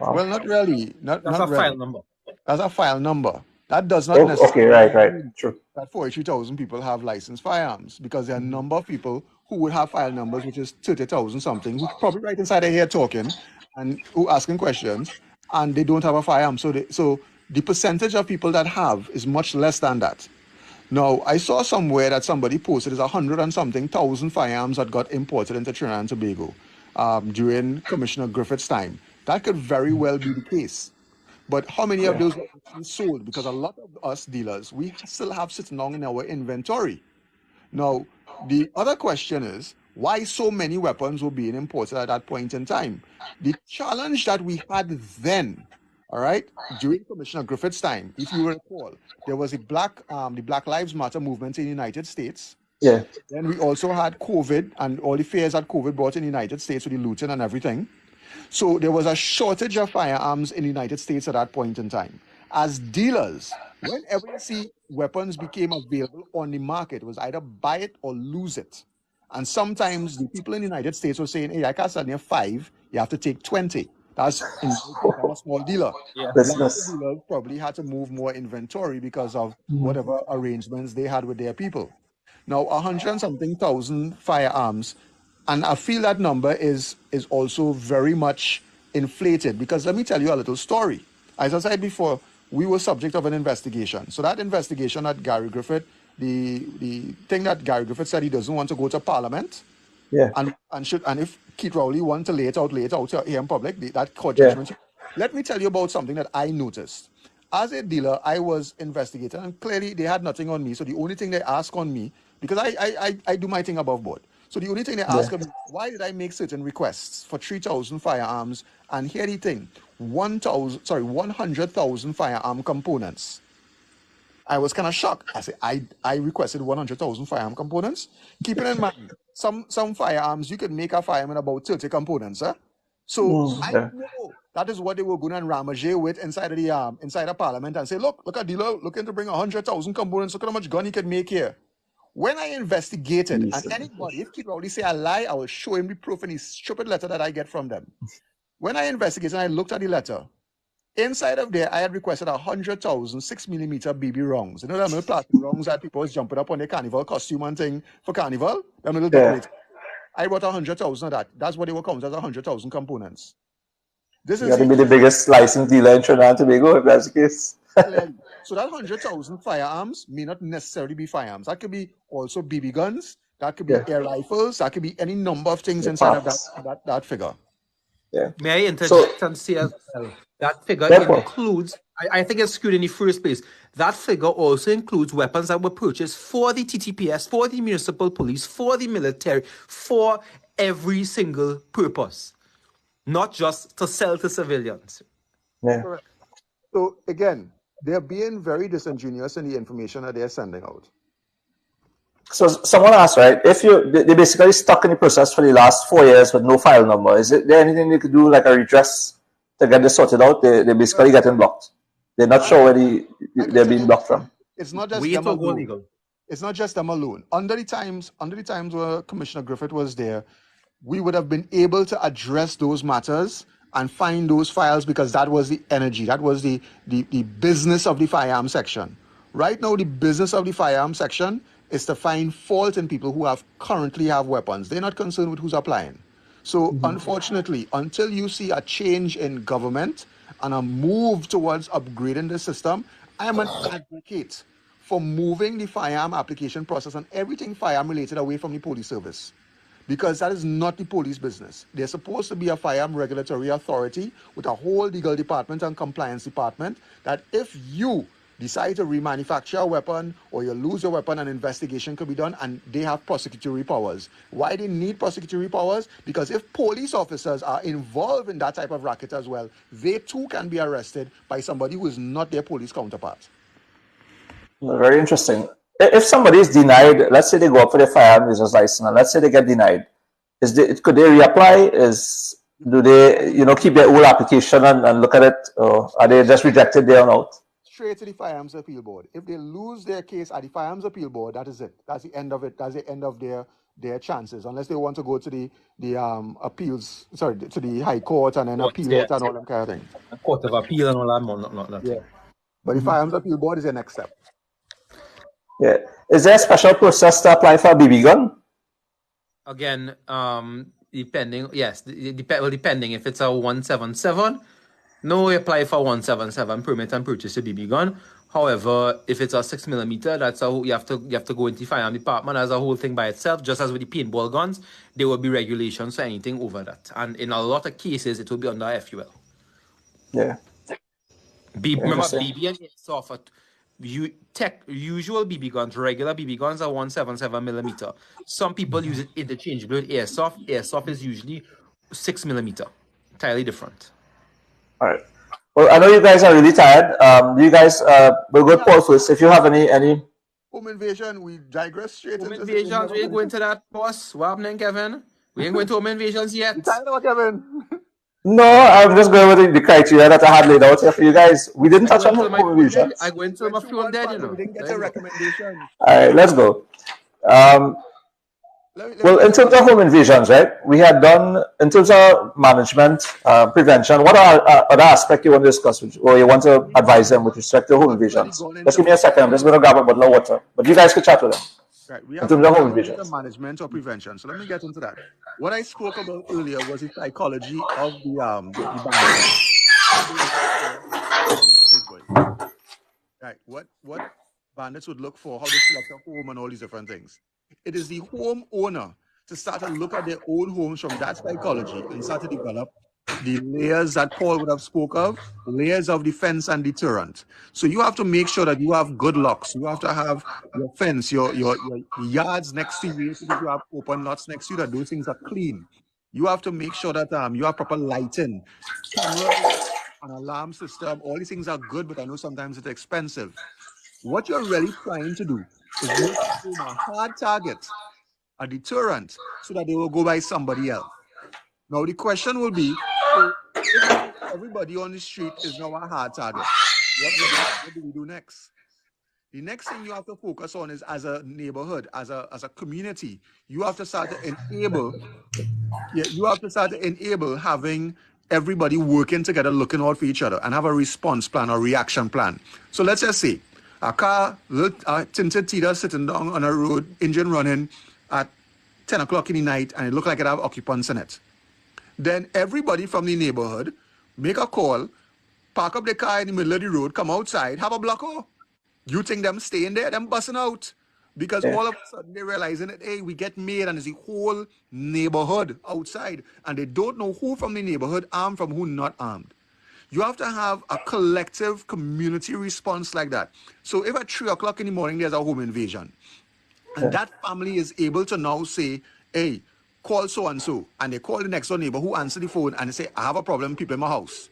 Wow. Well, not really. That's a file number. That's a file number. That does not necessarily. Okay, right. True. That 43,000 people have licensed firearms, because there are a number of people who would have file numbers, which is 30,000 something, who probably right inside of here talking and who asking questions, and they don't have a firearm. So the percentage of people that have is much less than that. Now, I saw somewhere that somebody posted is 100 and something thousand firearms that got imported into Trinidad and Tobago. during Commissioner Griffith's time. That could very well be the case. But how many of those were actually sold? Because a lot of us dealers, we still have sitting on in our inventory. Now, the other question is, why so many weapons were being imported at that point in time? The challenge that we had then, all right, during Commissioner Griffith's time, if you recall, there was the Black Lives Matter movement in the United States. Yeah. Then we also had COVID and all the fears that COVID brought in the United States with the looting and everything. So there was a shortage of firearms in the United States at that point in time. As dealers, whenever you see weapons became available on the market, it was either buy it or lose it. And sometimes the people in the United States were saying, hey, I can't sell you 5, you have to take 20. That's I'm a small dealer. Yeah. Business. Dealers probably had to move more inventory because of whatever arrangements they had with their people. Now, 100 and something thousand firearms, and I feel that number is also very much inflated, because let me tell you a little story. As I said before, we were subject of an investigation. So that investigation at Gary Griffith, the thing that Gary Griffith said he doesn't want to go to Parliament, Yeah. and if Keith Rowley want to lay it out here in public, that court judgment. Let me tell you about something that I noticed. As a dealer, I was investigated, and clearly they had nothing on me. So the only thing they ask on me, because I do my thing above board. So the only thing they ask me, why did I make certain requests for 3,000 firearms? And here the thing, 100,000 firearm components. I was kind of shocked. I said, I requested 100,000 firearm components. Keeping in mind, some firearms, you could make a firearm in about 30 components. So I know that is what they were going to ramage with inside of Parliament and say, look at dealer looking to bring 100,000 components. Look at how much gun he can make here. When I investigated, and anybody, if Keith Rowley say a lie, I will show him the proof in the stupid letter that I get from them. When I investigated and I looked at the letter, inside of there, I had requested 100,000 6mm BB rounds. You know that little plastic rounds that people was jumping up on their carnival costume and thing for carnival? That little decorator. I bought 100,000 of that. That's what they were counted as 100,000 components. This is to be the biggest licensed dealer in Trinidad and Tobago, if that's the case. So that 100,000 firearms may not necessarily be firearms. That could be also BB guns. That could be air rifles. That could be any number of things inside of that figure. Yeah. May I interject and say as well, that figure includes, I think it's skewed in the first place, that figure also includes weapons that were purchased for the TTPS, for the municipal police, for the military, for every single purpose, not just to sell to civilians. Yeah. Correct. So again, they're being very disingenuous in the information that they're sending out. So someone asked, right, if they basically stuck in the process for the last 4 years with no file number, is there anything they could do, like a redress to get this sorted out? They're basically getting blocked. They're not sure where they're being blocked from. It's not just them alone. It's not just them alone. Under the times where Commissioner Griffith was there, we would have been able to address those matters and find those files, because that was the energy, that was the business of the firearm section. Right now, the business of the firearm section is to find fault in people who currently have weapons. They're not concerned with who's applying. So unfortunately, until you see a change in government and a move towards upgrading the system, I am an advocate for moving the firearm application process and everything firearm related away from the police service. Because that is not the police business. There's supposed to be a firearm regulatory authority with a whole legal department and compliance department, that if you decide to remanufacture a weapon or you lose your weapon, an investigation could be done, and they have prosecutory powers. Why they need prosecutory powers? Because if police officers are involved in that type of racket as well, they too can be arrested by somebody who is not their police counterpart. Very interesting. If somebody is denied, let's say they go up for their firearm user's license, and let's say they get denied, could they reapply? Do they keep their old application and look at it, or are they just rejected there and out? Straight to the Firearms Appeal Board. If they lose their case at the Firearms Appeal Board, that is it. That's the end of it. That's the end of their chances, unless they want to go to the appeals, to the High Court and then appeal it and all that kind of thing. Court of Appeal and all that. Yeah. But the Firearms Appeal Board is the next step. Yeah. Is there a special process to apply for a BB gun? Again, depending. Yes, depending if it's a 177 No, you apply for 177 permit and purchase a BB gun. However, if it's a 6mm, that's you have to go into the firearm department as a whole thing by itself. Just as with the paintball guns, there will be regulations for anything over that, and in a lot of cases, it will be under FUL. Yeah. Remember, BB and airsoft. Usual BB guns, regular BB guns are 177mm. Some people use it interchangeably with airsoft. Airsoft is usually 6mm. Entirely different. All right. Well, I know you guys are really tired. You guys will go Paul first. If you have any home invasion, we digress straight home into invasions. We ain't going to that, boss. What happening, Kevin? We ain't going to home invasions yet. You tired of Kevin? No, I'm just going with the criteria that I had laid out here for you guys. We didn't touch on home invasions. I went to my fuel dead, you know. We didn't get a recommendation. All right, let's go. Well, in terms of home invasions, right, we had done, in terms of management, prevention, what are other aspects you want to discuss or you want to advise them with respect to home invasions? Just give me a second. I'm just going to grab a bottle of water. But you guys could chat with them. Right. We have home invasions. Management or prevention. So let me get into that. What I spoke about earlier was the psychology of the bandits. Right. What bandits would look for, how they select a home and all these different things. It is the home owner to start to look at their own homes from that psychology and start to develop the layers that Paul would have spoke of, layers of defense and deterrent. So you have to make sure that you have good locks. You have to have your fence, your yards next to you, so that you have open lots next to you, that those things are clean. You have to make sure that you have proper lighting, cameras, an alarm system. All these things are good, but I know sometimes it's expensive. What you're really trying to do is make a hard target, a deterrent, so that they will go by somebody else. Now the question will be, if everybody on the street is now a hard target, what do we do next? The next thing you have to focus on is, as a neighborhood, as a community, you have to start to enable. You have to start to enable having everybody working together, looking out for each other, and have a response plan or reaction plan. So let's just say a car, tinted Tita sitting down on a road, engine running at 10 o'clock in the night, and it looked like it have occupants in it. Then everybody from the neighborhood make a call, park up their car in the middle of the road, come outside, have a blocker. You think them staying there, them busting out. Because all of a sudden they're realizing that, hey, we get made and there's the whole neighborhood outside. And they don't know who from the neighborhood armed from who not armed. You have to have a collective community response like that. So if at 3 o'clock in the morning there's a home invasion, and that family is able to now say, hey, call so-and-so, and they call the next door neighbor who answer the phone and they say, I have a problem, people in my house.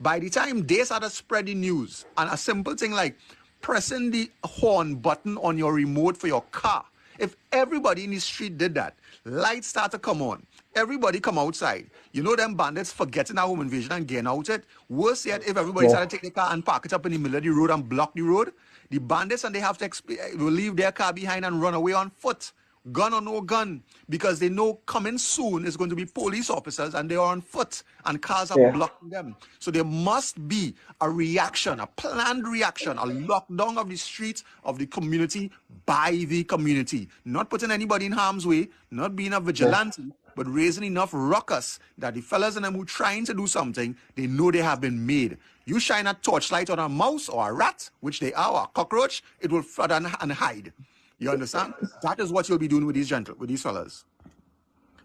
By the time they start to spread the news, and a simple thing like pressing the horn button on your remote for your car, if everybody in the street did that, lights start to come on, everybody come outside. You know them bandits forgetting our home invasion and getting out it. Worse yet, if everybody started to take the car and park it up in the middle of the road and block the road, the bandits, and they have to will leave their car behind and run away on foot, gun or no gun, because they know coming soon is going to be police officers and they are on foot and cars are blocking them. So there must be a reaction, a planned reaction, a lockdown of the streets of the community by the community. Not putting anybody in harm's way, not being a vigilante, but raising enough ruckus that the fellas and them who trying to do something, they know they have been made. You shine a torchlight on a mouse or a rat, which they are, or a cockroach, it will flood and hide. You understand? That is what you'll be doing with these fellas.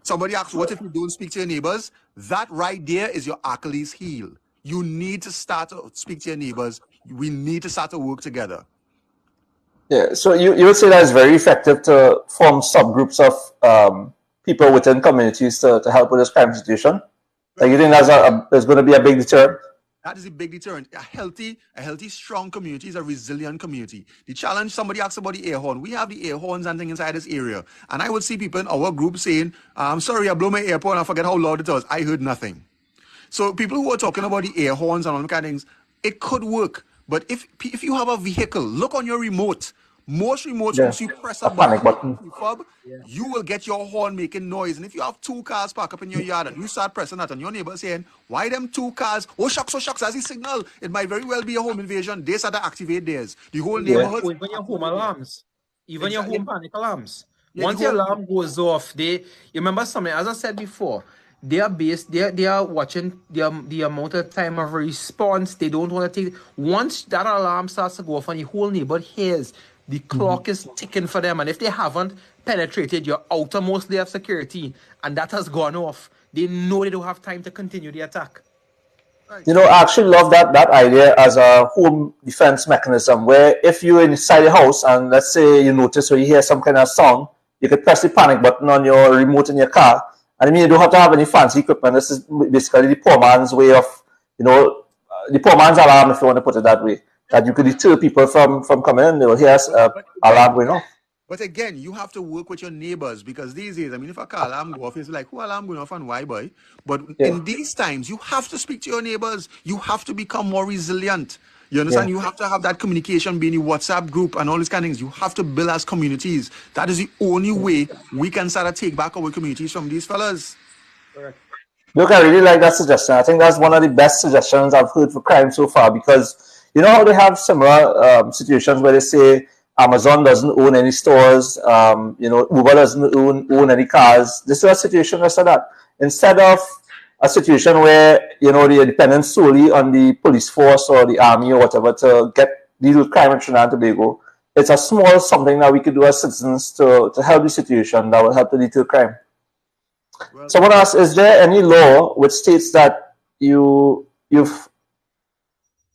Somebody asks, what if you don't speak to your neighbors? That right there is your Achilles heel. You need to start to speak to your neighbors. We need to start to work together. Yeah, so you would say that it's very effective to form subgroups of people within communities to help with this crime situation? Like, you think there's going to be a big deterrent? That is a big deterrent. A healthy, strong community is a resilient community. The challenge, somebody asked about the air horn. We have the air horns and things inside this area. And I would see people in our group saying, I'm sorry, I blow my air horn, I forget how loud it was. I heard nothing. So people who are talking about the air horns and all kind of things, it could work. But if you have a vehicle, look on your remote. Most remotes, once you press a button, you will get your horn making noise. And if you have 2 cars parked up in your yard and you start pressing that and your neighbor saying, why them 2 cars? Oh, shucks, that's the signal. It might very well be a home invasion. They start to activate theirs. The whole neighborhood. Even your home alarms. Even your home panic alarms. Once your alarm goes off, you remember something, as I said before, they are based. They are watching the amount of time of response. They don't want to take. Once that alarm starts to go off and the whole neighborhood hears, the clock is ticking for them. And if they haven't penetrated your outermost layer of security and that has gone off, they know they don't have time to continue the attack. Right. You know, I actually love that idea as a home defense mechanism where if you're inside the house and let's say you notice or you hear some kind of sound, you could press the panic button on your remote in your car. And I mean, you don't have to have any fancy equipment. This is basically the poor man's way of, the poor man's alarm, if you want to put it that way. That you could deter people from coming in. They will hear alarm going off. But again, you have to work with your neighbors because these days, I mean, if a car alarm go off, it's like, who alarm going off and why, boy? But in these times, you have to speak to your neighbors. You have to become more resilient. You understand? You have to have that communication, being in WhatsApp group and all these kind of things. You have to build as communities. That is the only way we can start to take back our communities from these fellas. Correct. Look, I really like that suggestion. I think that's one of the best suggestions I've heard for crime so far because you know how they have similar situations where they say Amazon doesn't own any stores, Uber doesn't own any cars. This is a situation like that. Instead of a situation where, they're dependent solely on the police force or the army or whatever to deal with crime in Trinidad and Tobago, it's a small something that we could do as citizens to help the situation that will help to deter crime. Well, someone asked, is there any law which states that you've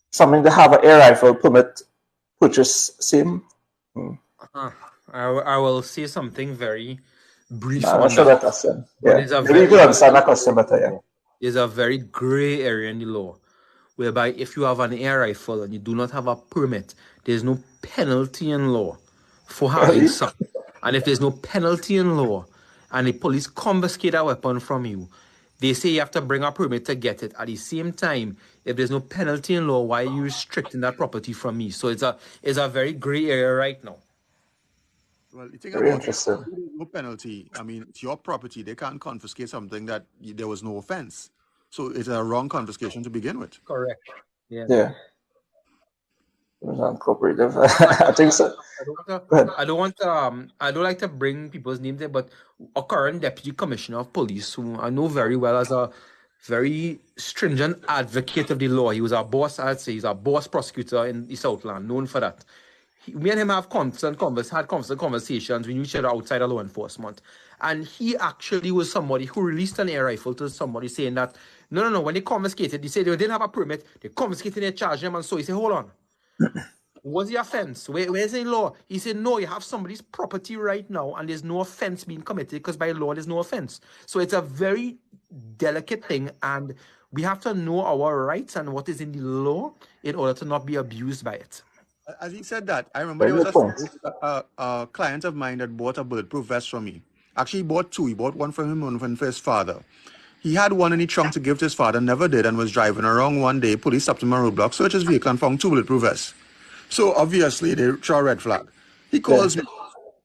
something to have an air rifle permit purchase same? I will say something very brief. I'm not sure that question. Yeah. You could understand that question better, yeah. There's a very gray area in the law whereby if you have an air rifle and you do not have a permit, there's no penalty in law for having something. And if there's no penalty in law and the police confiscate a weapon from you, they say you have to bring a permit to get it. At the same time, if there's no penalty in law, why are you restricting that property from me? So it's a very gray area right now. Well, you think very about interesting. No penalty. I mean, it's your property. They can't confiscate something that there was no offense. So it's a wrong confiscation to begin with. Correct. Yeah. It was uncooperative. I think so. I don't like to bring people's names there, but a current deputy commissioner of police, who I know very well as a very stringent advocate of the law. He was our boss, I'd say. He's our boss prosecutor in the Southland, known for that. Me and him have constant conversations. We knew each other outside of law enforcement. And he actually was somebody who released an air rifle to somebody saying that, no, when they confiscated, they said they didn't have a permit, they confiscated, they charged them, and so he said, hold on. What's the offense? Where's the law? He said, no, you have somebody's property right now, and there's no offense being committed because by law, there's no offense. So it's a very delicate thing, and we have to know our rights and what is in the law in order to not be abused by it. As he said that, I remember there was a client of mine that bought a bulletproof vest from me. Actually, he bought two. He bought one from him and one for his father. He had one in the trunk to give to his father, never did, and was driving around one day. Police stopped him on a roadblock, searched his vehicle, and found two bulletproof vests. So obviously, they throw a red flag. He calls me.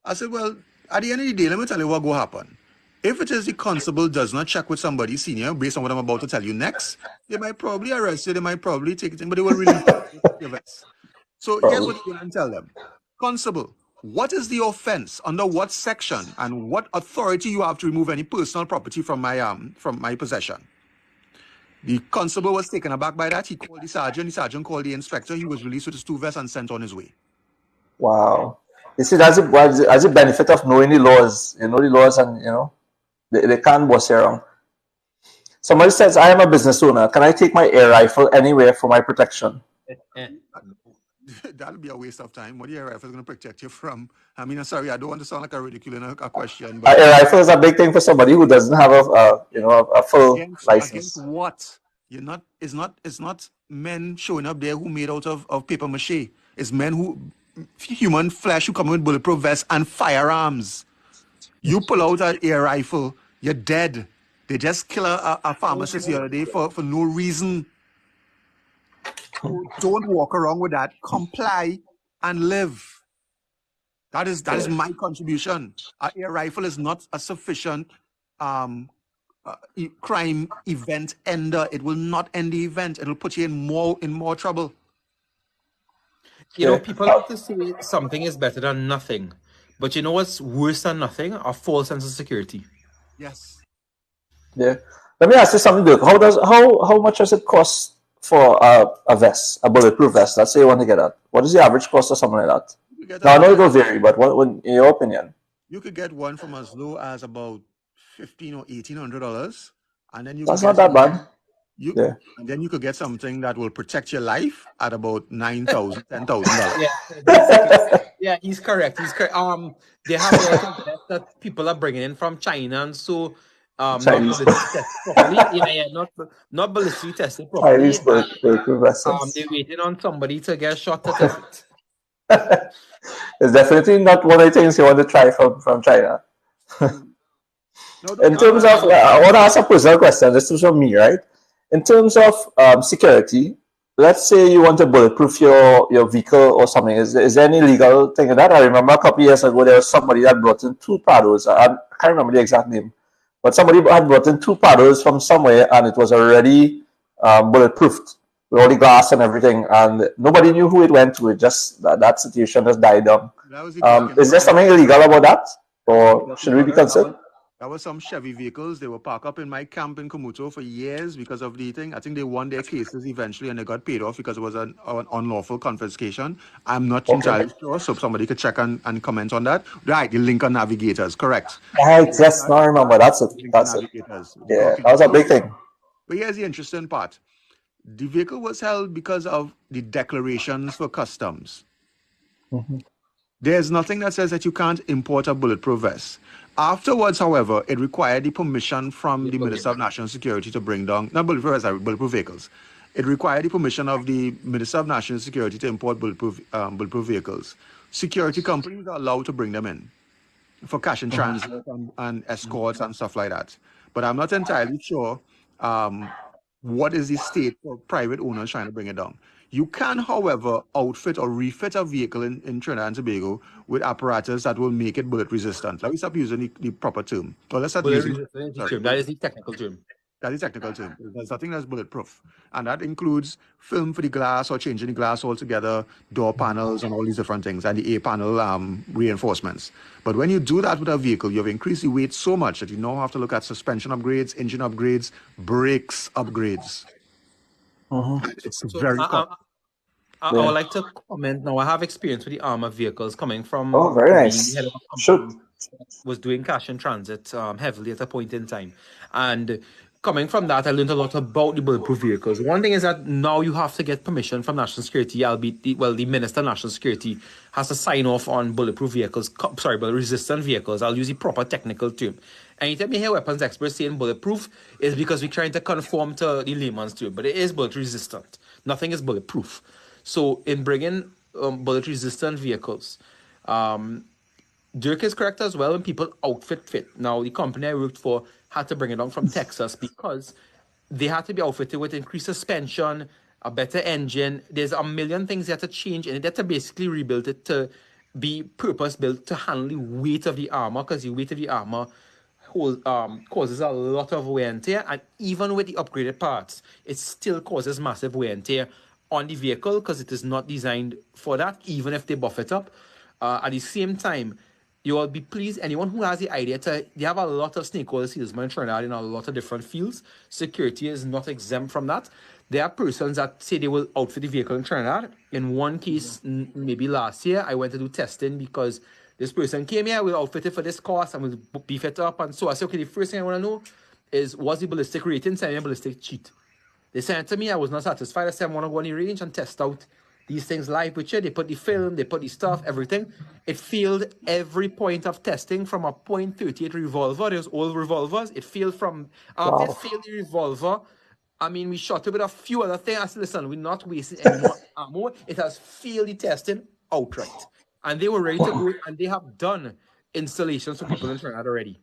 I said, well, at the end of the day, let me tell you what will happen. If it is the constable does not check with somebody senior, based on what I'm about to tell you next, they might probably arrest you, they might probably take it in, but they will release your vest. So here's what you can tell them. Constable, what is the offense, under what section, and what authority you have to remove any personal property from my possession? The constable was taken aback by that. He called the sergeant called the inspector. He was released with his two vests and sent on his way. Wow. You see, that's a benefit of knowing the laws. You know the laws and, they can't boss you around. Somebody says, I am a business owner. Can I take my air rifle anywhere for my protection? That'll be a waste of time. What the air rifle is going to protect you from? I mean, I'm sorry, I don't want to sound like a ridiculous question. But air rifle is a big thing for somebody who doesn't have a full license. Against what? It's not men showing up there who made out of paper mache. It's men human flesh who come with bulletproof vests and firearms. You pull out an air rifle, you're dead. They just kill a pharmacist the other day for no reason. Don't walk around with that. Comply and live. That is my contribution. An air rifle is not a sufficient crime event ender. It will not end the event. It will put you in more trouble. People like to say something is better than nothing. But you know what's worse than nothing? A false sense of security. Yes. Yeah. Let me ask you something, Dirk. How much does it cost for a vest, a bulletproof vest? Let's say you want to get that. What is the average cost of something like that? Now I know it will vary, but what in your opinion? You could get one from as low as about $1,500 or $1,800, and then you That's could not get that bad. Yeah. and then you could get something that will protect your life at about $9,000, $10,000. Yeah, basically. Yeah, he's correct. He's correct. They have a lot of vests that people are bringing in from China, and so not Chinese, ballistic tested properly. Yeah, not ballistic tested properly, Chinese and bulletproof vests. they're waiting on somebody to get shot to test it. It's definitely not one of the things you want to try from China. In terms of, I want to ask a personal question. This is from me, right? In terms of security, let's say you want to bulletproof your vehicle or something. Is there any legal thing in that? I remember a couple of years ago there was somebody that brought in 2 Prados. I can't remember the exact name, but somebody had brought in 2 Prados from somewhere, and it was already bulletproofed with all the glass and everything, and nobody knew who it went to. It just that situation just died down. Is there something illegal about that, or should we be concerned? There were some Chevy vehicles. They were parked up in my camp in Komuto for years because of the thing. I think they won their cases eventually and they got paid off because it was an unlawful confiscation. I'm not entirely sure, so somebody could check and comment on that. Right, the Lincoln Navigators, correct. I just not remember. That's it. That's it. Yeah, that was a big thing. But here's the interesting part. The vehicle was held because of the declarations for customs. There's nothing that says that you can't import a bulletproof vest. Afterwards, however, it required the permission from the Minister of National Security to bring down, not bulletproof vests, bulletproof vehicles. It required the permission of the Minister of National Security to import bulletproof vehicles. Security companies are allowed to bring them in for cash and transit and escorts and stuff like that. But I'm not entirely sure what is the state for private owners trying to bring it down. You can, however, outfit or refit a vehicle in Trinidad and Tobago with apparatus that will make it bullet resistant. Let me stop using the proper term. Well, let's start using that is the technical term. That is technical term. There's nothing that's bulletproof. And that includes film for the glass or changing the glass altogether, door panels and all these different things, and the A-panel reinforcements. But when you do that with a vehicle, you've increased the weight so much that you now have to look at suspension upgrades, engine upgrades, brakes upgrades. It's very common. I would like to comment now. I have experience with the armored vehicles coming from. Oh, very nice. Was doing cash and transit heavily at a point in time, and coming from that, I learned a lot about the bulletproof vehicles. One thing is that now you have to get permission from National Security. The Minister of National Security has to sign off on bulletproof vehicles. Bullet resistant vehicles. I'll use the proper technical term. Anytime you hear weapons experts saying bulletproof, is because we're trying to conform to the layman's term, but it is bullet resistant. Nothing is bulletproof. So in bringing bullet resistant vehicles, Dirk is correct as well when people outfit fit. Now, the company I worked for had to bring it down from Texas because they had to be outfitted with increased suspension, a better engine. There's a million things they had to change, and they had to basically rebuild it to be purpose-built to handle the weight of the armor, because the weight of the armor causes a lot of wear and tear, and even with the upgraded parts, it still causes massive wear and tear on the vehicle because it is not designed for that, even if they buff it up. At the same time, you will be pleased. Anyone who has the idea they have a lot of snake oil salesmen in Trinidad in a lot of different fields. Security is not exempt from that. There are persons that say they will outfit the vehicle in Trinidad. In one case, maybe last year, I went to do testing because this person came here, we'll outfit it for this cost and we'll beef it up. And so I said, okay, the first thing I want to know is what's the ballistic rating? Send me a ballistic cheat. They sent it to me. I was not satisfied. I said, I want to go on the range and test out these things live with you. They put the film, they put the stuff, everything. It failed every point of testing from a .38 revolver. There's old revolvers. It failed from, it failed the revolver. I mean, we shot it with a few other things. I said, listen, we're not wasting any more ammo. It has failed the testing outright. And they were ready to go, and they have done installations for people in Trinidad already.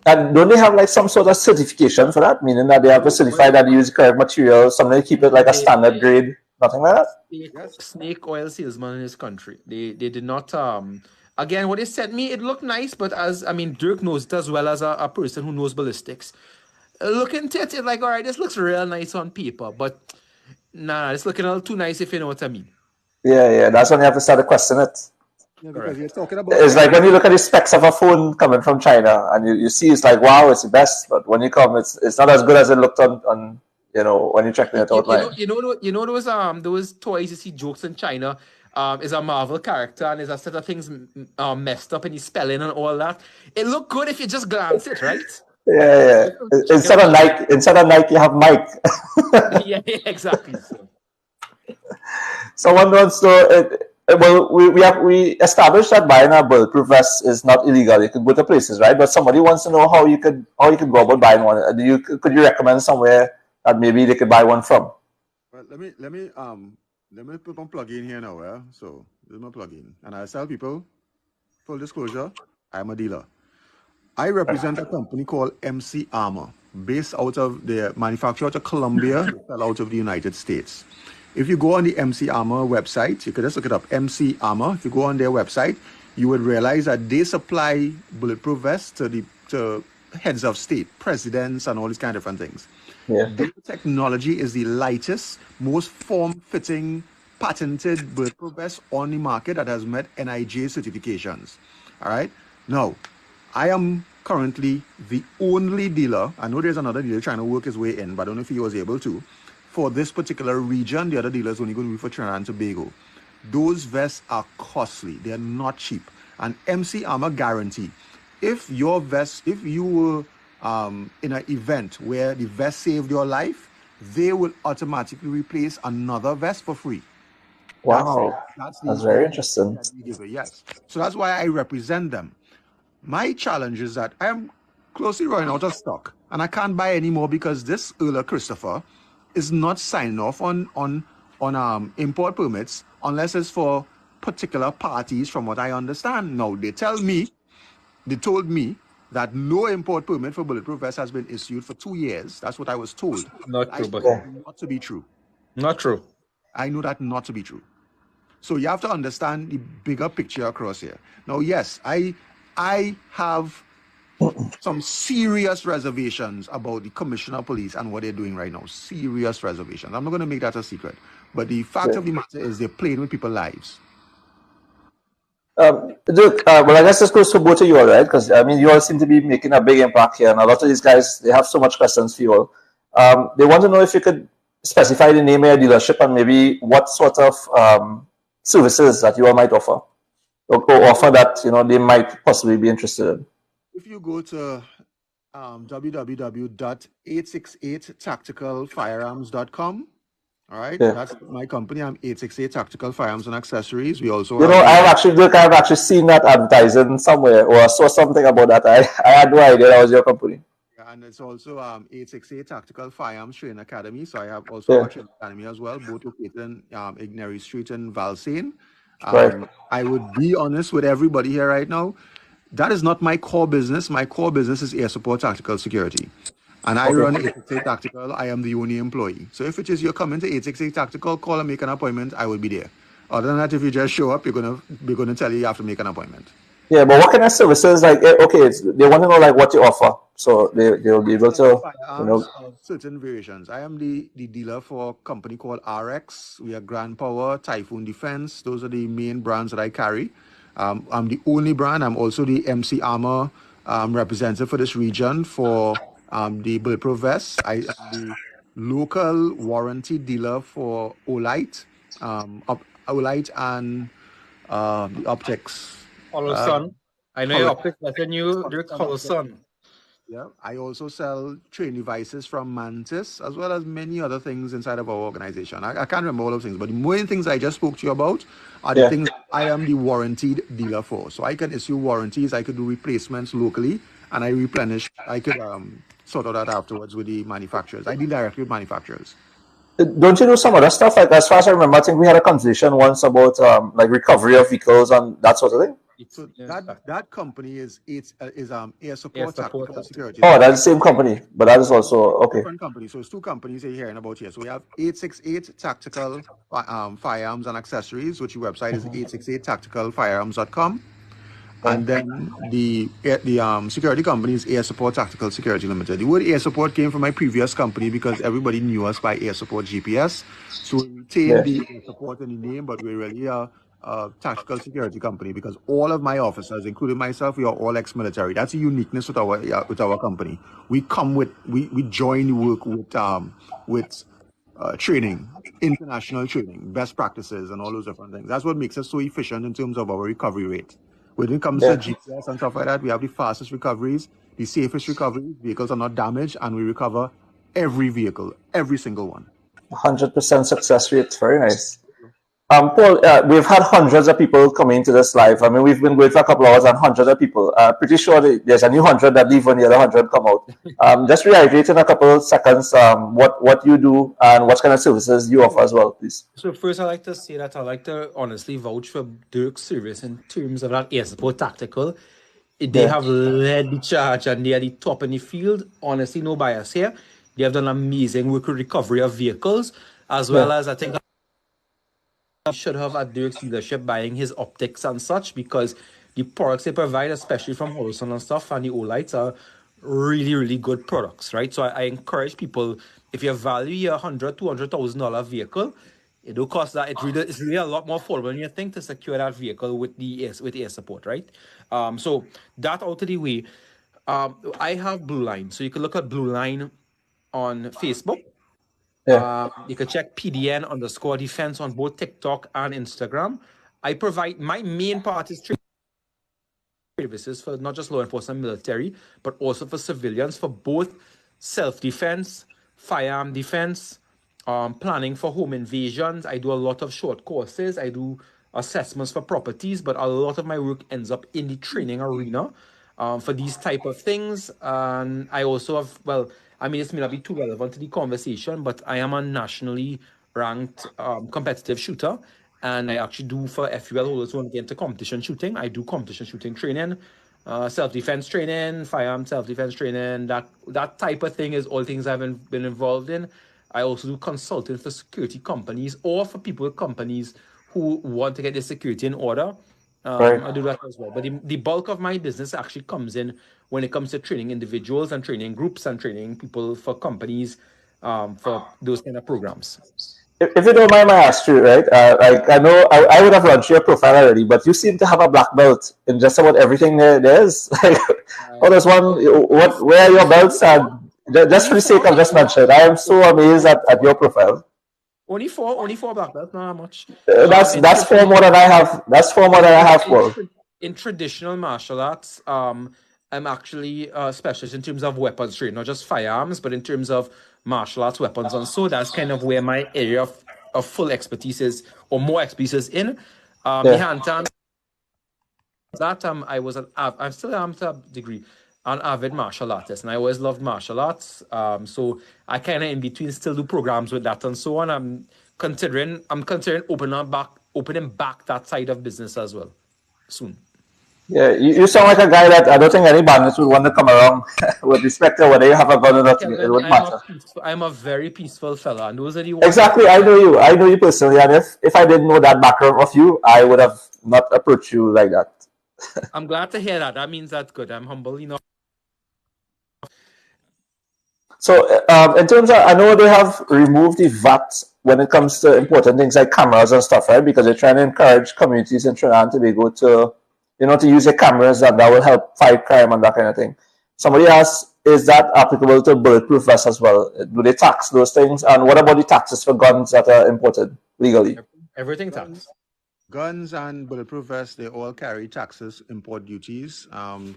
And don't they have like some sort of certification for that? Meaning that they have to certify that they use the correct material, something to keep it like a standard grade, nothing like that? Snake oil salesman in this country. They did not, again, what they sent me, it looked nice, but Dirk knows it as well as a person who knows ballistics. Looking at it like, all right, this looks real nice on paper, but nah, it's looking a little too nice if you know what I mean. Yeah, that's when you have to start to question it. Yeah, because Correct. you're talking about It's like when you look at the specs of a phone coming from China, and you see it's like, wow, it's the best. But when you come, it's not as good as it looked on when you're checking it out. Like, Those toys you see jokes in China. Is a Marvel character and is a set of things messed up in his spelling and all that. It looked good if you just glance it, right? yeah. Check it out. Instead of Nike, you have Mike. Yeah, exactly. So. Someone wants to. Well, we established that buying a bulletproof vest is not illegal. You can go to places, right? But somebody wants to know how you could go about buying one. Could you recommend somewhere that maybe they could buy one from? Well, let me put my plug in here now. Yeah? So this is my plug in, and I sell people. Full disclosure, I'm a dealer. I represent a company called MC Armor, based out of the manufacturer out of Colombia, sell out of the United States. If you go on the MC Armor website, you can just look it up, MC Armor. If you go on their website, you would realize that they supply bulletproof vests to heads of state, presidents, and all these kind of different things. Yeah. Their technology is the lightest, most form-fitting, patented bulletproof vest on the market that has met NIJ certifications. All right. Now, I am currently the only dealer. I know there's another dealer trying to work his way in, but I don't know if he was able to. For this particular region, the other dealer is only going to be for Trinidad and Tobago. Those vests are costly. They're not cheap. And MC Armor guarantee, if you were in an event where the vest saved your life, they will automatically replace another vest for free. Wow, that's very interesting. That yes. So that's why I represent them. My challenge is that I am closely running out of stock, and I can't buy any more because this Earl Christopher is not signing off on import permits unless it's for particular parties, from what I understand. Now, they told me that no import permit for bulletproof vests has been issued for 2 years. That's what I was told. Not true, but not to be true. Not true. I know that not to be true. So you have to understand the bigger picture across here. Now, yes, I have some serious reservations about the Commissioner of Police and what they're doing right now. Serious reservations. I'm not going to make that a secret. But the fact of the matter is they're playing with people's lives. Dirk, well, I guess this goes for both of you all, right? Because, I mean, you all seem to be making a big impact here. And a lot of these guys, they have so much questions for you all. They want to know if you could specify the name of your dealership and maybe what sort of services that you all might offer. Or offer that, they might possibly be interested in. If you go to www.868tacticalfirearms.com, all right, that's my company. I'm 868 Tactical Firearms and Accessories. We also I've actually seen that advertising somewhere, or I saw something about that. I had no idea that was your company. Yeah, and it's also 868 Tactical Firearms Training Academy. So I have also a training academy as well, both located in Ignary Street in Valsayn. I would be honest with everybody here right now. That is not my core business. My core business is air support tactical security. And I run 868 Tactical. I am the only employee. So if it is you're coming to 868 Tactical, call and make an appointment, I will be there. Other than that, if you just show up, we're gonna tell you have to make an appointment. Yeah, but what kind of services? Like, they want to know like what you offer, so they'll be able to, certain variations. I am the dealer for a company called RX. We are Grand Power, Typhoon Defense. Those are the main brands that I carry. I'm the only brand. I'm also the MC Armor representative for this region for the bulletproof vests. I am the local warranty dealer for Olight, Olight and the optics. Holosun. I know your optics better than you, Dirk. Holosun. Yeah, I also sell training devices from Mantis, as well as many other things inside of our organization. I can't remember all those things, but the main things I just spoke to you about are the things I am the warranted dealer for. So I can issue warranties, I could do replacements locally, and I replenish. I could sort of that afterwards with the manufacturers. I deal directly with manufacturers. Don't you do some other stuff? Like, as far as I remember, I think we had a conversation once about like recovery of vehicles and that sort of thing. So that company is air support tactical security. Oh, that's the same company, but that is also different company. So it's two companies you're hearing about here. So we have 868 Tactical Firearms and Accessories, which your website is 868tacticalfirearms.com. And then the security company is Air Support Tactical Security Limited. The word air support came from my previous company because everybody knew us by Air Support GPS. So we retained the air support in the name, but we're really a tactical security company because all of my officers, including myself, we are all ex-military. That's a uniqueness with our company. We join work with training, international training, best practices, and all those different things. That's what makes us so efficient in terms of our recovery rate. When it comes to GPS and stuff like that, we have the fastest recoveries, the safest recoveries. Vehicles are not damaged, and we recover every vehicle, every single one. 100% success rate. Very nice. Paul, we've had hundreds of people coming to this live. I mean, we've been going for a couple of hours and hundreds of people. Pretty sure there's a new 100 that leave when the other 100 come out. Just reiterate in a couple of seconds what you do and what kind of services you offer as well, please. So first, I'd like to say that I'd like to honestly vouch for Dirk's service in terms of that air support tactical. They have led the charge and they are the top in the field. Honestly, no bias here. They have done amazing work with recovery of vehicles, as well as I think should have at Dirk's leadership buying his optics and such, because the products they provide, especially from Horizon and stuff and the O-Lights, are really, really good products, right? So I encourage people, if you value your $100,000, $200,000 vehicle, it don't cost that. It's really a lot more affordable than you think to secure that vehicle with air support, right? So that out of the way, I have Blue Line. So you can look at Blue Line on Facebook. You can check PDN_defense on both TikTok and Instagram. I provide my main part is training services for not just law enforcement and military, but also for civilians for both self-defense, firearm defense, planning for home invasions. I do a lot of short courses. I do assessments for properties, but a lot of my work ends up in the training arena for these type of things. And I also have, this may not be too relevant to the conversation, but I am a nationally ranked competitive shooter, and I actually do for FUL holders who want to get into competition shooting. I do competition shooting training, self-defense training, firearm self-defense training. That type of thing is all things I've been involved in. I also do consulting for security companies or for people with companies who want to get their security in order. I do that as well. But the bulk of my business actually comes in when it comes to training individuals and training groups and training people for companies for those kind of programs. If you don't mind my ask you, right? I know I would have run through your profile already, but you seem to have a black belt in just about everything there is. Where are your belts? And just for the sake of just mentioning, I am so amazed at your profile. Only four black belts, not much. That's 4 more than I have. That's 4 more than I have, Paul. In traditional martial arts, I'm actually a specialist in terms of weapons training, not just firearms, but in terms of martial arts weapons. And so that's kind of where my area of full expertise is, or more expertise in. Behind that, I still am to a degree an avid martial artist, and I always loved martial arts. So I kind of in between still do programs with that and so on. I'm considering opening back that side of business as well soon. Yeah, you sound like a guy that I don't think any bandits would want to come around with respect to whether you have a gun or not. It would matter. I'm a very peaceful fella, and those are the ones. Exactly, I know you personally, and if I didn't know that background of you, I would have not approached you like that. I'm glad to hear that. That means that's good. I'm humble enough. So, in terms of, I know they have removed the VAT when it comes to important things like cameras and stuff, right? Because they're trying to encourage communities in Trinidad and Tobago to use their cameras, and that will help fight crime and that kind of thing. Somebody asked, is that applicable to bulletproof vests as well? Do they tax those things? And what about the taxes for guns that are imported legally? Everything taxed. Guns and bulletproof vests, they all carry taxes, import duties.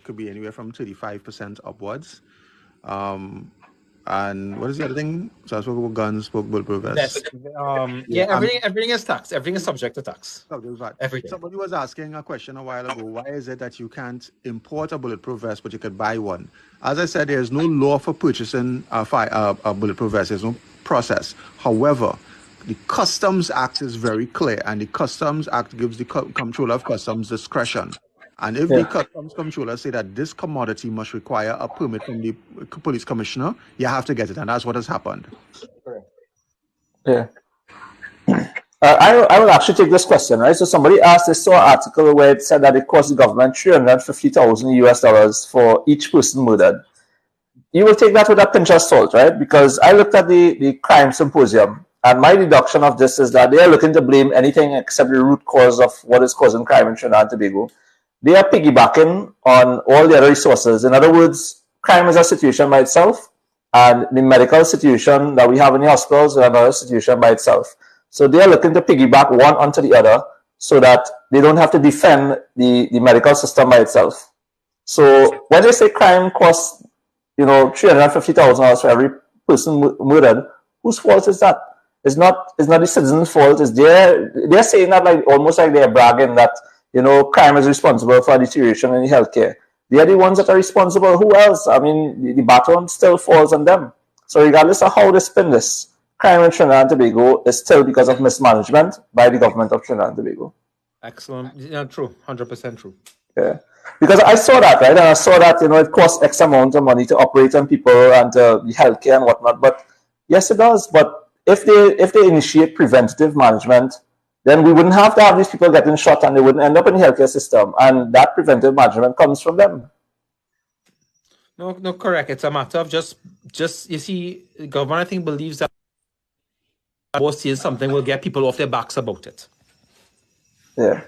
Could be anywhere from 35% upwards. And what is the other thing? So I spoke about guns, spoke bulletproof vests. Everything is taxed. Everything is subject to tax. Everything. Somebody was asking a question a while ago. Why is it that you can't import a bulletproof vest, but you could buy one? As I said, there is no law for purchasing a bulletproof vest. There's no process. However, the Customs Act is very clear, and the Customs Act gives the Comptroller of Customs discretion. And if the Customs Controller say that this commodity must require a permit from the police commissioner, you have to get it, and that's what has happened. Yeah. I will actually take this question, right? So somebody asked, I saw an article where it said that it cost the government $350,000 for each person murdered. You will take that with a pinch of salt, right? Because I looked at the crime symposium, And my deduction of this is that they are looking to blame anything except the root cause of what is causing crime in Trinidad and Tobago. They are piggybacking on all the other resources. In other words, crime is a situation by itself, and the medical situation that we have in the hospitals is another situation by itself. So they are looking to piggyback one onto the other so that they don't have to defend the medical system by itself. So when they say crime costs, $350,000 for every person murdered, whose fault is that? It's not the citizens' fault. It's they're saying that like almost like they're bragging that crime is responsible for deterioration in the healthcare. They are the ones that are responsible. Who else? I mean, the baton still falls on them. So regardless of how they spin this, crime in Trinidad and Tobago is still because of mismanagement by the government of Trinidad and Tobago. Excellent. Yeah, true. 100% true. Yeah. Because I saw that, right? And I saw that, it costs X amount of money to operate on people and the healthcare and whatnot. But yes, it does. But if they initiate preventative management, then we wouldn't have to have these people getting shot and they wouldn't end up in the healthcare system. And that preventive management comes from them. No, correct. It's a matter of just you see, the government, I think, believes that saying something will get people off their backs about it. Yeah.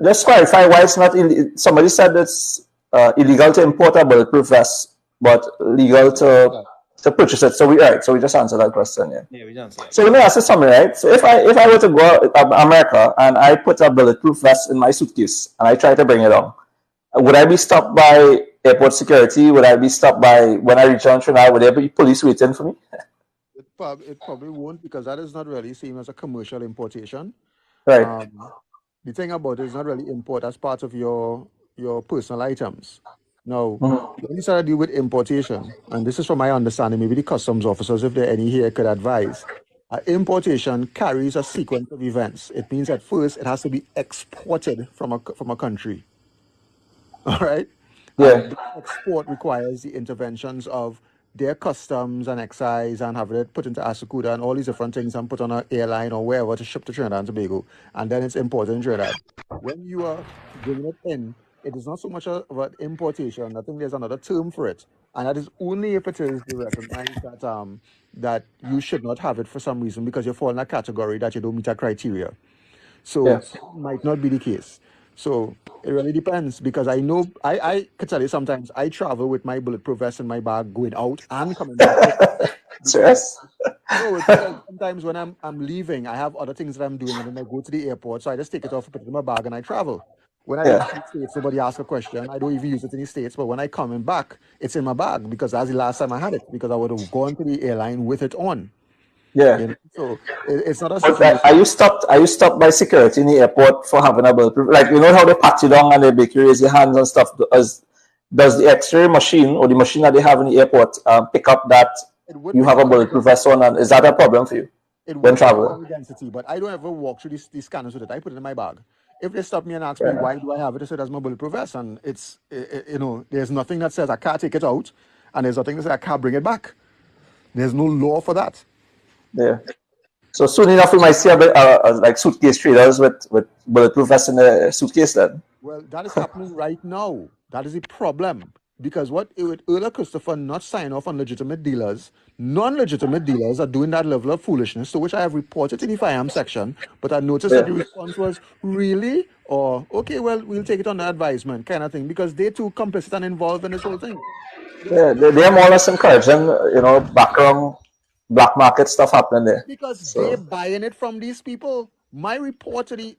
Just clarify why it's not somebody said it's illegal to import a bulletproof vest, but legal to purchase it. So we just answered that question. Yeah, we answered that. So let me ask you something, right? So if I were to go to America and I put a bulletproof vest in my suitcase and I try to bring it on, would I be stopped by airport security? Would I be stopped by when I reach on Trinidad? Would there be police waiting for me? It probably won't, because that is not really seen as a commercial importation. Right. The thing about it is not really import as part of your personal items. Now, when you start to deal with importation, and this is from my understanding, maybe the customs officers, if there are any here, could advise. Importation carries a sequence of events. It means at first it has to be exported from a country. All right? Yeah. And the export requires the interventions of their customs and excise and having it put into Asakuda and all these different things and put on an airline or wherever to ship to Trinidad and Tobago. And then it's imported in Trinidad. When you are bringing it in, it is not so much of an importation. I think there's another term for it. And that is only if it is recognized that you should not have it for some reason because you fall in a category that you don't meet a criteria. So Yes. it might not be the case. So it really depends, because I know I could tell you sometimes I travel with my bulletproof vest in my bag going out and coming back. Serious? No, it's because sometimes when I'm leaving, I have other things that I'm doing, and then I go to the airport, so I just take it off, put it in my bag, and I travel. When I reach the States, somebody asks a question, I don't even use it in the States, but when I coming back, it's in my bag, because that's the last time I had it, because I would have gone to the airline with it on. Yeah. So it's not a But situation. are you stopped by security in the airport for having a bulletproof? Like, how they pat you down and they make you raise your hands and stuff? Does the X-ray machine or the machine that they have in the airport pick up that you have a bulletproof vest on? And is that a problem for you when traveling? Density, but I don't ever walk through these scanners with it. I put it in my bag. If they stop me and ask me why do I have it, I say that's my bulletproof vest, and it's there's nothing that says I can't take it out, and there's nothing that says I can't bring it back. There's no law for that. Yeah. So soon enough, we might see like suitcase traders with bulletproof vests in the suitcase then. Well, that is happening right now. That is a problem. Because what it would earlier Christopher not sign off on legitimate dealers, non-legitimate dealers are doing that level of foolishness, to which I have reported in the firearms section, but I noticed that the response was, really? Or, okay, well, we'll take it on the advisement kind of thing, because they too complicit and involved in this whole thing. Yeah, they're more or less encouraging, background black market stuff happening there. Because they're buying it from these people. My report to the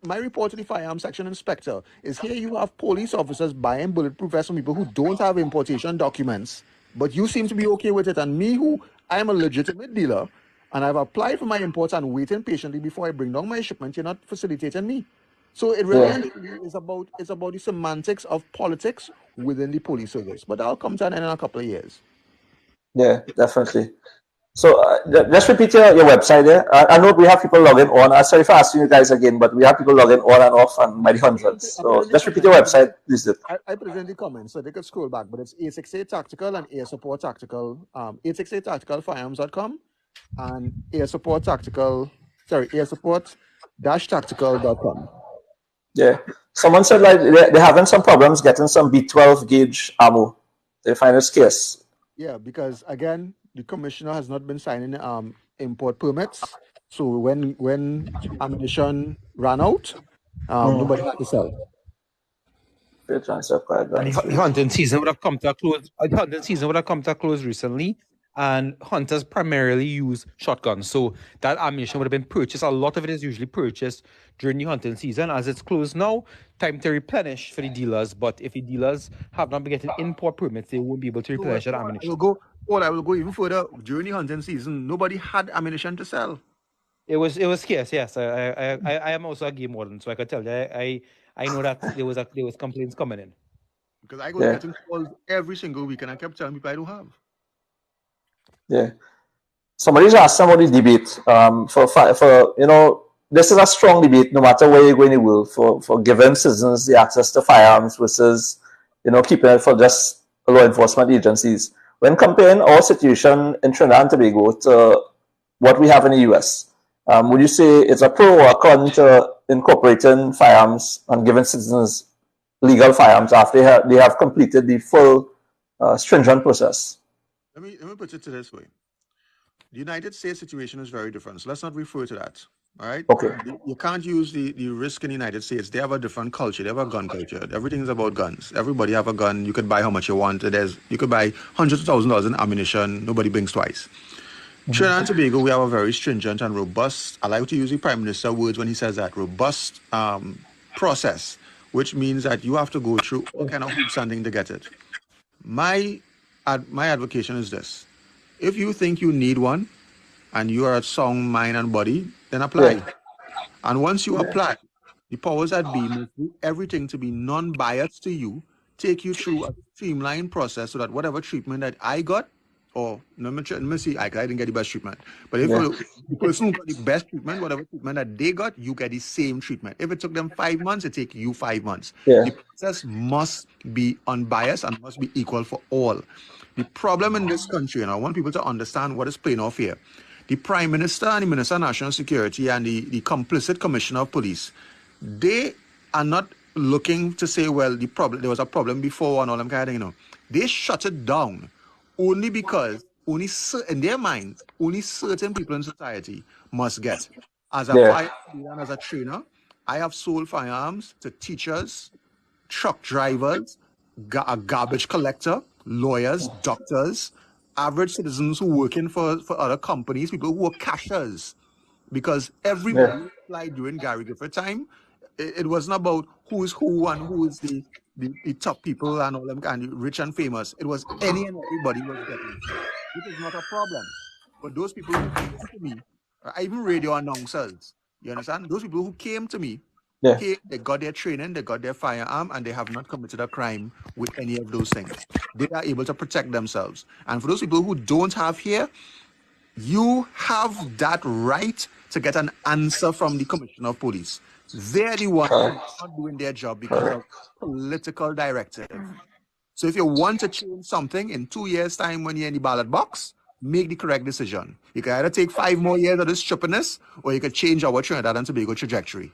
firearms section inspector is, here you have police officers buying bulletproof vests from people who don't have importation documents, but you seem to be okay with it. And me, who I am a legitimate dealer, and I've applied for my imports and waiting patiently before I bring down my shipment, you're not facilitating me. So it really is about the semantics of politics within the police service. But that'll come to an end in a couple of years. Yeah, definitely. So just repeat your website there. I know we have people logging on. Sorry for asking you guys again, but we have people logging on and off and by the hundreds. So just repeat your website, please. I put it in the comments, so they could scroll back. But it's 868 Tactical and Air Support Tactical, 868 Tacticalfirearms.com and Air Support Tactical-tactical.com. Yeah. Someone said like they're having some problems getting some B12 gauge ammo. They find it scarce. Yeah, because again, the commissioner has not been signing import permits. So when ammunition ran out, nobody had to sell. Fair transfer quite And the hunting season would have come to a close. The hunting season would have come to a close recently, and hunters primarily use shotguns. So that ammunition would have been purchased. A lot of it is usually purchased during the hunting season. As it's closed now, time to replenish for the dealers. But if the dealers have not been getting import permits, they won't be able to replenish that ammunition. I will go even further. During the hunting season, nobody had ammunition to sell. It was scarce. Yes, I am also a game warden, so I could tell you. I know that there was complaints coming in. Because I was getting calls every single week, and I kept telling people I don't have. Yeah. Somebody's asked somebody debate. For this is a strong debate, no matter where you go in the world, for giving citizens the access to firearms versus keeping it for just law enforcement agencies. When comparing our situation in Trinidad and Tobago to what we have in the US, would you say it's a pro or a con to incorporating firearms and giving citizens legal firearms after they have completed the full stringent process? Let me put it to this way. The United States situation is very different, so let's not refer to that. All right? Okay. You can't use the risk in the United States. They have a different culture. They have a gun culture. Everything is about guns. Everybody have a gun. You could buy how much you want. You could buy hundreds of thousands of dollars in ammunition. Nobody blinks twice. Trinidad and Tobago, we have a very stringent and robust, I like to use the Prime Minister words when he says that, robust process, which means that you have to go through all kind of hoops and things to get it. My advocation is this. If you think you need one and you are a sound mind and body, then apply. Yeah. And once you apply, the powers that be must do everything to be non-biased to you, take you through a streamlined process so that whatever treatment that I got, or let me see, I didn't get the best treatment. But if the person who got the best treatment, whatever treatment that they got, you get the same treatment. If it took them 5 months, it take you 5 months. Yeah. The process must be unbiased and must be equal for all. The problem in this country, and I want people to understand what is playing off here. The Prime Minister and the Minister of National Security and the complicit Commissioner of Police, they are not looking to say, well, there was a problem before and all them kind of thing, They shut it down only because in their minds, only certain people in society must get. As a firearm dealer and as a trainer, I have sold firearms to teachers, truck drivers, a garbage collector, lawyers, doctors, average citizens who working for other companies, people who are cashiers. Because everybody applied during Gary Griffith time. It wasn't about who is who and who is the top people and all them and rich and famous. It was any and everybody was getting it. Which is not a problem. But those people who came to me, even radio announcers, you understand? Those people who came to me, they got their training, they got their firearm, and they have not committed a crime with any of those things. They are able to protect themselves. And for those people who don't have here, you have that right to get an answer from the Commissioner of Police. They're the ones who are not doing their job because of political directive. So if you want to change something in 2 years' time when you're in the ballot box, make the correct decision. You can either take 5 more years of this stupidness, or you can change our Trinidad and Tobago trajectory.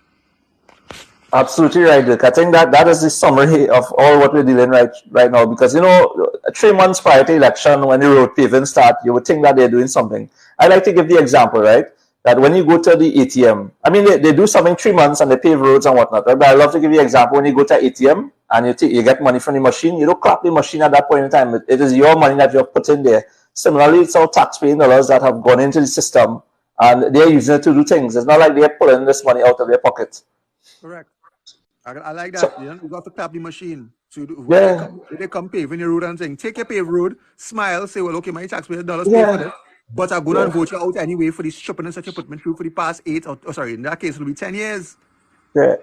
Absolutely right, Dirk. I think that is the summary of all what we're dealing right now. Because 3 months prior to election, when the road paving start, you would think that they're doing something. I like to give the example, right? That when you go to the ATM, I mean they do something 3 months and they pave roads and whatnot, right? But I love to give you an example when you go to ATM and you get money from the machine, you don't clap the machine at that point in time. It is your money that you're putting there. Similarly, it's all taxpaying dollars that have gone into the system and they're using it to do things. It's not like they're pulling this money out of their pocket. Correct. I like that. So, you got to clap the machine. So when they come paving the road and saying, take your paved road, smile, say, well, okay, my taxpayer dollars pay for this, but I'm going to vote you out anyway for the stupidness that you put me through for the past 8, in that case, it'll be 10 years. Yeah.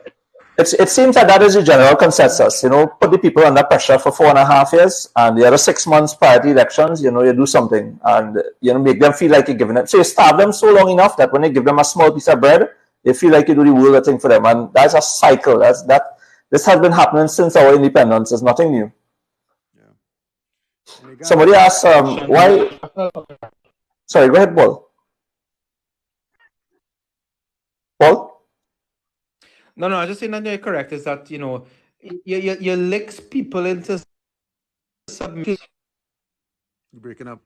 It seems that is the general consensus. Put the people under pressure for 4.5 years, and the other 6 months prior to elections, you do something, and make them feel like you're giving them. So you starve them so long enough that when you give them a small piece of bread, they feel like you do the world of thing for them, and that's a cycle. This has been happening since our independence. It's nothing new. Yeah. Somebody asked why. Sorry, go ahead, Paul. Paul? No, I was just saying that you're correct. Is that you licks people into submission. You're breaking up.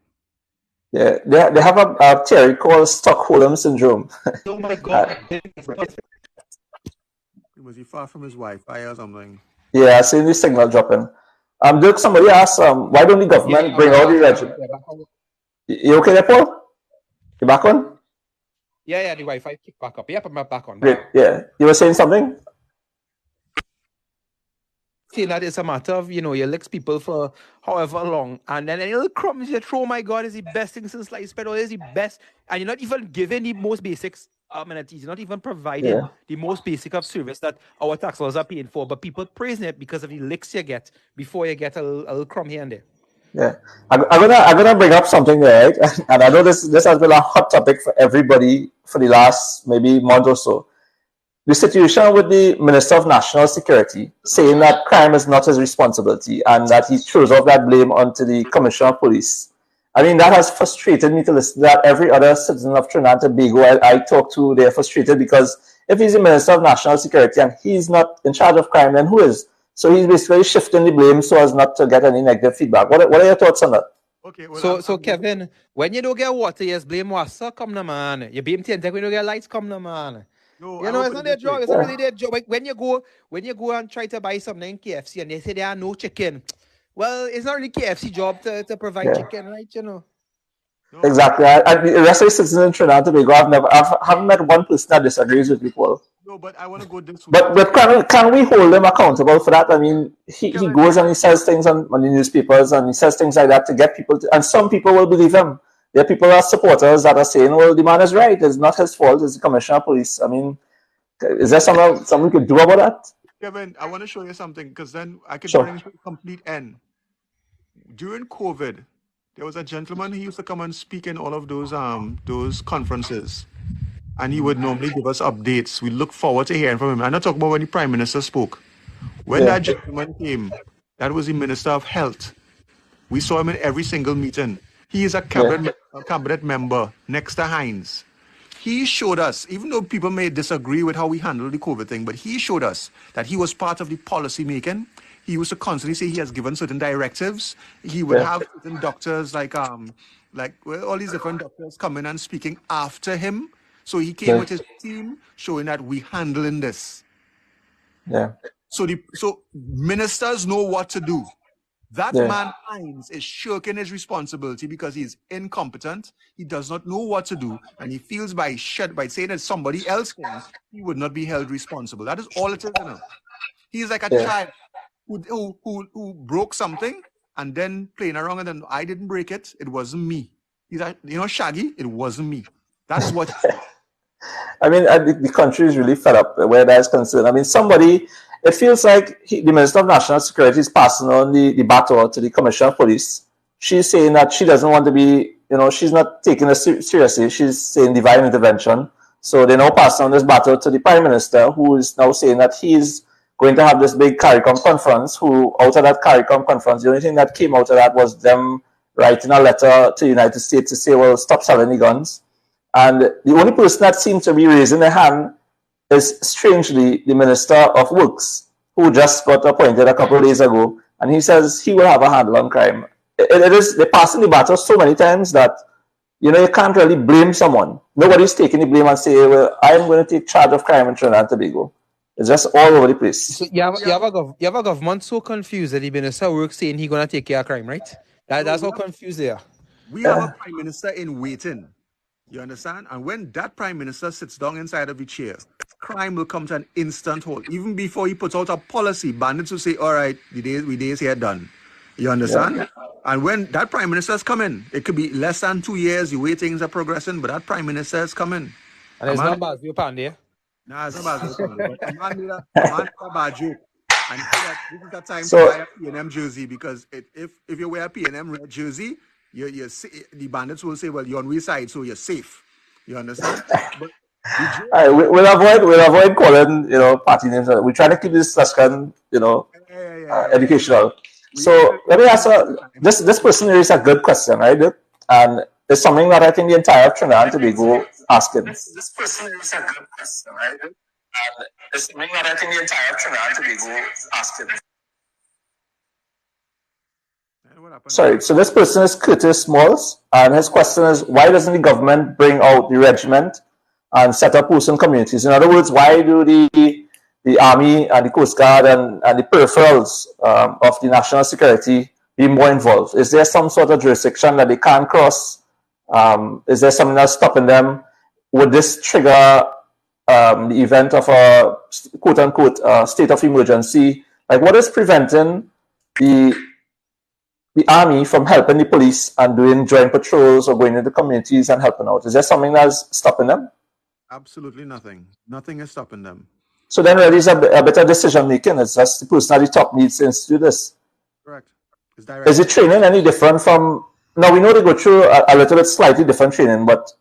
Yeah, they have a theory called Stockholm syndrome. Oh my God. Was he far from his Wi-Fi or something? Yeah, I see the signal dropping. Dirk, somebody asked, why don't the government bring out the regiment? You okay there, Paul? You back on? Yeah, the Wi-Fi kicked back up. Yep, I'm back on. Great. Yeah, you were saying something? Saying that it's a matter of, you licks people for however long, and then any little crumbs you throw, my God, is the best thing since sliced bread, or is the best, and you're not even giving the most basics amenities. You're not even providing the most basic of service that our tax laws are paying for, but people praising it because of the licks you get before you get a little crumb here and there. Yeah, I'm gonna bring up something there, right? And I know this has been a hot topic for everybody for the last maybe month or so. The situation with the Minister of National Security saying that crime is not his responsibility and that he throws off that blame onto the Commissioner of Police. I mean, that has frustrated me to listen to that. Every other citizen of Trinidad and Tobago I talk to, they're frustrated because if he's the Minister of National Security and he's not in charge of crime, then who is? So he's basically shifting the blame so as not to get any negative feedback. What are your thoughts on that? Okay, well, so Kevin, when you don't get water, you just blame Wassa, come no man. You blame TNT when you don't get lights, come no man. no, It's not their job. It's not really their job. Like when you go and try to buy something in KFC and they say there are no chicken, well, it's not really KFC job to provide chicken, right? No. Exactly. The rest of the citizens in Trinidad and Tobago, I haven't met one person that disagrees with me, Paul. No, but I want to go this way. But can we hold him accountable for that? I mean, he goes and he says things on the newspapers and he says things like that to get people to, and some people will believe him. There are people that are supporters that are saying, well, the man is right. It's not his fault. It's the Commissioner of Police. I mean, is there something we could do about that? Kevin, I want to show you something because then I could bring it to a complete end. During COVID, there was a gentleman who used to come and speak in all of those conferences. And he would normally give us updates. We look forward to hearing from him. I'm not talking about when the Prime Minister spoke. When that gentleman came, that was the Minister of Health. We saw him in every single meeting. He is a cabinet member next to Hines. He showed us, even though people may disagree with how we handle the COVID thing, but he showed us that he was part of the policy making. He used to constantly say he has given certain directives. He would have certain doctors like all these different doctors coming and speaking after him. So he came with his team showing that we handling this. Yeah. So ministers know what to do. That man Hines is shirking his responsibility because he's incompetent. He does not know what to do, and he feels by saying that somebody else can, he would not be held responsible. That is all it is. He's like a child who broke something and then playing around and then I didn't break it. It wasn't me. He's like, Shaggy, it wasn't me. That is what. I mean, the country is really fed up where that is concerned. I mean, it feels like the Minister of National Security is passing on the baton to the Commissioner of Police. She's saying that she doesn't want to be, she's not taking it seriously. She's saying divine intervention. So they're now passing on this baton to the Prime Minister, who is now saying that he's going to have this big CARICOM conference, who out of that CARICOM conference, the only thing that came out of that was them writing a letter to the United States to say, well, stop selling the guns. And the only person that seems to be raising their hand is, strangely, the Minister of Works, who just got appointed a couple of days ago, and he says he will have a handle on crime. They're passing the baton so many times that, you can't really blame someone. Nobody's taking the blame and saying, well, I'm going to take charge of crime in Trinidad and Tobago. It's just all over the place. So you have a government so confused that the Minister of Works saying he's going to take care of crime, right? That's how confused they are. We have a Prime Minister in waiting. You understand? And when that Prime Minister sits down inside of the chair, crime will come to an instant halt. Even before he puts out a policy, bandits will say, all right, the days here done. You understand? Yeah. And when that Prime Minister is coming, it could be less than 2 years, the way things are progressing, but that Prime Minister is coming. And it's not Basil Pandey. Nah, it's not Basil Pandey. But a man made a bad joke. And that this is the time to buy a P&M jersey, because if you wear a P&M red jersey, the bandits will say, well, you're on we side, so you're safe. You understand? But we'll avoid calling party names. We try to keep this discussion educational. So let me ask this person raised a good question, right? And it's something that I think the entire Trinidad and Tobago asking. This person raised a good question, right? And it's something that I think the entire Trinidad and Tobago asking. what happened Sorry, there? so this person is Curtis Smalls, and his question is, why doesn't the government bring out the regiment and set up posts in communities? In other words, why do the Army and the Coast Guard and the peripherals of the national security be more involved? Is there some sort of jurisdiction that they can't cross? Is there something that's stopping them? Would this trigger the event of a quote-unquote state of emergency? Like, what is preventing the army from helping the police and doing joint patrols or going into communities and helping out? Is there something that's stopping them? Absolutely nothing. Nothing is stopping them. So then really it's a better decision making. It's just the person at the top needs to do this. Correct. Is the training any different from, now we know they go through a little bit slightly different training, but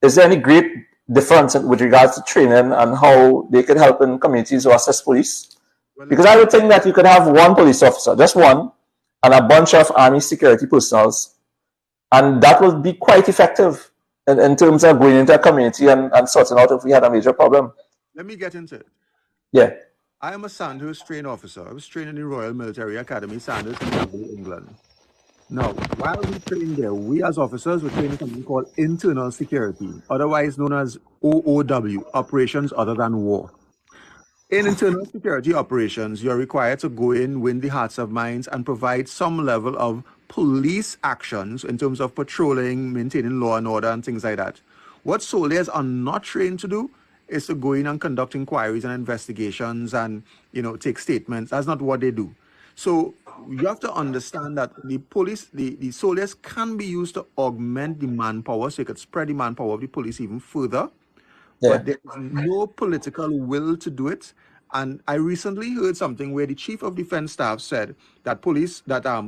is there any great difference with regards to training and how they could help in communities or assist police? Because I would think that you could have one police officer, just one, and a bunch of army security personnel, and that would be quite effective in terms of going into a community and sorting out if we had a major problem. Let me get into it. Yeah. I am a Sandhurst trained officer. I was trained in the Royal Military Academy, Sandhurst, in Dublin, England. Now, while we trained there, we as officers were trained in something called internal security, otherwise known as OOW, Operations Other Than War. In internal security operations, you're required to go in, win the hearts of minds, and provide some level of police actions in terms of patrolling, maintaining law and order, and things like that. What soldiers are not trained to do is to go in and conduct inquiries and investigations and, take statements. That's not what they do. So you have to understand that the police, the soldiers can be used to augment the manpower, so you could spread the manpower of the police even further. Yeah. But there is no political will to do it. And I recently heard something where the chief of defense staff said that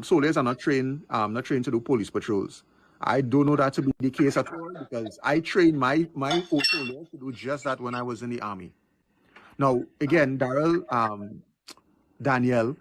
soldiers are not trained to do police patrols. I don't know that to be the case at all, because I trained my soldiers to do just that when I was in the army. Now, again, Daniel,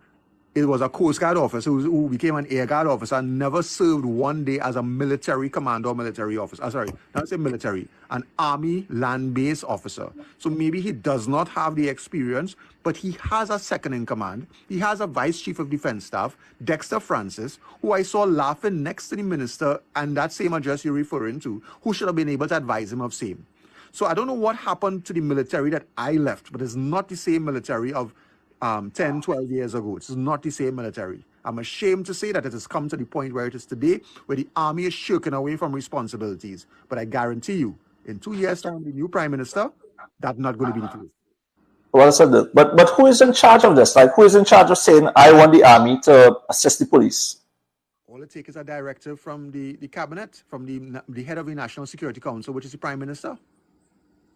it was a Coast Guard officer who became an Air Guard officer and never served one day as a military commander or military officer. Sorry, not say military, an Army land-based officer. So maybe he does not have the experience, but he has a second in command. He has a vice chief of defense staff, Dexter Francis, who I saw laughing next to the minister and that same address you're referring to, who should have been able to advise him of same. So I don't know what happened to the military that I left, but it's not the same military of 10, 12 years ago. It's not the same military. I'm ashamed to say that it has come to the point where it is today, where the army is shirking away from responsibilities. But I guarantee you, in 2 years' time, the new prime minister, that's not going to be the case. Well said. But who is in charge of this? Like, who is in charge of saying, I want the army to assist the police? All it takes is a directive from the cabinet, from the head of the National Security Council, which is the prime minister.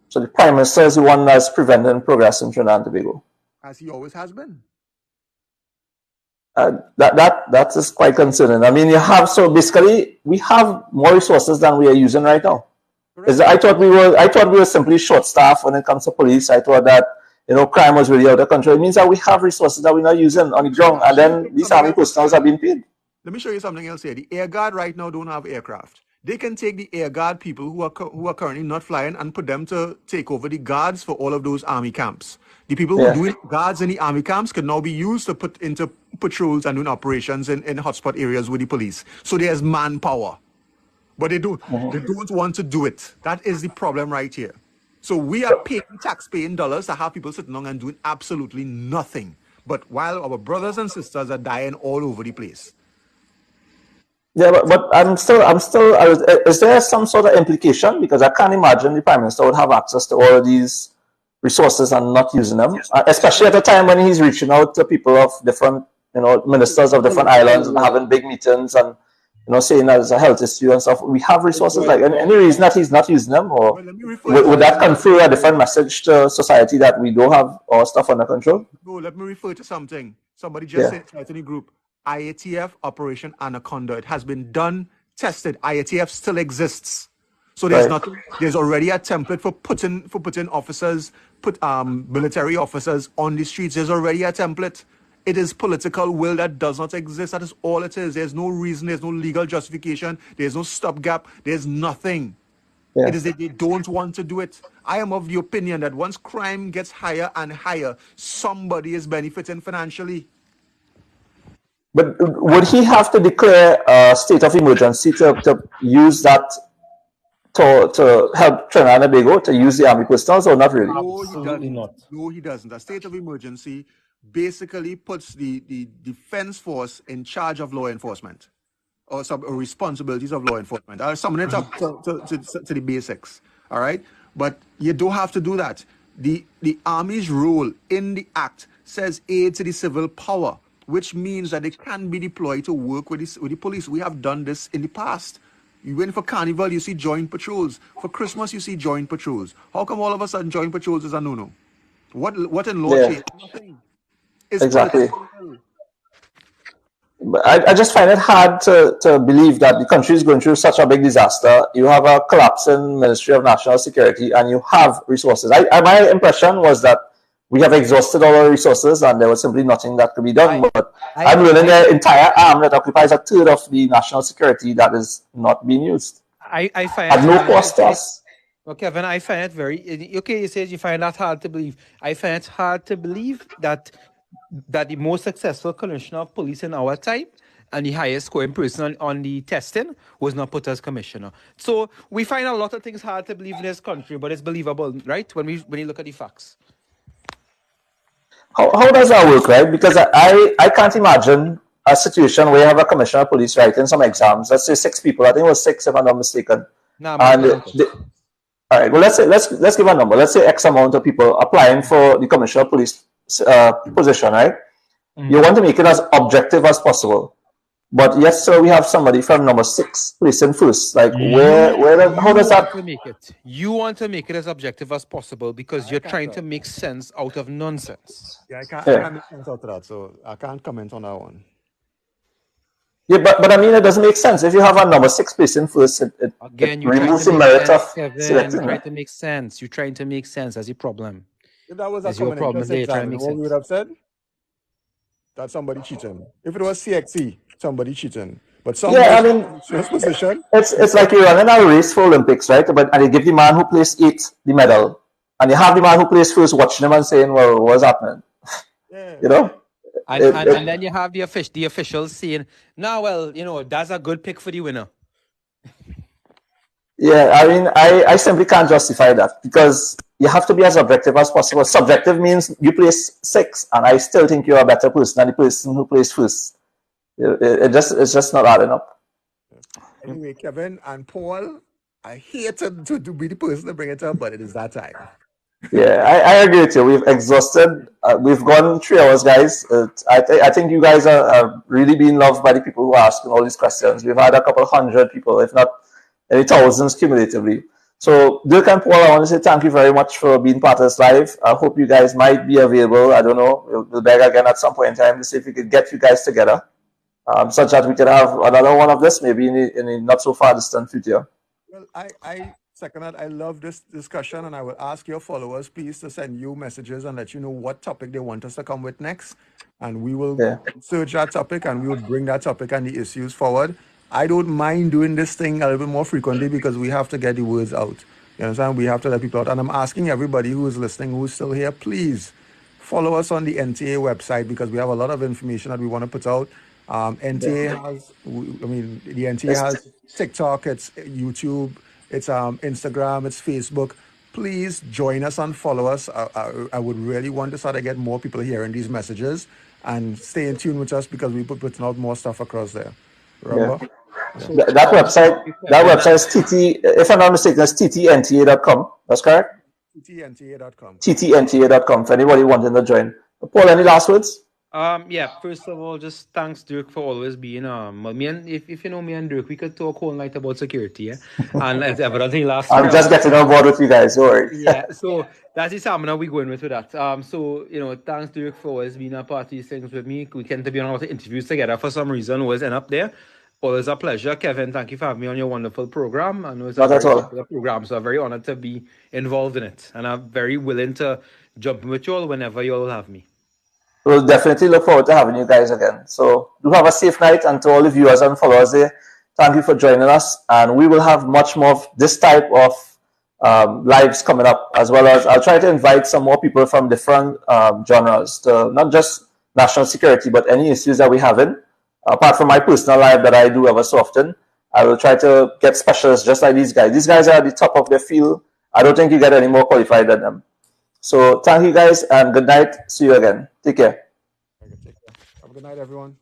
So the prime minister is the one that's preventing progress in Trinidad and Tobago, as he always has been. That is quite concerning. I mean, basically we have more resources than we are using right now. I thought we were simply short-staffed when it comes to police. I thought that crime was really out of control. It means that we have resources that we're not using on the ground, and then these army personnel are being paid. Let me show you something else here. The Air Guard right now don't have aircraft. They can take the Air Guard people who are currently not flying and put them to take over the guards for all of those army camps. The people who do guards in the army camps can now be used to put into patrols and doing operations in hotspot areas with the police. So there's manpower. But they don't want to do it. That is the problem right here. So we are paying tax-paying dollars to have people sitting down and doing absolutely nothing. But while our brothers and sisters are dying all over the place. Yeah, but I'm still. Is there some sort of implication? Because I can't imagine the prime minister would have access to all of these resources and not using them, especially at a time when he's reaching out to people of different, ministers of different islands and having big meetings and, saying there's a health issue and stuff. We have resources. Like any reason that he's not using them, or would that confer a different message to society that we don't have our stuff under control? No, let me refer to something. Somebody just said in the group. IATF Operation Anaconda. It has been done, tested. IATF still exists. So there's nothing. There's already a template for putting officers, military officers on the streets. There's already a template. It is political will that does not exist. That is all it is. There's no reason. There's no legal justification. There's no stopgap. There's nothing. It is that they don't want to do it. I am of the opinion that once crime gets higher and higher, somebody is benefiting financially. But would he have to declare a state of emergency to use that to help Trinidad and Tobago to use the army personnel, or not really? No, he Absolutely doesn't. not. No, he doesn't. A state of emergency basically puts the defense force in charge of law enforcement or some responsibilities of law enforcement. I'll summon it up to the basics. All right. But you don't have to do that. The Army's role in the Act says aid to the civil power, which means that it can be deployed to work with the police. We have done this in the past. You went for Carnival, you see joint patrols. For Christmas, you see joint patrols. How come all of a sudden joint patrols is a no-no? What in law change? Nothing. It's Exactly. political. But I just find it hard to believe that the country is going through such a big disaster. You have a collapsing Ministry of National Security and you have resources. My impression was that we have exhausted all our resources and there was simply nothing that could be done. But I'm learning the entire arm that occupies a third of the national security that is not being used. I find At no cost to us. Well, Kevin, I find it very okay. You said you find that hard to believe. I find it hard to believe that the most successful commissioner of police in our time and the highest scoring person on the testing was not put as commissioner. So we find a lot of things hard to believe in this country, but it's believable, right? When you look at the facts. How does that work, right? Because I can't imagine a situation where you have a commissioner of police writing some exams. Let's say 6 people. I think it was 6, if I'm not mistaken. Nah, And all right. Well, let's give a number. Let's say X amount of people applying for the commissioner of police position, right? Mm-hmm. You want to make it as objective as possible. But yes, sir, we have somebody from number 6 placing first. Like, how does that make it? You want to make it as objective as possible because you're trying to make sense out of nonsense. Yeah, I can't make sense out of that, so I can't comment on that one. Yeah, but I mean, it doesn't make sense. If you have a number 6 placing first, it removes the merit of selecting. You're trying to make sense. You're trying to make sense. That's your problem. If that was a common interest exam, what we would have said? That somebody cheating. If it was CXC, somebody cheating. But somebody first position. It's like you're running a race for Olympics, right? And you give the man who placed 8th the medal, and you have the man who placed first watching him and saying, "Well, what's happening?" Yeah. You know. And then you have the officials saying, "No, well, that's a good pick for the winner." Yeah, I mean, I simply can't justify that because you have to be as objective as possible. Subjective means you place 6, and I still think you're a better person than the person who placed first. It's just not adding up. Anyway, Kevin and Paul, I hate to be the person to bring it up, but it is that time. Yeah, I agree with you. We've exhausted. We've gone 3 hours, guys. I think you guys are really being loved by the people who are asking all these questions. We've had a couple hundred people, if not any thousands cumulatively. So, Dirk and Paul, I want to say thank you very much for being part of this live. I hope you guys might be available. I don't know. We'll beg again at some point in time to see if we could get you guys together, such that we can have another one of this maybe in a not so far distant future. Well, I second that. I love this discussion, and I will ask your followers, please, to send you messages and let you know what topic they want us to come with next. And we will search that topic, and we will bring that topic and the issues forward. I don't mind doing this thing a little bit more frequently because we have to get the words out. You understand? We have to let people out. And I'm asking everybody who is listening, who is still here, please follow us on the NTA website because we have a lot of information that we want to put out. NTA has, the NTA has TikTok, it's YouTube, it's Instagram, it's Facebook. Please join us and follow us. I would really want to start to get more people hearing these messages and stay in tune with us because we putting out more stuff across there. Remember? Yeah. So that website is TT, if I'm not mistaken, it's ttnta.com. That's correct? ttnta.com. ttnta.com for anybody wanting to join. Paul, any last words? First of all, just thanks, Dirk, for always being me and if you know me and Dirk, we could talk whole night about security, yeah. And as ever, I think last I'm just getting on board with you guys, don't worry. Yeah, so that's the stamina we going with that. So thanks, Dirk, for always being a part of these things with me. We tend to be on a lot of interviews together for some reason, always end up there. Always a pleasure. Kevin, thank you for having me on your wonderful program. I know it's a very popular program, so I'm very honored to be involved in it. And I'm very willing to jump in with you all whenever you all have me. We'll definitely look forward to having you guys again. So do have a safe night, and to all the viewers and followers there, thank you for joining us. And we will have much more of this type of lives coming up, as well as I'll try to invite some more people from different genres to not just national security, but any issues that we have in. apart from my personal life that I do ever so often, I will try to get specialists just like these guys. These guys are at the top of their field. I don't think you get any more qualified than them. So thank you guys and good night. See you again. Take care. Have a good night, everyone.